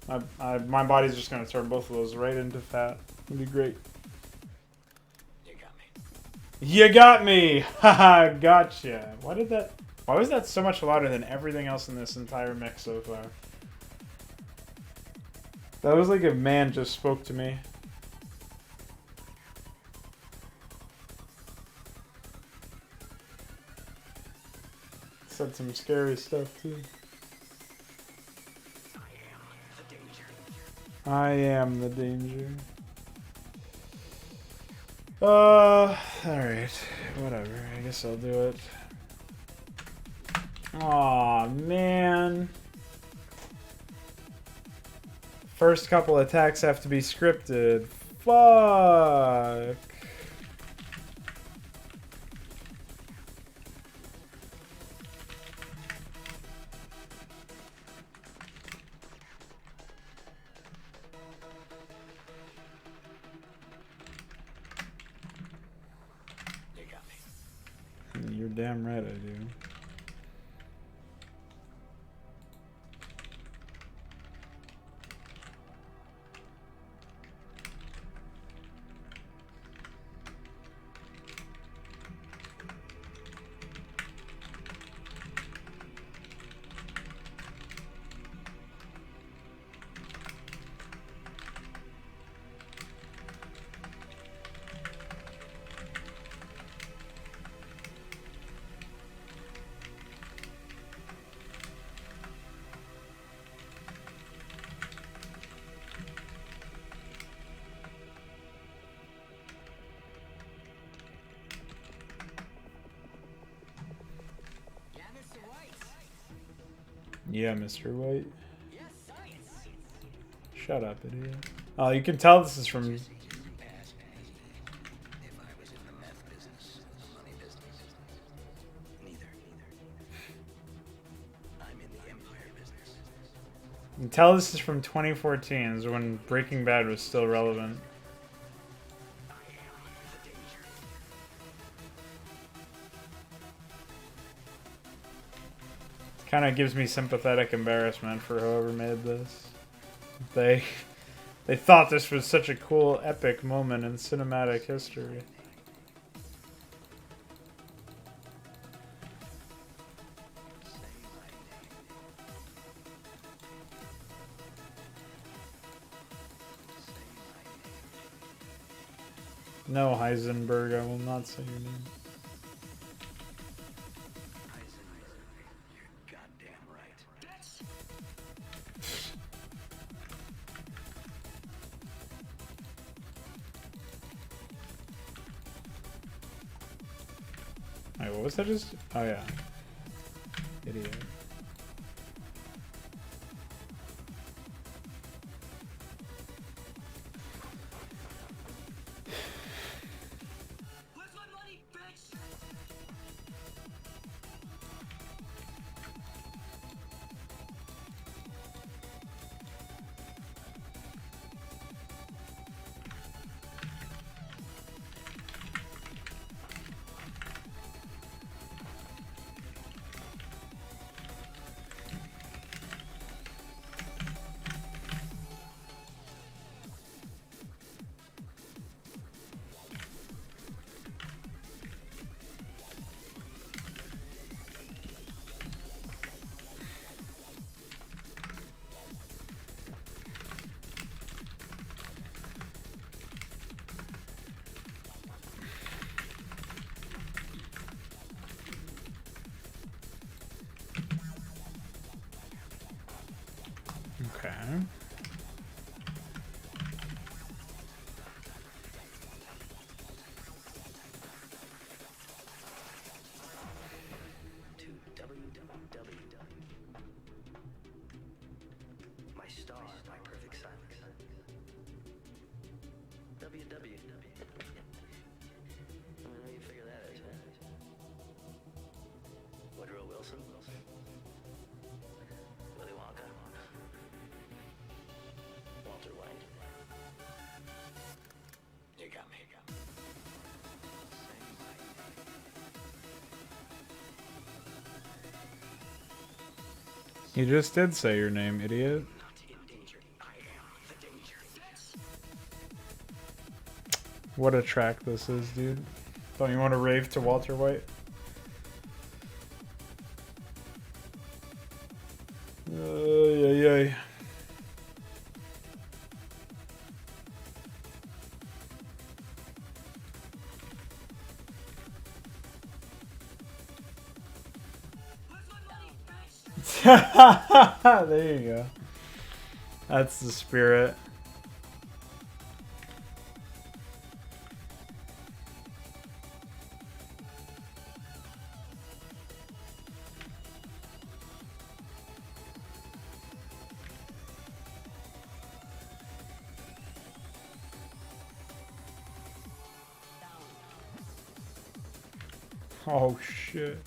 Speaker 1: my body's just going to turn both of those right into fat. It'd be great.
Speaker 3: You got me.
Speaker 1: You got me! Haha, gotcha. Why was that so much louder than everything else in this entire mix so far? That was like a man just spoke to me. Said some scary stuff too. I am the danger. Alright. Whatever. I guess I'll do it. Aw, man. First couple attacks have to be scripted. Fuck.
Speaker 3: You got me.
Speaker 1: You're damn right I do. Yeah, Mr. White.
Speaker 3: Yes, science.
Speaker 1: Shut up, idiot. Oh, you can tell this is from...
Speaker 3: If I was in the meth business, the money business. Neither. I'm in the empire business.
Speaker 1: You can tell this is from 2014, is when Breaking Bad was still relevant. Kind of gives me sympathetic embarrassment for whoever made this. They thought this was such a cool, epic moment in cinematic history. No, Heisenberg, I will not say your name. Wait, what was that just? Oh, yeah. Idiot.
Speaker 3: Where's my money, bitch?
Speaker 1: Okay.
Speaker 3: To www. My star, my perfect silence. WW. How you figure that out, huh? Woodrow Wilson? Willy Wonka? Walter White? You got me.
Speaker 1: You just did say your name, idiot.
Speaker 3: Not in danger. I am the danger.
Speaker 1: What a track this is, dude. Don't you want to rave to Walter White? Ay. There you go. That's the spirit. Oh shit.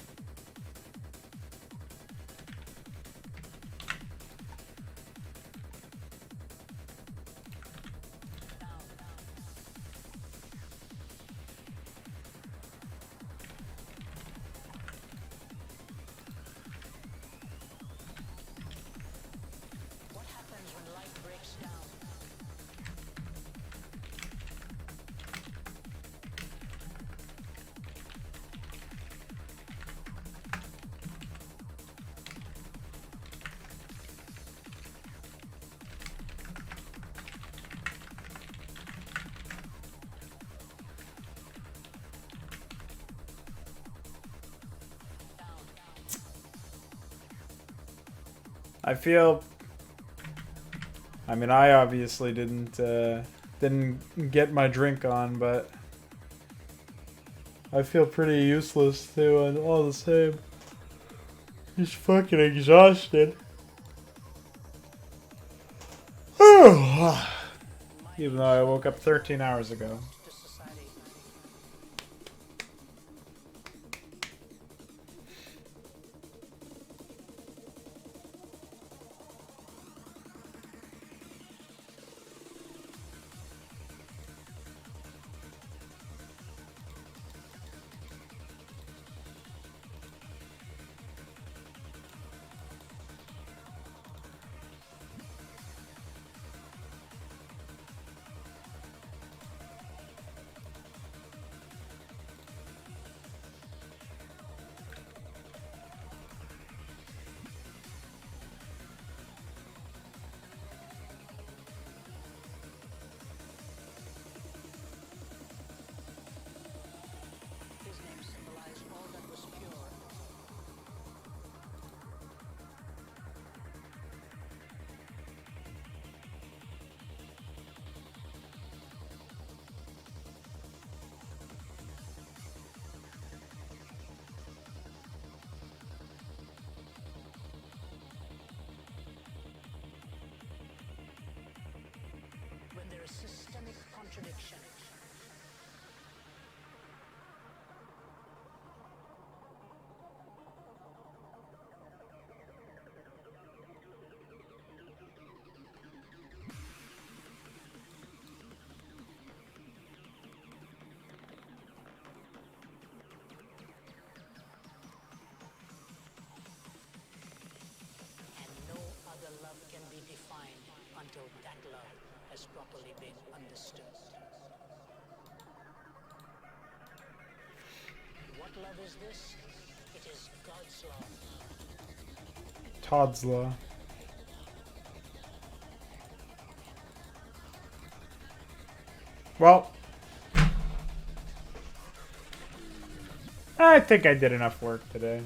Speaker 4: What happens when light breaks down?
Speaker 1: I feel. I mean, I obviously didn't get my drink on, but I feel pretty useless too, and all the same. Just fucking exhausted. Even though I woke up 13 hours ago.
Speaker 4: To society. His name symbolized all that was pure. When there is systemic contradiction, and no other love can be defined until that love has properly been understood. What love is this? It is God's love.
Speaker 1: Todd's Law. Well, I think I did enough work today.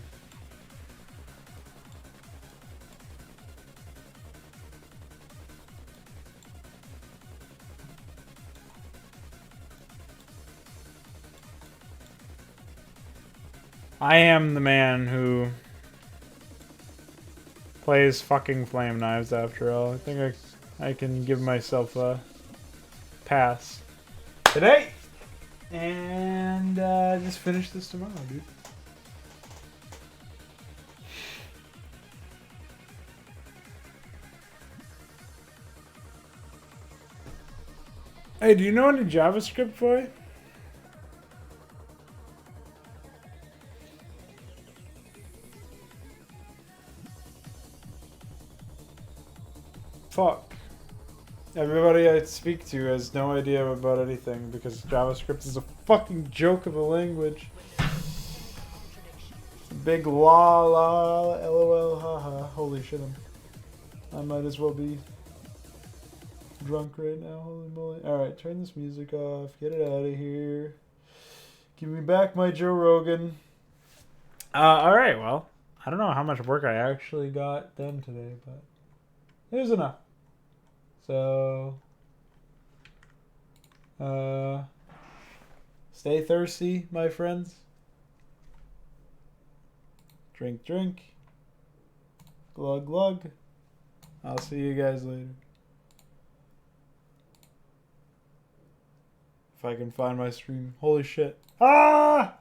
Speaker 1: I am the man who plays fucking flame knives after all. I think I can give myself a pass today. And just finish this tomorrow, dude. Hey, do you know any JavaScript, boy? Fuck. Everybody I speak to has no idea about anything because JavaScript is a fucking joke of a language. Big la la lol haha. Holy shit, I might as well be drunk right now. Holy moly. Alright, turn this music off. Get it out of here. Give me back my Joe Rogan. Alright, well, I don't know how much work I actually got done today, but it was enough. So, stay thirsty, my friends. Drink, drink. Glug, glug. I'll see you guys later. If I can find my stream. Holy shit. Ah!